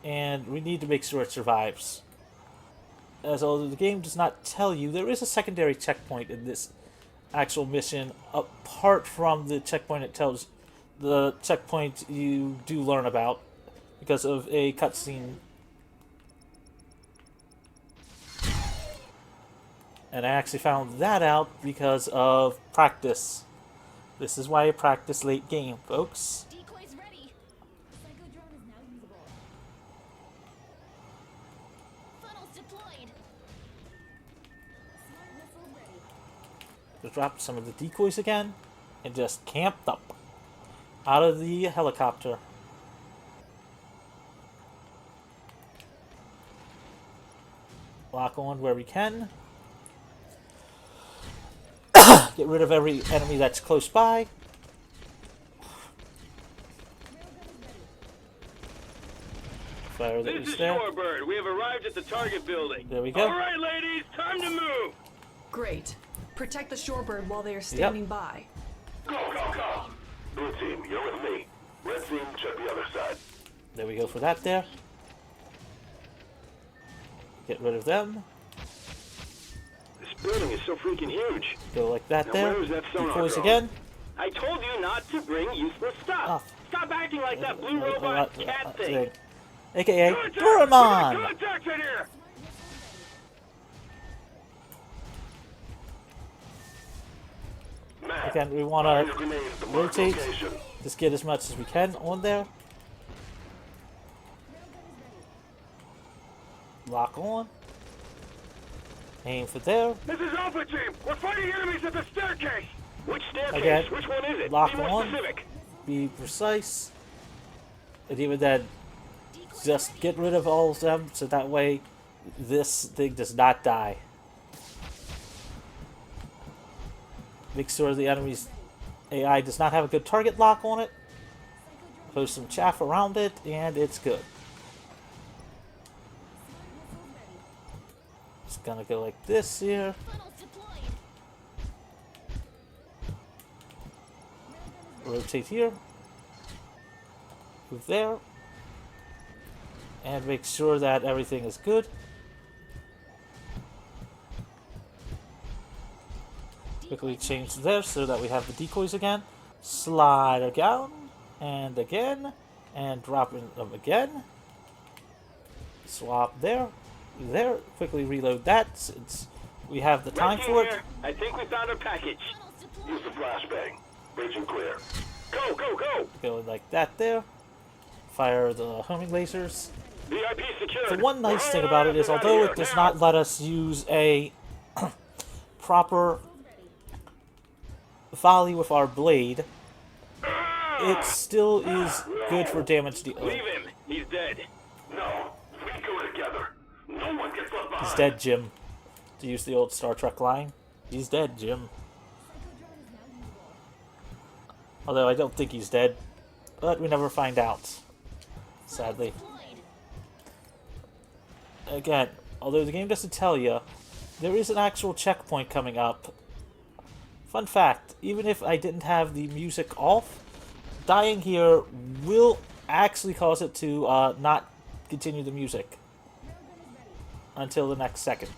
And we need to make sure it survives. As although the game does not tell you, there is a secondary checkpoint in this actual mission, apart from the checkpoint it tells, the checkpoint you do learn about because of a cutscene. And I actually found that out because of practice. This is why I practice late game, folks. Decoys ready. Psycho drone is now usable. Funnels deployed. Smart missiles ready. To drop some of the decoys again and just camped up out of the helicopter. Lock on where we can. Get rid of every enemy that's close by. Fire that This was is there. Shorebird. We have arrived at the target building. There we go. All right, ladies, time to move. Great. Protect the shorebird while they are standing by. Go, go, go! Blue team, you're with me. Red team, check the other side. There we go for that there. Get rid of them. This building is so freaking huge. Go like that Now there. where is that sonar Decoys drone? again. I told you not to bring useless stuff. Stop acting like that blue robot cat thing. AKA Doraemon! Contact in here! Again, we want to rotate, just get as much as we can on there. Lock on. Aim for there. This is Alpha Team! We're fighting enemies at the staircase! Which staircase? Again, Which one is it? lock Be more on. specific. Be precise. And even then, just get rid of all of them so that way this thing does not die. Make sure the enemy's AI does not have a good target lock on it. Post some chaff around it, and it's good. Just gonna go like this here. Rotate here. Move there. And make sure that everything is good. Quickly change there so that we have the decoys again. Slide down and again, and drop in them again. Swap there, there. Quickly reload that since we have the time for it. I think we found our package. Use the flashbang. Bridge and clear. Go, go, go! Go like that there. Fire the homing lasers. VIP secured. The one nice thing about it is, although it does not let us use a proper volley with our blade, it still is good for damage dealing. Leave him. He's dead. No, we go together. No one gets left behind. He's dead, Jim. To use the old Star Trek line. He's dead, Jim. Although I don't think he's dead. But we never find out. Sadly. Again, although the game doesn't tell you, there is an actual checkpoint coming up. Fun fact, even if I didn't have the music off, dying here will actually cause it to not continue the music until the next section.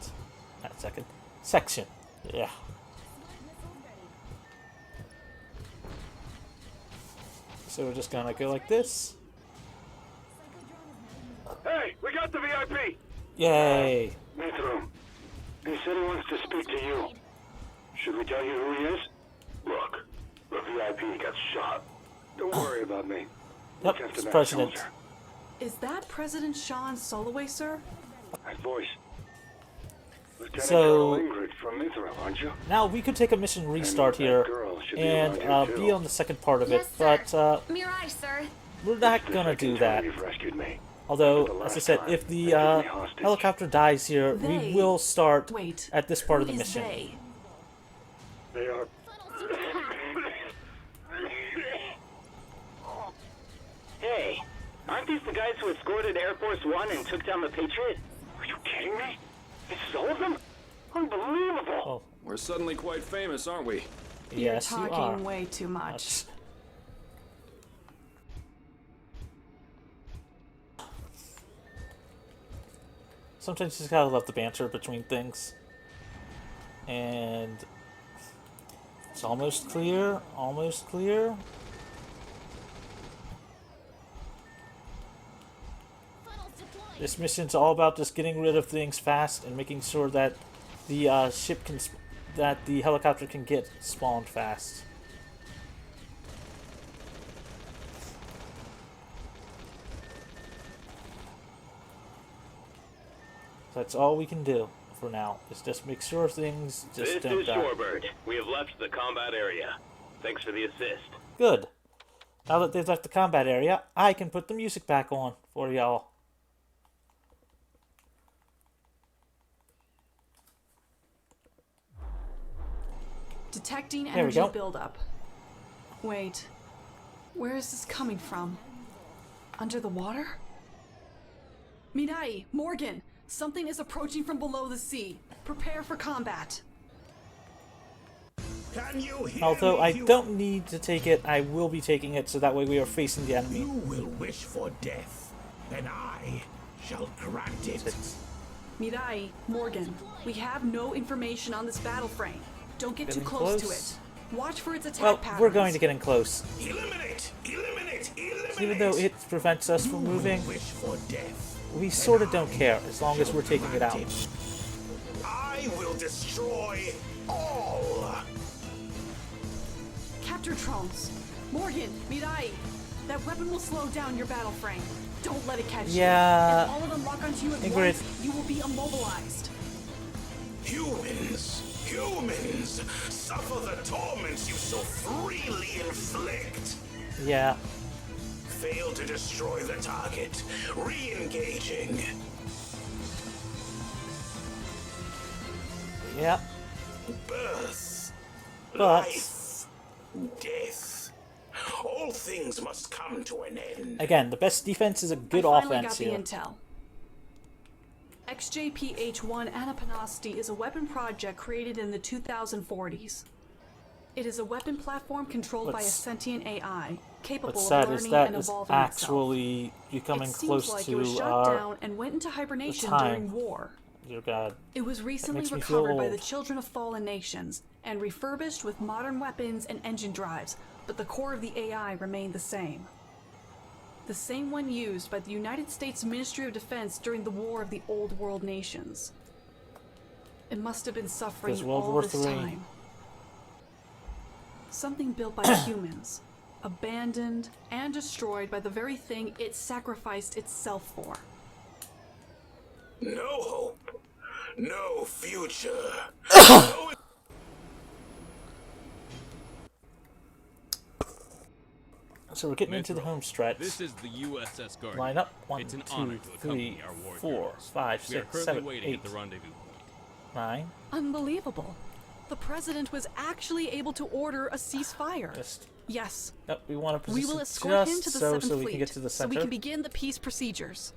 Yeah. So we're just gonna go like this. Hey, we got the VIP! Yay! Mithram, he said he wants to speak to you. Should we tell you who he is? Look, the VIP got shot. Don't worry about me. Yep, it's President. Is that President Sean Soloway, sir? That voice. Lieutenant So Colonel Ingrid from Mithram, aren't you? now we could take a mission restart here and be on the second part of it, but Mirai, sir. we're not gonna do that. You've rescued me. Although, as I said, if the helicopter dies here, we will start at this part of the mission. They are. Hey, aren't these the guys who escorted Air Force One and took down the Patriot? Are you kidding me? It's all of them? Unbelievable! Oh, We're suddenly quite famous, aren't we? yes, You're you talking are. way too much. Sometimes you just gotta love the banter between things. And it's almost clear, almost clear. This mission's all about just getting rid of things fast and making sure that the that the helicopter can get spawned fast. That's all we can do for now, is just make sure things just This don't is die. Shorebird. We have left the combat area. Thanks for the assist. Good. Now that they've left the combat area, I can put the music back on for y'all. Detecting There we energy go. buildup. Wait, where is this coming from? Under the water? Mirai, Morgan, something is approaching from below the sea. Prepare for combat. Can you hear Although me, I human? don't need to take it, I will be taking it so that way we are facing the enemy. You will wish for death, and I shall grant it. Mirai, Morgan, we have no information on this battle frame. Don't get too Getting close to close. it. Watch for its attack Well, patterns. we're going to get in close. Eliminate! Eliminate! Eliminate! Even though it prevents us from moving, Wish for death. we sort of don't care, as long as we're taking it out. I will destroy all. Capture Trunks. Morgan, Mirai. That weapon will slow down your battle frame. Don't let it catch Yeah. you. If all of them lock onto you at Ingrid. once, you will be immobilized. Humans, humans, suffer the torments you so freely inflict. Yeah. Fail to destroy the target. Re-engaging. Yeah. Birth. But Life. Death. All things must come to an end. again, the best defense is a good I finally offense got here. the intel. XJPH-1 Anapanasti is a weapon project created in the 2040s. It is a weapon platform controlled by a What's- sentient AI, capable What's of sad learning is that and is evolving actually becoming itself. It close seems like to it was shut our down and went into hibernation time. during war. Dear God. It was recently makes me feel recovered by the old. children of fallen nations and refurbished with modern weapons and engine drives, but the core of the AI remained the same. The same one used by the United States Ministry of Defense during the War of the Old World Nations. It must have been suffering There's World all War this III. time. Something built by humans, abandoned and destroyed by the very thing it sacrificed itself for. No hope. No future. So we're getting into the Metro, home stretch. This is the USS Guardian. Line up. 1, It's an 2, honor to 3, accompany our war 4, heroes. 5, We are 6, currently 7, waiting 8, at the rendezvous point. 9. Unbelievable. The president was actually able to order a ceasefire. Yes. Nope, we want to We position will escort him just to the so 7th we Fleet, can get to the so center. we can begin the peace procedures.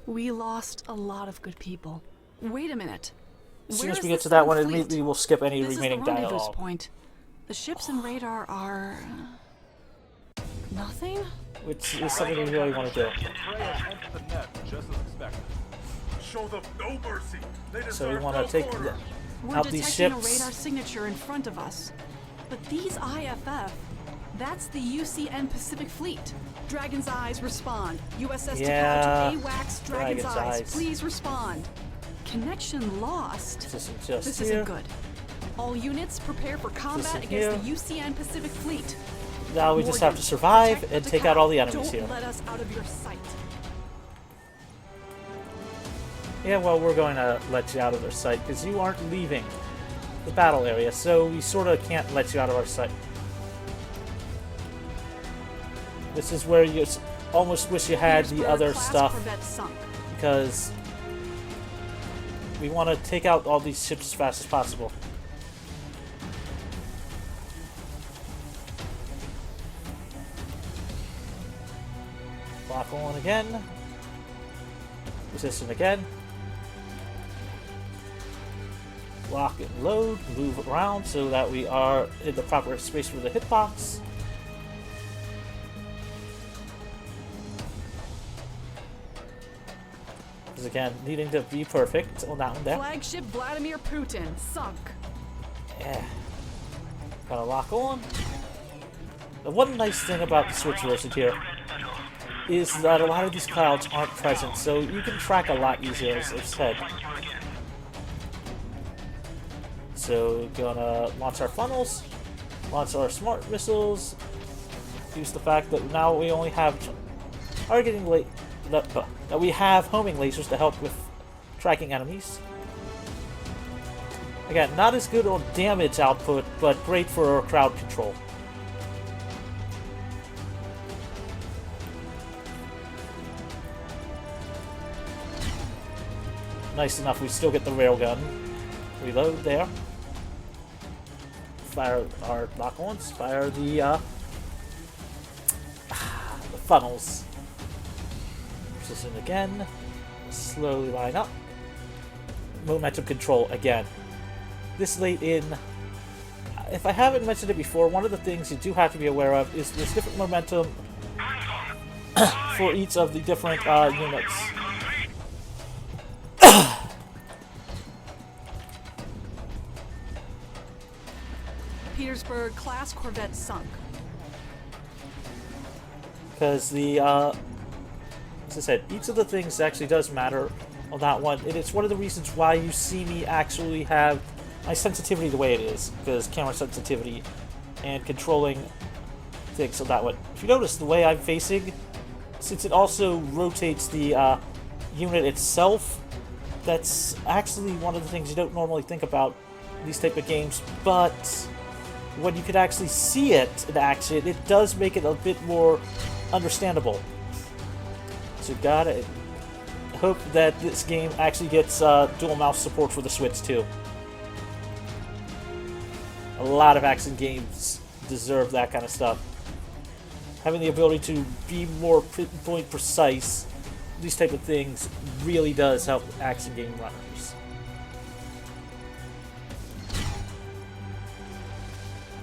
We lost a lot of good people. Wait a minute. As soon Where as is we the get to that 7th one, Fleet? immediately we'll skip any This remaining is the rendezvous dialogue. point. The ships and radar are... nothing? Which is something we really want to do. Show them no mercy. They So we deserve want no to take quarter. We're out these detecting a ships. radar signature in front of us. But these IFF, that's the UCN Pacific Fleet. Dragon's Eyes, respond. USS Yeah, Takao to AWACS, Dragon's Dragon's Eyes, Eyes. please respond. Connection lost. This isn't just This here. isn't good. All units prepare for combat isn't against the UCN Pacific Fleet. Now we just Morgan, have to survive protect and the take Takao. out all the enemies Don't here. let us out of your sight. Yeah, well, we're going to let you out of their sight because you aren't leaving the battle area, so we sort of can't let you out of our sight. This is where you almost wish you had the Petersburg other class stuff, corvette sunk. because we want to take out all these ships as fast as possible. Lock on again. Position again. Lock and load. Move around so that we are in the proper space for the hitbox. Because again, needing to be perfect on that one there. Flagship Vladimir Putin sunk. Yeah. Gotta lock on. The one nice thing about the Switch version here is that a lot of these clouds aren't present, so you can track a lot easier, as I've said. So, gonna launch our funnels, launch our smart missiles, use the fact that now we only have targeting that we have homing lasers to help with tracking enemies. Again, not as good on damage output, but great for crowd control. Nice enough, we still get the railgun. Reload there. Fire our lock-ons. Fire the funnels. Position again. Slowly line up. Momentum control again. This late in, if I haven't mentioned it before, one of the things you do have to be aware of is there's different momentum for each of the different units. Petersburg-class corvette sunk. Because the, as I said, each of the things actually does matter on that one. And it's one of the reasons why you see me actually have my sensitivity the way it is. Because camera sensitivity and controlling things on that one. If you notice the way I'm facing, since it also rotates the unit itself, that's actually one of the things you don't normally think about in these type of games, but when you can actually see it in action, it does make it a bit more understandable. So gotta hope that this game actually gets dual mouse support for the Switch too. A lot of action games deserve that kind of stuff. Having the ability to be more pinpoint precise, these type of things really does help action game runners.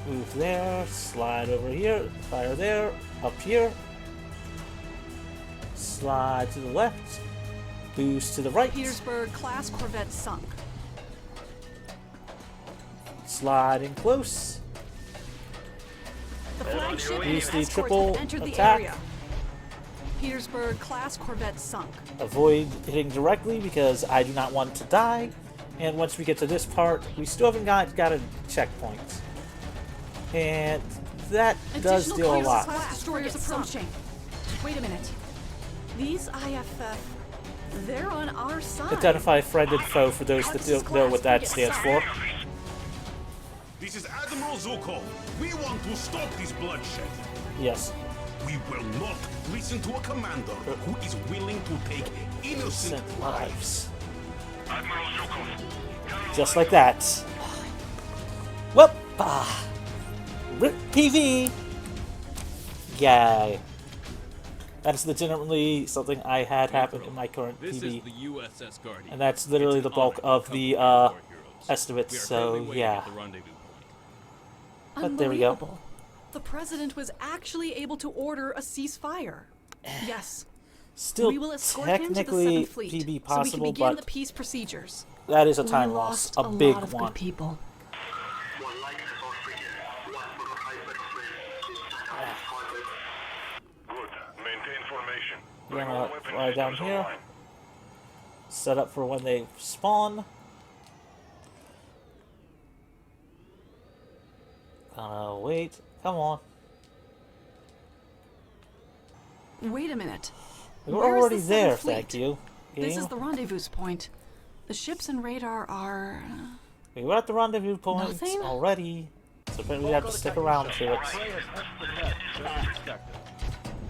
Move there, slide over here, fire there, up here. Slide to the left, boost to the right. Petersburg-class corvette sunk. Slide in close. The flagship Use and the escorts triple have entered the attack. area. Petersburg-class corvette sunk. Avoid hitting directly because I do not want to die. And once we get to this part, we still haven't got a checkpoint. And that does deal a lot. Class destroyers approaching. Wait a minute. These IFF, they're on our side. Identify friend and foe for those that don't know what that stands for. This is Admiral Zukov. We want to stop this bloodshed. Yes. We will not listen to a commander who is willing to take innocent lives. Admiral Zukov. Just like that. Whoop! RIP PV! Yay. That is legitimately something I had happen in my current This PV. is the USS Guardian. And that's literally the bulk of the estimates, so yeah. But there we go. The president was actually able to order a ceasefire. Yes. Still we will escort him to the technically 7th Fleet, PB so we possible, can begin but the peace procedures. that is a We time loss, lost a big lot of one. good people. Good. Maintain formation. We're gonna fly down here. Set up for when they spawn. Wait. Come on. Wait a minute. We were Where is already the 7th there, Fleet? thank you. This Game. is the rendezvous point. The ships and radar are... We were at the rendezvous point Nothing? already, so apparently we have to stick around to it.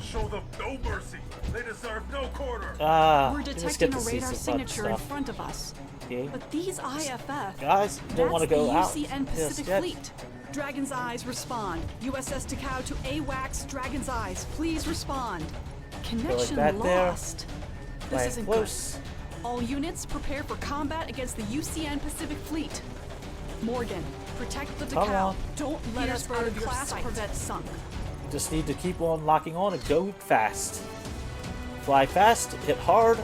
Show them no mercy. They deserve no quarter. Ah, We're we just detecting get a to see radar some fun signature in stuff. front of us. Okay. But these IFF... Guys, don't want to go out That's the UCN just Pacific yet. Fleet. Dragon's Eyes, respond. USS Takao to AWACS, Dragon's Eyes, please respond. Connection that there. lost. This Flying isn't close. good. All units prepare for combat against the UCN Pacific Fleet. Morgan, protect the Come Takao. on. Don't let us out of your sight. Corvette sunk. Just need to keep on locking on and go fast. Fly fast, hit hard.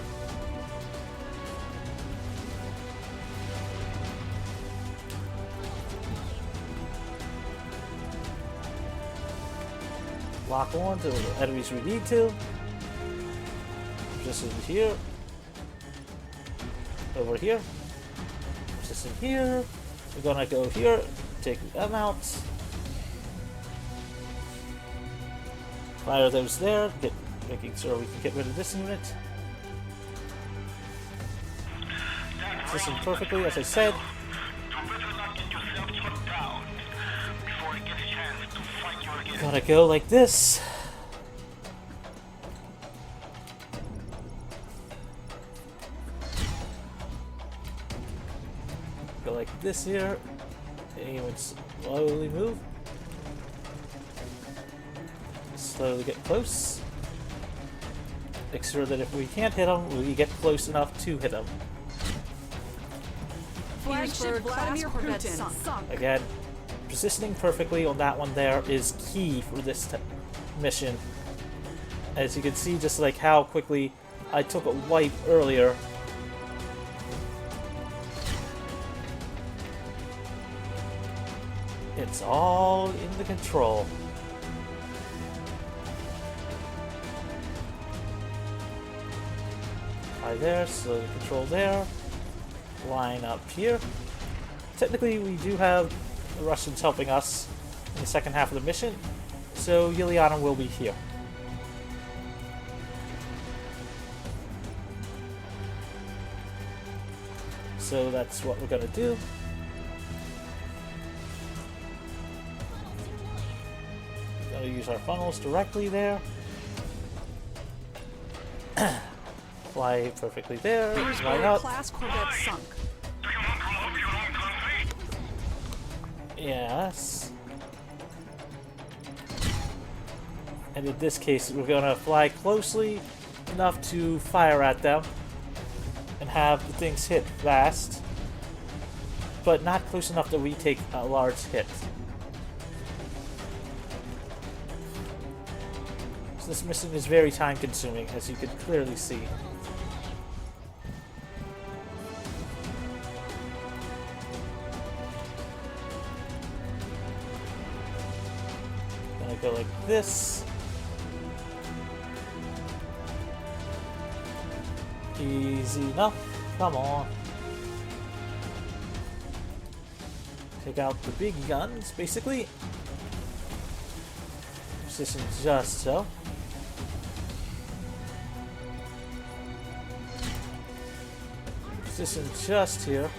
Lock on to the enemies we need to. Just in here. Over here. Just in here. We're gonna go here. Take them out. Fire those there. Making sure we can get rid of this unit. Position perfectly, as I said. Gotta go like this. Go like this here. And would slowly move. Slowly get close. Make sure that if we can't hit them, we get close enough to hit them. Flagship Vladimir Putin sunk. Again, positioning perfectly on that one there is key for this mission. As you can see, just like how quickly I took a wipe earlier. It's all in the control. Right there, so the control there. Line up here. Technically, we do have the Russians helping us in the second half of the mission, so Yuliana will be here. So that's what we're gonna do. Gonna use our funnels directly there. Fly perfectly there. Line up. Class corvette sunk. Yes. And in this case, we're gonna fly closely enough to fire at them and have the things hit fast, but not close enough that we take a large hit. So this mission is very time consuming, as you can clearly see. Gonna go like this. Easy enough. Come on. Take out the big guns, basically. Position just so. Position just here.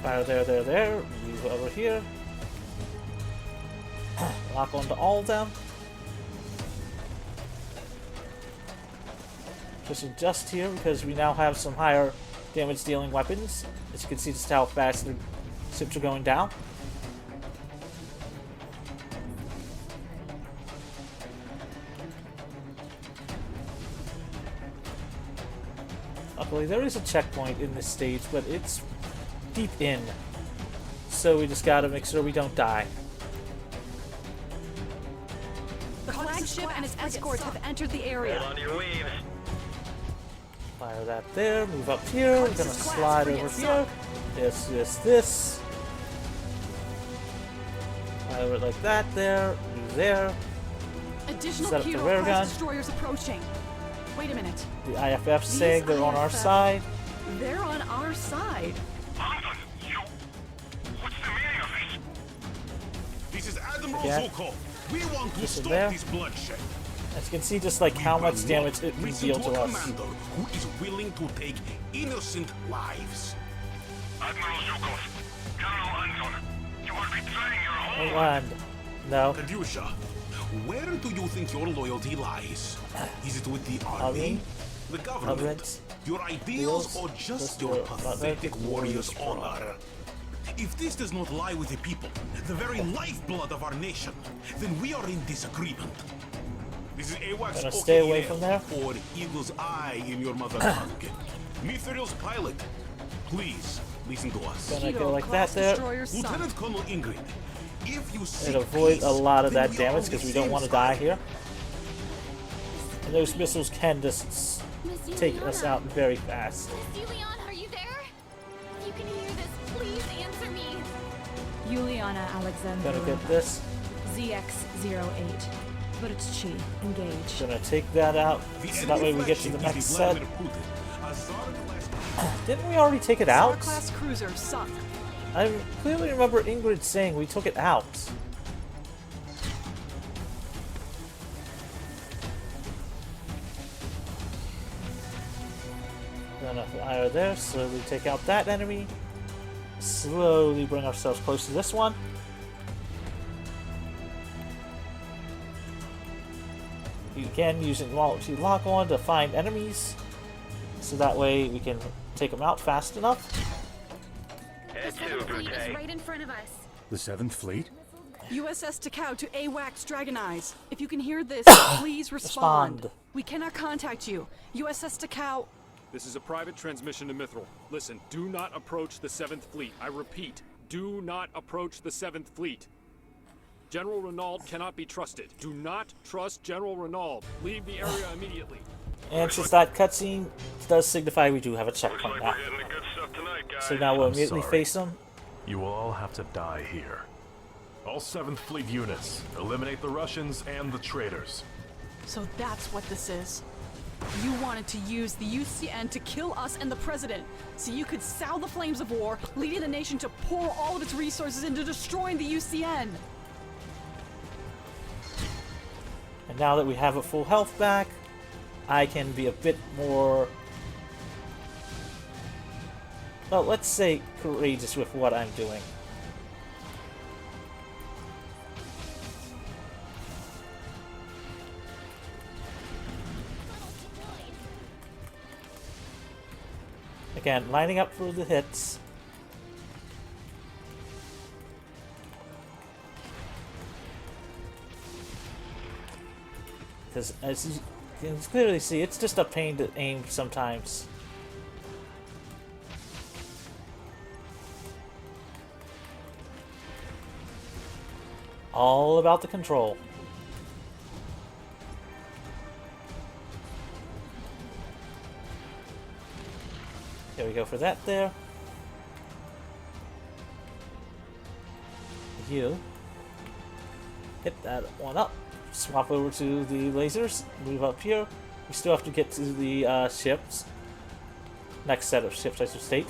Fire there. Move over here. Lock onto all of them. Position just here because we now have some higher damage dealing weapons. As you can see just how fast the ships are going down. Luckily there is a checkpoint in this stage, but it's deep in. So we just gotta make sure we don't die. The flagship and its escorts have entered the area. Hold on to your weaves. Fire that there, move up here, we're gonna slide over here. This. Fire it like that there, move there. Additional Set up the Kilo rear class gun. destroyers approaching. Wait a minute. The IFF saying they're on our IFF side. They're on our side. Anton, you... What's the meaning of this? This is Admiral Yeah. Zukov. We want to Listen stop there. this bloodshed. As you can see just like how much damage it can Listen deal to to a us. commander who is willing to take innocent lives. Admiral Zukov, General Anton, you are betraying your homeland. Land. No. Kadyusha, where do you think your loyalty lies? Is it with the army, the government, your ideals, or just your pathetic warrior's honor? If this does not lie with the people, the very lifeblood of our nation, then we are in disagreement. This is AWACS Gonna stay away Okigel, from there. or Eagle's Eye in your mother tongue. Mithril's pilot, please listen to us. Gonna go like that there. Lieutenant Colonel Ingrid, if you seek And avoid peace, a lot of then that we are damage on because the we don't same want to side. die here. And those missiles can just take us out very fast. Miss Juliana, are you there? If you can hear this, please answer me. Juliana Alexandra. Gonna get this. ZX-08. Chi, engage. Gonna take that out so that way we get to the next set. Didn't we already take it out? Class cruiser sunk. I clearly remember Ingrid saying we took it out. Gonna fire there, slowly take out that enemy. Slowly bring ourselves close to this one. Again, using multi lock on to find enemies, so that way we can take them out fast enough. Head The to, Seventh Fleet is Brute. right in front of us. The 7th Fleet? USS Takao to AWACS Dragon Eyes. If you can hear this, please respond. Respond. We cannot contact you. USS Takao. This is a private transmission to Mithril. Listen, do not approach the 7th Fleet. I repeat, do not approach the 7th Fleet. General Renaud cannot be trusted. Do not trust General Renaud. Leave the area immediately. And since that cutscene does signify we do have a Looks checkpoint like now. we're getting the good stuff tonight. So now we'll immediately face them. You will all have to die here. All 7th Fleet units, eliminate the Russians and the traitors. So that's what this is. You wanted to use the UCN to kill us and the president, so you could sow the flames of war, leading the nation to pour all of its resources into destroying the UCN. And now that we have a full health back, I can be a bit more, well, let's say courageous with what I'm doing. Again, lining up for the hits. Because as you can clearly see, it's just a pain to aim sometimes. All about the control. There we go for that there. You hit that one up. Swap over to the lasers. Move up here. We still have to get to the ships. Next set of ships, I should state.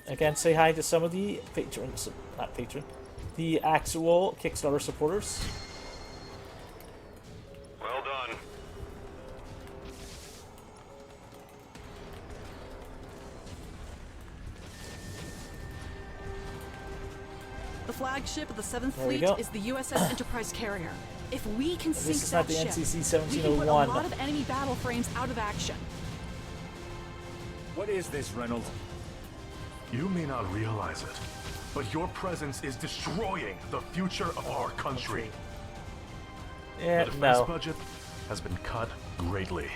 Again, say hi to some of the patrons. Not patron. The actual Kickstarter supporters. Well done. The flagship of the 7th There we Fleet go. is the USS Enterprise carrier. If we can sink is not that the ship, NCC we can put a 1701. lot of enemy battle frames out of action. What is this, Reynolds? You may not realize it, but your presence is destroying the future of our country. Yeah, The defense no. budget has been cut greatly.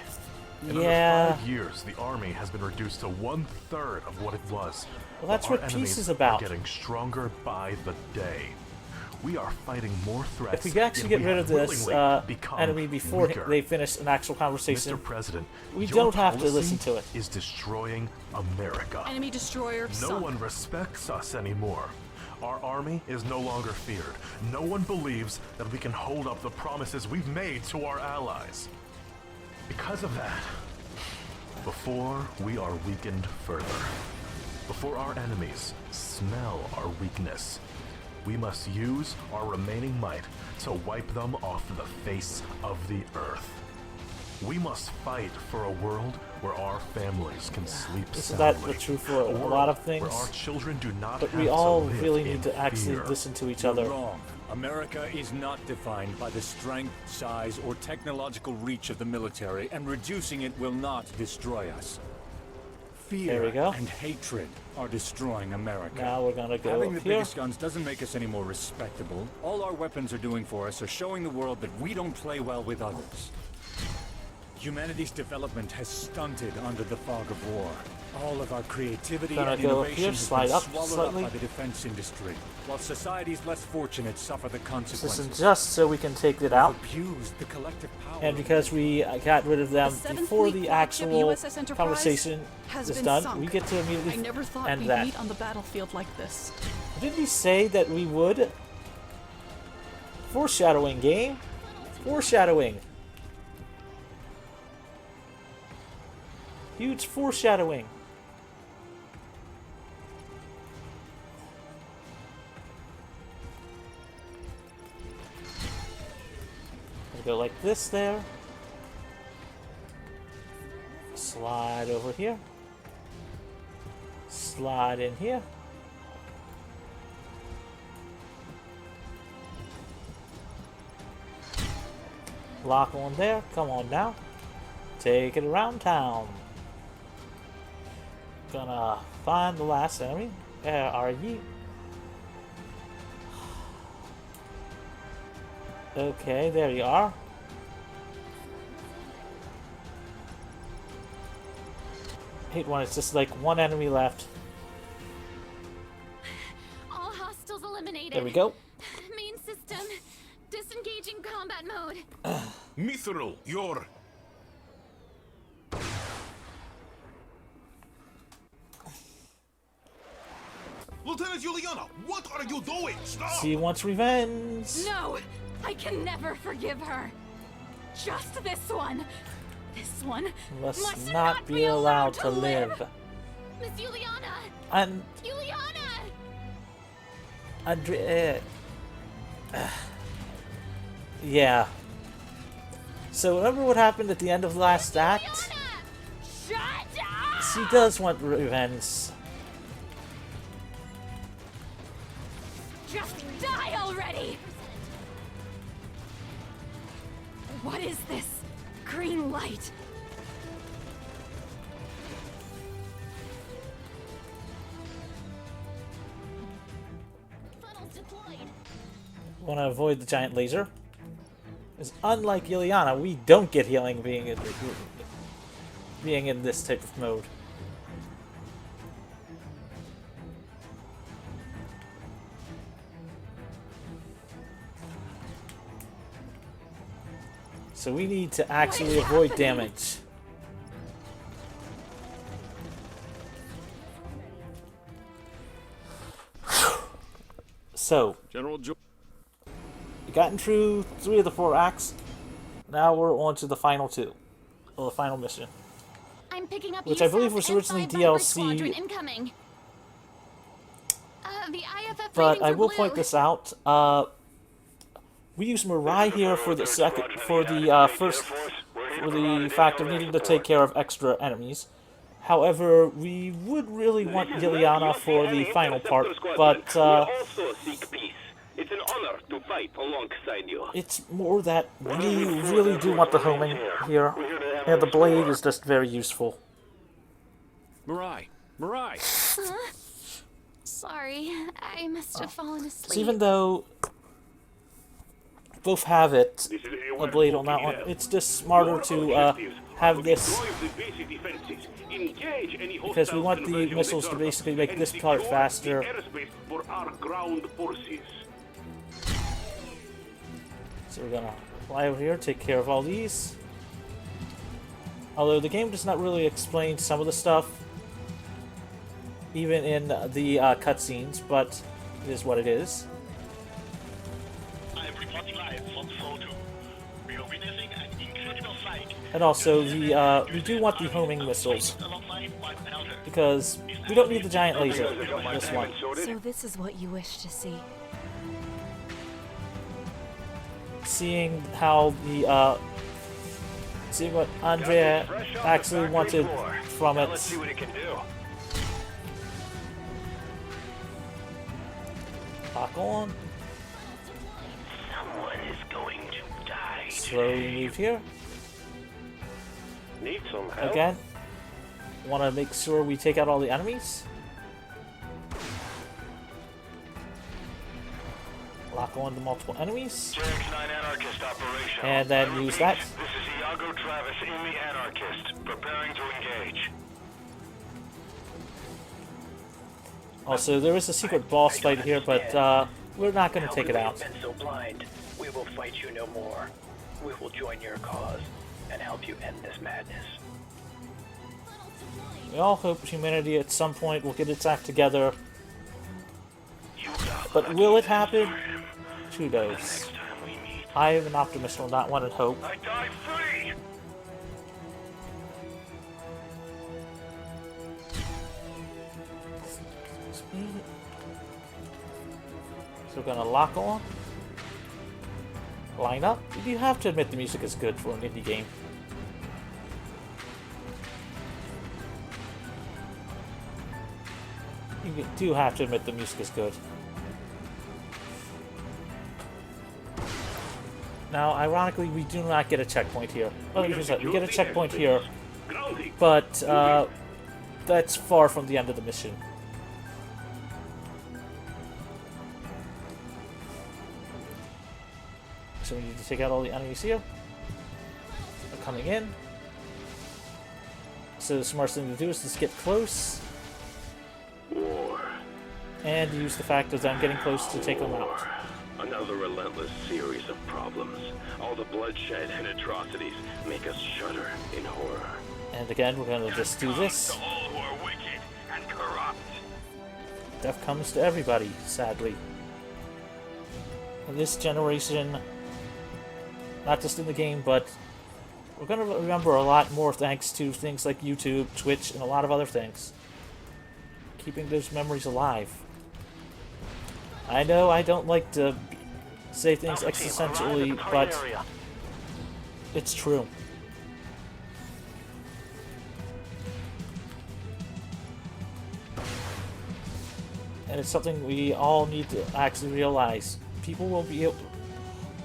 In Yeah. under 5 years, the army has been reduced to 1/3 of what it was. Well, that's Our what peace enemies is about. Are getting stronger by the day. We are fighting more threats. If we could actually than get we rid of have this willingly become enemy before weaker. they finish an actual conversation, Mr. President, we your don't have to policy listen to it. Is destroying America. Enemy destroyer No sunk. one respects us anymore. Our army is no longer feared. No one believes that we can hold up the promises we've made to our allies. Because of that, before we are weakened further, before our enemies smell our weakness, we must use our remaining might to wipe them off the face of the earth. We must fight for a world where our families can sleep Isn't soundly. that true for a world lot of things? Where our children do not But have we to all live really in need to actually fear. listen to each You're other. wrong. America is not defined by the strength, size, or technological reach of the military, and reducing it will not destroy us. Fear There we go. and hatred are destroying America. Now we're gonna go Having up the here. biggest guns doesn't make us any more respectable. All our weapons are doing for us are showing the world that we don't play well with others. Humanity's development has stunted under the fog of war. All of our creativity Gonna and go up innovation here, has slide been up swallowed slightly. up by the defense industry, while societies less fortunate suffer the This consequences. is just so we can take it out. Abused the collective power. And because we got rid of them The 7th before Fleet the flagship actual USS Enterprise conversation has is been done, sunk. we get to I immediately never thought end we'd that. meet on the battlefield like this. Didn't we say that we would? Foreshadowing, game. Foreshadowing. Huge foreshadowing. We'll go like this there. Slide over here. Slide in here. Lock on there. Come on now. Take it around town. Gonna find the last enemy. Where are ye? Okay, there you are. Hate when it's just like one enemy left. All hostiles eliminated. There we go. Main system. Disengaging comms. combat mode. Mithril, you're... Lieutenant Juliana, what are you doing? Stop! She wants revenge. No, I can never forgive her. Just this one. This one Must not be allowed to live. Miss Juliana. And Juliana. Andrea. Yeah. So remember what happened at the end of the last act? Shut up. She does want revenge. Just die already! What is this green light? Funnels deployed. Want to avoid the giant laser? Because unlike Ileana, we don't get healing being in this type of mode. So we need to actually avoid damage. So, General we've gotten through 3 of the 4 acts. Now we're on to the final 2. Or the final mission. I'm picking up Which I believe was originally DLC. Incoming. The IFF But I will blue. point this out. We use Mirai here for the fact of needing to take care of extra enemies. However, we would really want Ileana for the final part, but It's an honor to fight alongside you. it's more that we really do want the homing here, and the blade is just very useful. Mirai! Mirai! Huh? Sorry, I must have fallen asleep. So even though both have it, a blade on that one, it's just smarter to have this, because we want the missiles to basically make this part faster. So we're gonna fly over here, take care of all these. Although the game does not really explain some of the stuff, even in the cutscenes, but it is what it is. I am reporting live from Floor 2. We are witnessing an incredible sight. And also, we do want the homing missiles, because we don't need the giant laser in this one. So this is what you wish to see. Seeing how the seeing what Andrea actually wanted from it. Let's see what it can do. Lock on. Someone is going to die. Slowly move here. Need some help? Again, want to make sure we take out all the enemies. Lock on to multiple enemies. JX-9 Anarchist operation. And then use that. This is Iago Travis in the Anarchist, preparing to engage. Also, there is a secret boss fight here, but we're not going to take it out. Been so blind. We will fight you no more. We will join your cause and help you end this madness. We all hope humanity at some point will get its act together. But will it happen? Who knows? I am an optimist on that one and hope. I die free! So we're gonna lock on. Line up. You have to admit the music is good for an indie game. You do have to admit the music is good. Now, ironically, we do not get a checkpoint here. Well, we get a checkpoint here, but that's far from the end of the mission. So we need to take out all the enemies here. They're coming in. So the smartest thing to do is just get close. And use the fact that I'm getting close to take them out. Another another relentless series of problems. All the bloodshed and atrocities make us shudder in horror. And again, we're gonna just do this. To all who are wicked and corrupt. Death comes to everybody, sadly. In this generation, not just in the game, but we're gonna remember a lot more thanks to things like YouTube, Twitch, and a lot of other things. Keeping those memories alive. I know I don't like to say things existentially, but it's true. And it's something we all need to actually realize. People will be able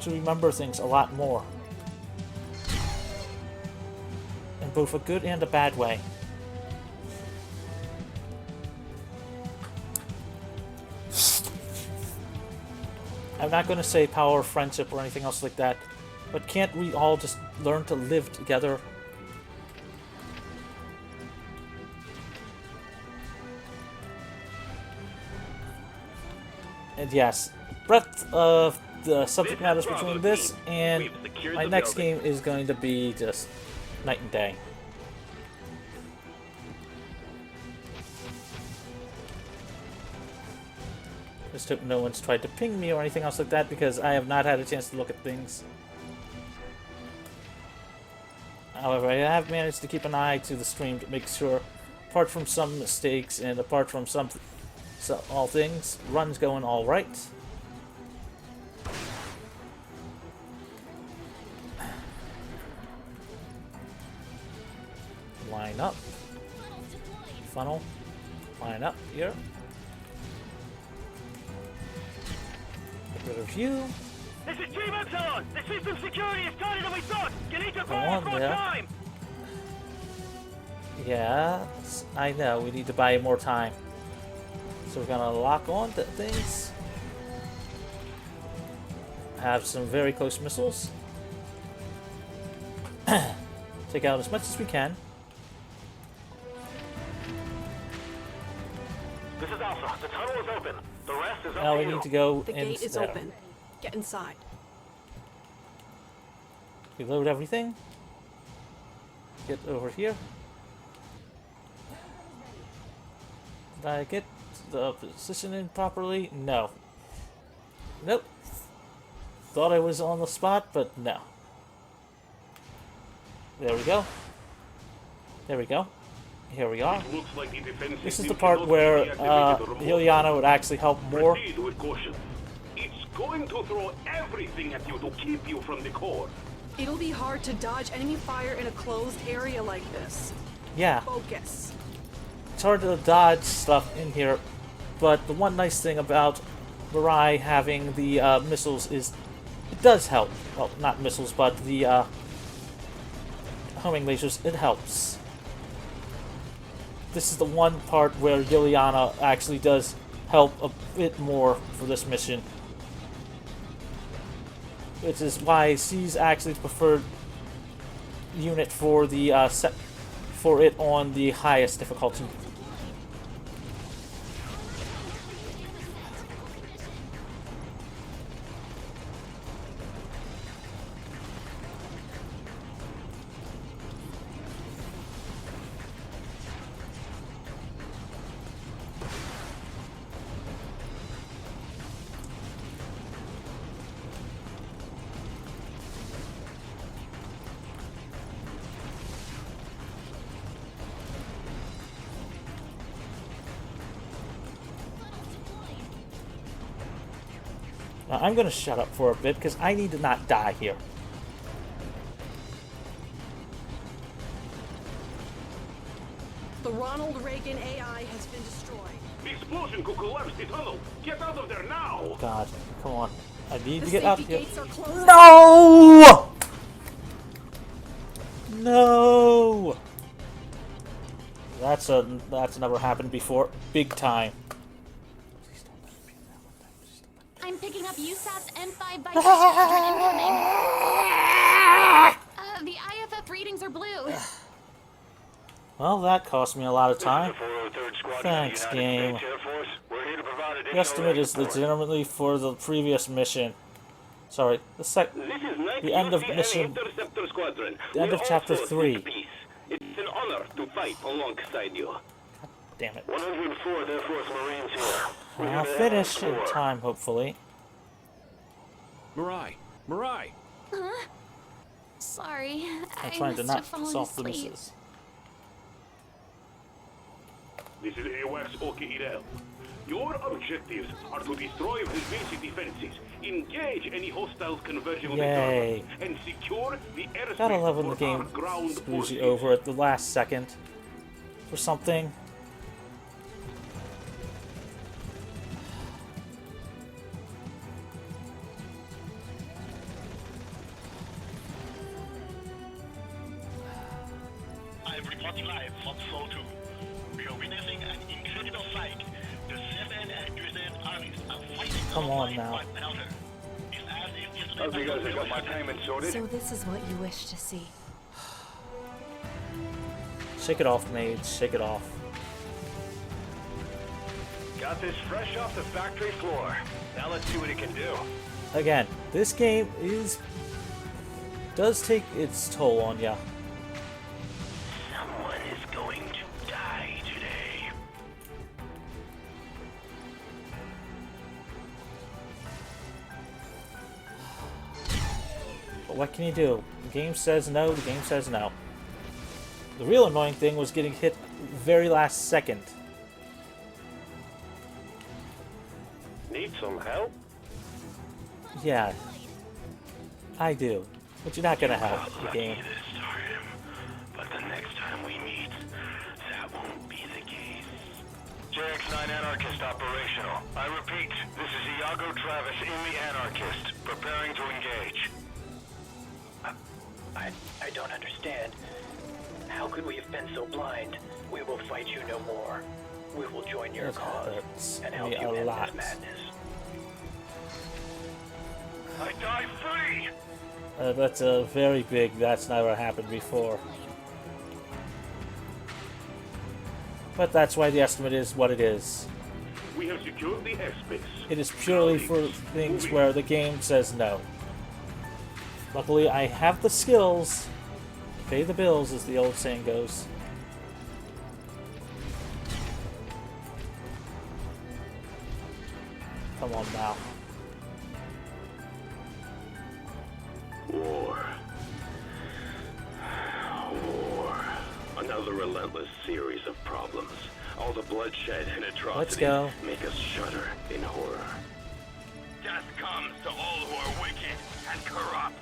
to remember things a lot more. In both a good and a bad way. I'm not going to say power of friendship or anything else like that, but can't we all just learn to live together? And yes, breadth of the subject matters between this and my next game is going to be just night and day. Just hope no one's tried to ping me or anything else like that, because I have not had a chance to look at things. However, I have managed to keep an eye to the stream to make sure, apart from some mistakes and apart from all things, run's going all right. Line up. Funnel. Line up here. Get rid of you. This is Team Epsilon! The system security is tighter than we thought! You need to Come fire on for there. time! Yeah, I know. We need to buy more time. So we're gonna lock on to things. Have some very close missiles. Take out as much as we can. This is Alpha. The tunnel is open. The rest is up Now to we you. need to go The in gate is there. open. Get inside. Reload everything. Get over here. Did I get the position in properly? No. Nope. Thought I was on the spot, but no. There we go. There we go. Here we are. This is the part where Liliana would actually help more. Proceed with caution. It's going to throw everything at you to keep you from the core. It'll be hard to dodge enemy fire in a closed area like this. Yeah. Focus. It's hard to dodge stuff in here, but the one nice thing about Mirai having the missiles is it does help. Well, not missiles, but the homing lasers, it helps. This is the one part where Liliana actually does help a bit more for this mission. Which is why she's actually the preferred unit for the for it on the highest difficulty. Now, I'm going to shut up for a bit because I need to not die here. The Ronald Reagan AI has been destroyed. The explosion could collapse the tunnel. Get out of there now! Oh God, come on. I need The to get out safety of here. gates are closing. No! No! That's never happened before. Big time. I'm picking up USAT's M5 Viking Squadron incoming. The IFF readings are blue. Well, that cost me a lot of time. Thanks, game. The estimate is legitimately for the previous mission. Sorry, This is Night the end of UCN mission, Interceptor Squadron. the end We're of chapter also 3. peace. It's an honor to fight alongside you. Damn it. 104th Air Force Marines here. I'll finish in time, hopefully. Mirai! Mirai! Huh? Sorry, I'm I trying to must not have fallen piss off the asleep. missus. This is AWACS Oki Irel. Your objectives are to destroy Helvetia defenses, engage any hostiles converging on the Yay. target, and secure the airspace Gotta love when the for our game ground screws you forces. over at the last second for something. I'm reporting live from Floor 2. We are witnessing an incredible fight. The 7th and 8th armies are fighting Come on now. one another. It's as if Hope you guys have got my payment sorted. So this is what you wish to see. Shake it off, maids. Shake it off. Got this fresh off the factory floor. Now let's see what it can do. Again, this game does take its toll on ya. Someone is going to die today. But what can you do? The game says no, the game says no. The real annoying thing was getting hit very last second. Need some help? Yeah. I do. But you're not gonna help the game. But the next time we meet, that won't be the case. JX-9 Anarchist operational. I repeat, this is Iago Travis in the Anarchist, preparing to engage. I don't understand. How could we have been so blind? We will fight you no more. We will join your That cause hurts and help me you a end lot. this madness. I die free! That's a very big, that's never happened before. But that's why the estimate is what it is. We have secured the airspace. It is purely for things where the game says no. Luckily, I have the skills. Pay the bills, as the old saying goes. Come on now. War. War. Another relentless series of problems. All the bloodshed and atrocities Let's go. make us shudder in horror. Death comes to all who are wicked and corrupt.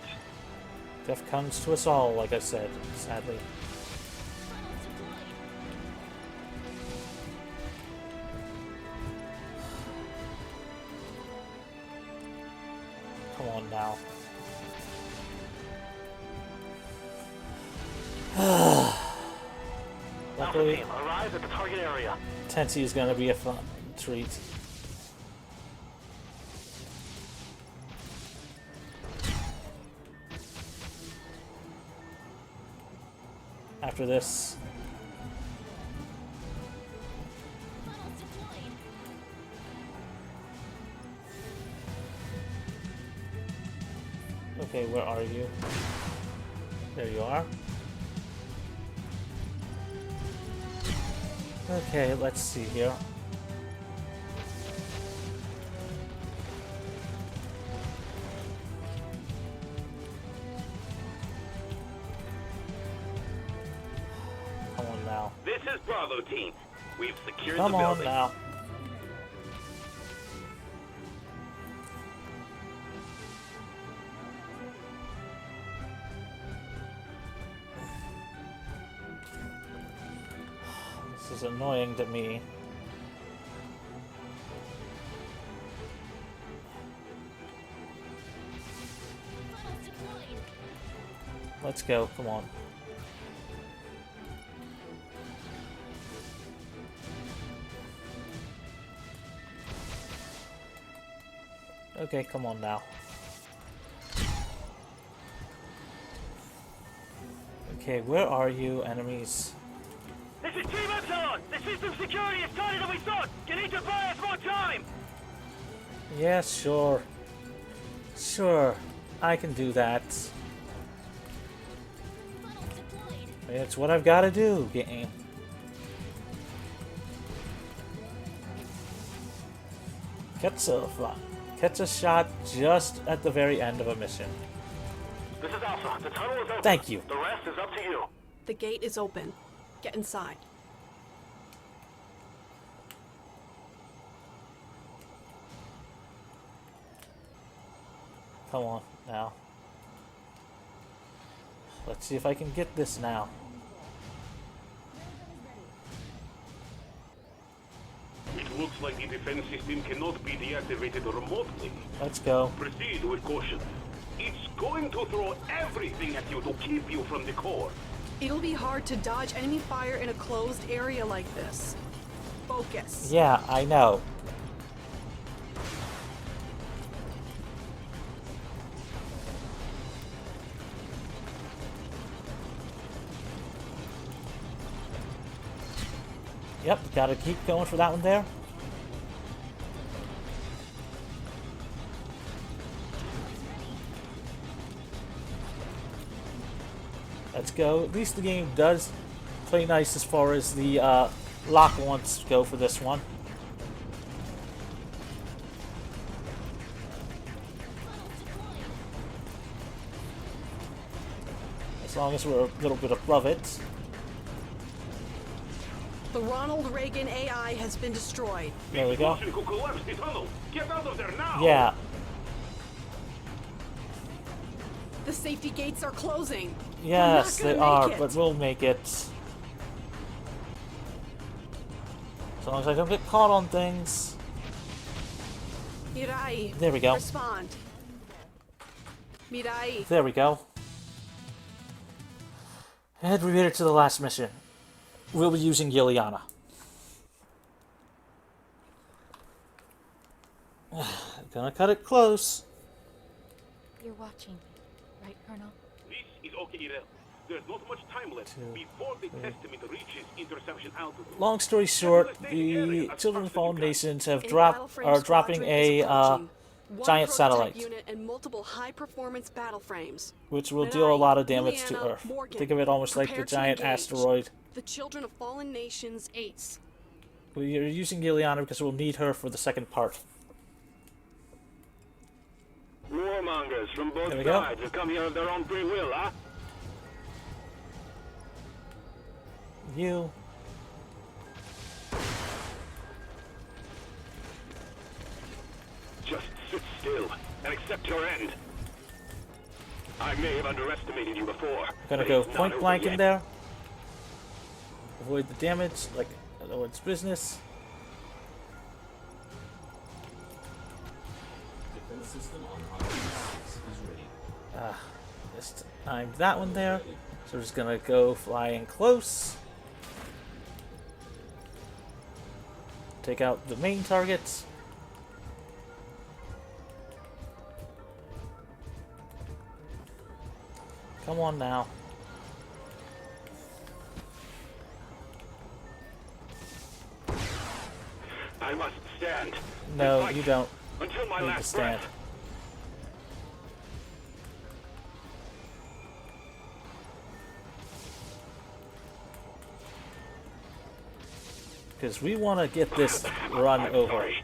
Death comes to us all, like I said, sadly. Come on now. Luckily, arrive at the target area. Tensi is going to be a fun treat. After this, okay, where are you? There you are. Okay, let's see here. Come on now. This is Bravo team. We've secured Come the on building. now. This is annoying to me. Let's go, come on. Okay, come on now. Okay, where are you, enemies? This is Team Epsilon! The system security is tighter than we thought! You need to buy us more time! Yes, sure. Sure, I can do that. It's what I've got to do, game. Catch a shot just at the very end of a mission. This is Alpha. The tunnel is open. Thank you. The rest is up to you. The gate is open. Get inside. Come on, now. Let's see if I can get this now. It looks like the defense system cannot be deactivated remotely. Let's go. Proceed with caution. It's going to throw everything at you to keep you from the core. It'll be hard to dodge enemy fire in a closed area like this. Focus. Yeah, I know. Yep, gotta keep going for that one there. Let's go. At least the game does play nice as far as the lock-ons go for this one. As long as we're a little bit above it. The Ronald Reagan AI has been destroyed. There we go. Get out of there now! Yeah. The safety gates are closing. Yes, they are, but we'll make it. As long as I don't get caught on things. Mirai. There we go. Respond. Mirai. There we go. And we made it to the last mission. We'll be using Giliana. Gonna cut it close. You're watching, right, Colonel? This is okay, Irel. There's not much time left before the testament reaches interception altitude. Long story short, the Children of the Fallen Nations are dropping a giant satellite, unit and multiple high-performance battle frames, which will deal a lot of damage to Earth. Think of it almost like the giant asteroid. The Children of Fallen Nations Ace. We are using Giliana because we'll need her for the second part. Warmongers from both sides have come here of their own free will, huh? You. Just sit still and accept your end. I may have underestimated you before. I'm gonna go point blank in there. Avoid the damage, like I know it's business. Defense system on hardpoint 6 is ready. Just timed that one there. So we're just gonna go flying close. Take out the main targets. Come on now. I must stand. No, you don't until my need to last stand. breath. Because we want to get this run over. Sorry.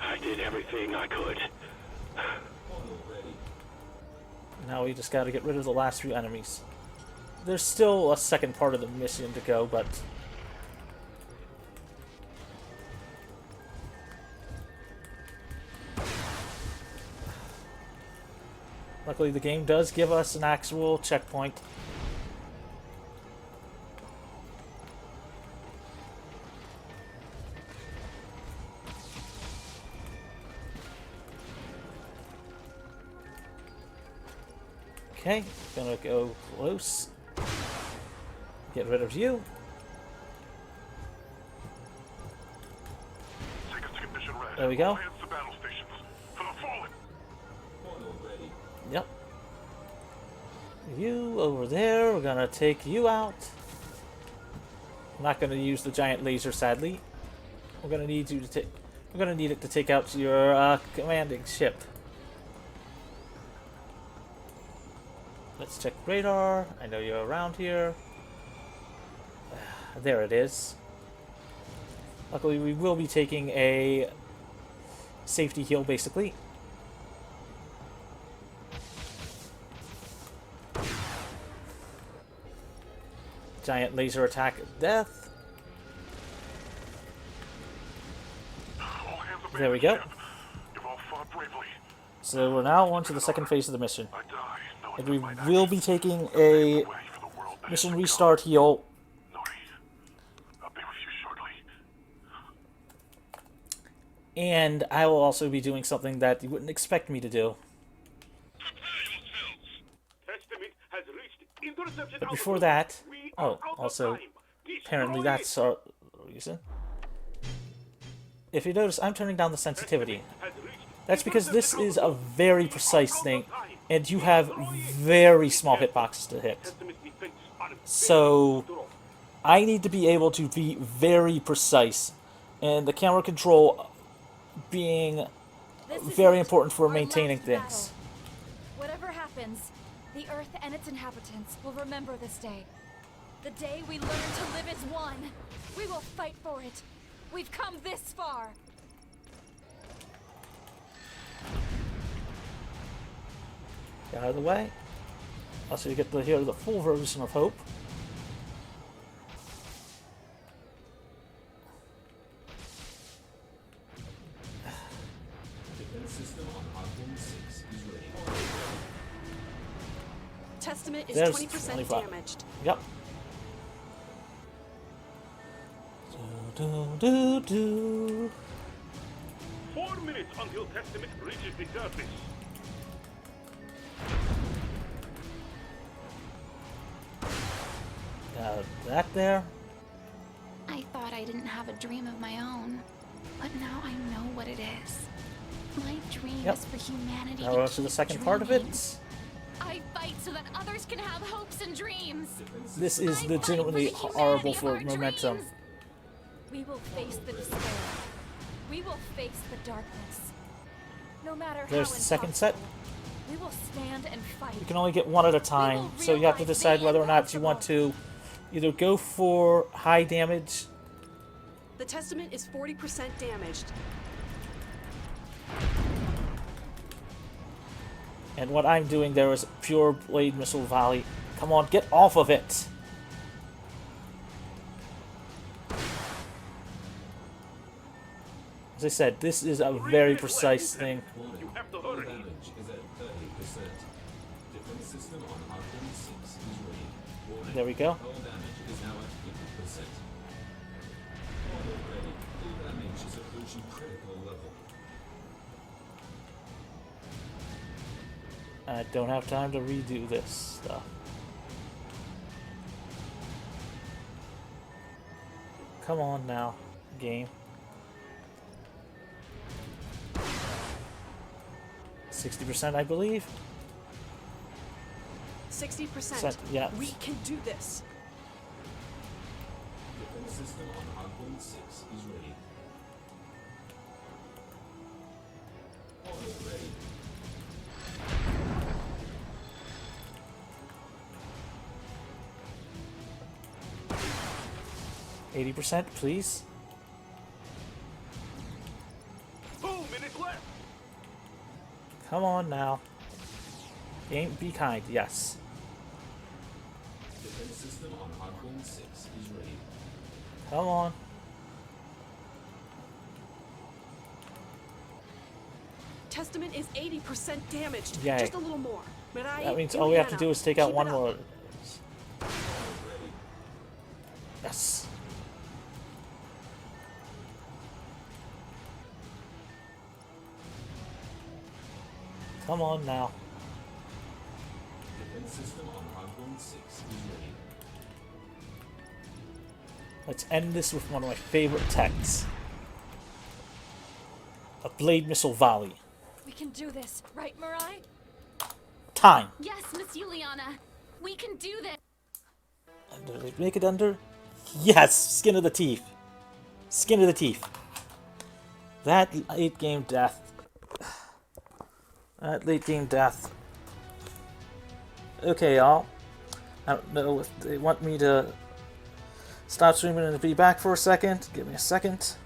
I did everything I could. Now we just got to get rid of the last few enemies. There's still a second part of the mission to go, but luckily the game does give us an actual checkpoint. Okay, gonna go close. Get rid of you. There we go. Yep. You over there, we're gonna take you out. I'm not gonna use the giant laser, sadly. We're gonna need you to take. We're gonna need it to take out your commanding ship. Let's check radar. I know you're around here. There it is. Luckily, we will be taking a safety heal, basically. Giant laser attack of death. There we go. So we're now on to the second phase of the mission. And we will be taking a mission restart heal. And I will also be doing something that you wouldn't expect me to do. But before that... Oh, also, apparently that's our reason. If you notice, I'm turning down the sensitivity. That's because this is a very precise thing, and you have very small hitboxes to hit. So, I need to be able to be very precise, and the camera control being very important for maintaining things. Whatever happens, the Earth and its inhabitants will remember this day. The day we learn to live as one. We will fight for it. We've come this far. Get out of the way. Also, you get to hear the full version of Hope. Defense system on Hardpoint 6 is ready. Testament is There's 20% 25. damaged. Yep. Do, do, do. 4 minutes until Testament reaches the surface. That there. I thought I didn't have a dream of my own, but now I know what it is. My dream Yep. is for humanity Now to we're on to keep the second part of it. dreaming. I fight so that others can have hopes and dreams. This is legitimately horrible for momentum. We will face the despair. We will face the darkness. No matter There's how the second set. impossible, we will stand and fight. You can only get one at a time, so you have to decide whether or not you want to either go for high damage. The Testament is 40% damaged. And what I'm doing there is pure blade missile volley. Come on, get off of it! As I said, this is a very precise thing. You have to hurry. Damage is at 30%. Defense system on Hardpoint 6 is ready. Warning. There we go. Hull damage is now at 50%. Already, hull damage is approaching critical level. I don't have time to redo this stuff. Come on now, game. 60%, I believe. 60%. Yeah. We can do this. Defense system on Hardpoint 6 is ready. Almost ready. 80%, please. 2 minutes left. Come on now. Game, be kind, yes. Defense system on Hardpoint 6 is ready. Come on. Testament is 80% damaged. Yay. Just a little more. Mirai, That means all we have to do is take out keep one it more. up. Yes. Come on now. Defense system on Hardpoint 6 is ready. Let's end this with one of my favorite techs. A blade missile volley. We can do this, right, Mirai? Time. Yes, Miss Juliana. We can do this. Do they make it under? Yes! Skin of the teeth. Skin of the teeth. That late game death. That late game death. Okay, y'all. I don't know if they want me to stop streaming and be back for a second. Give me a second.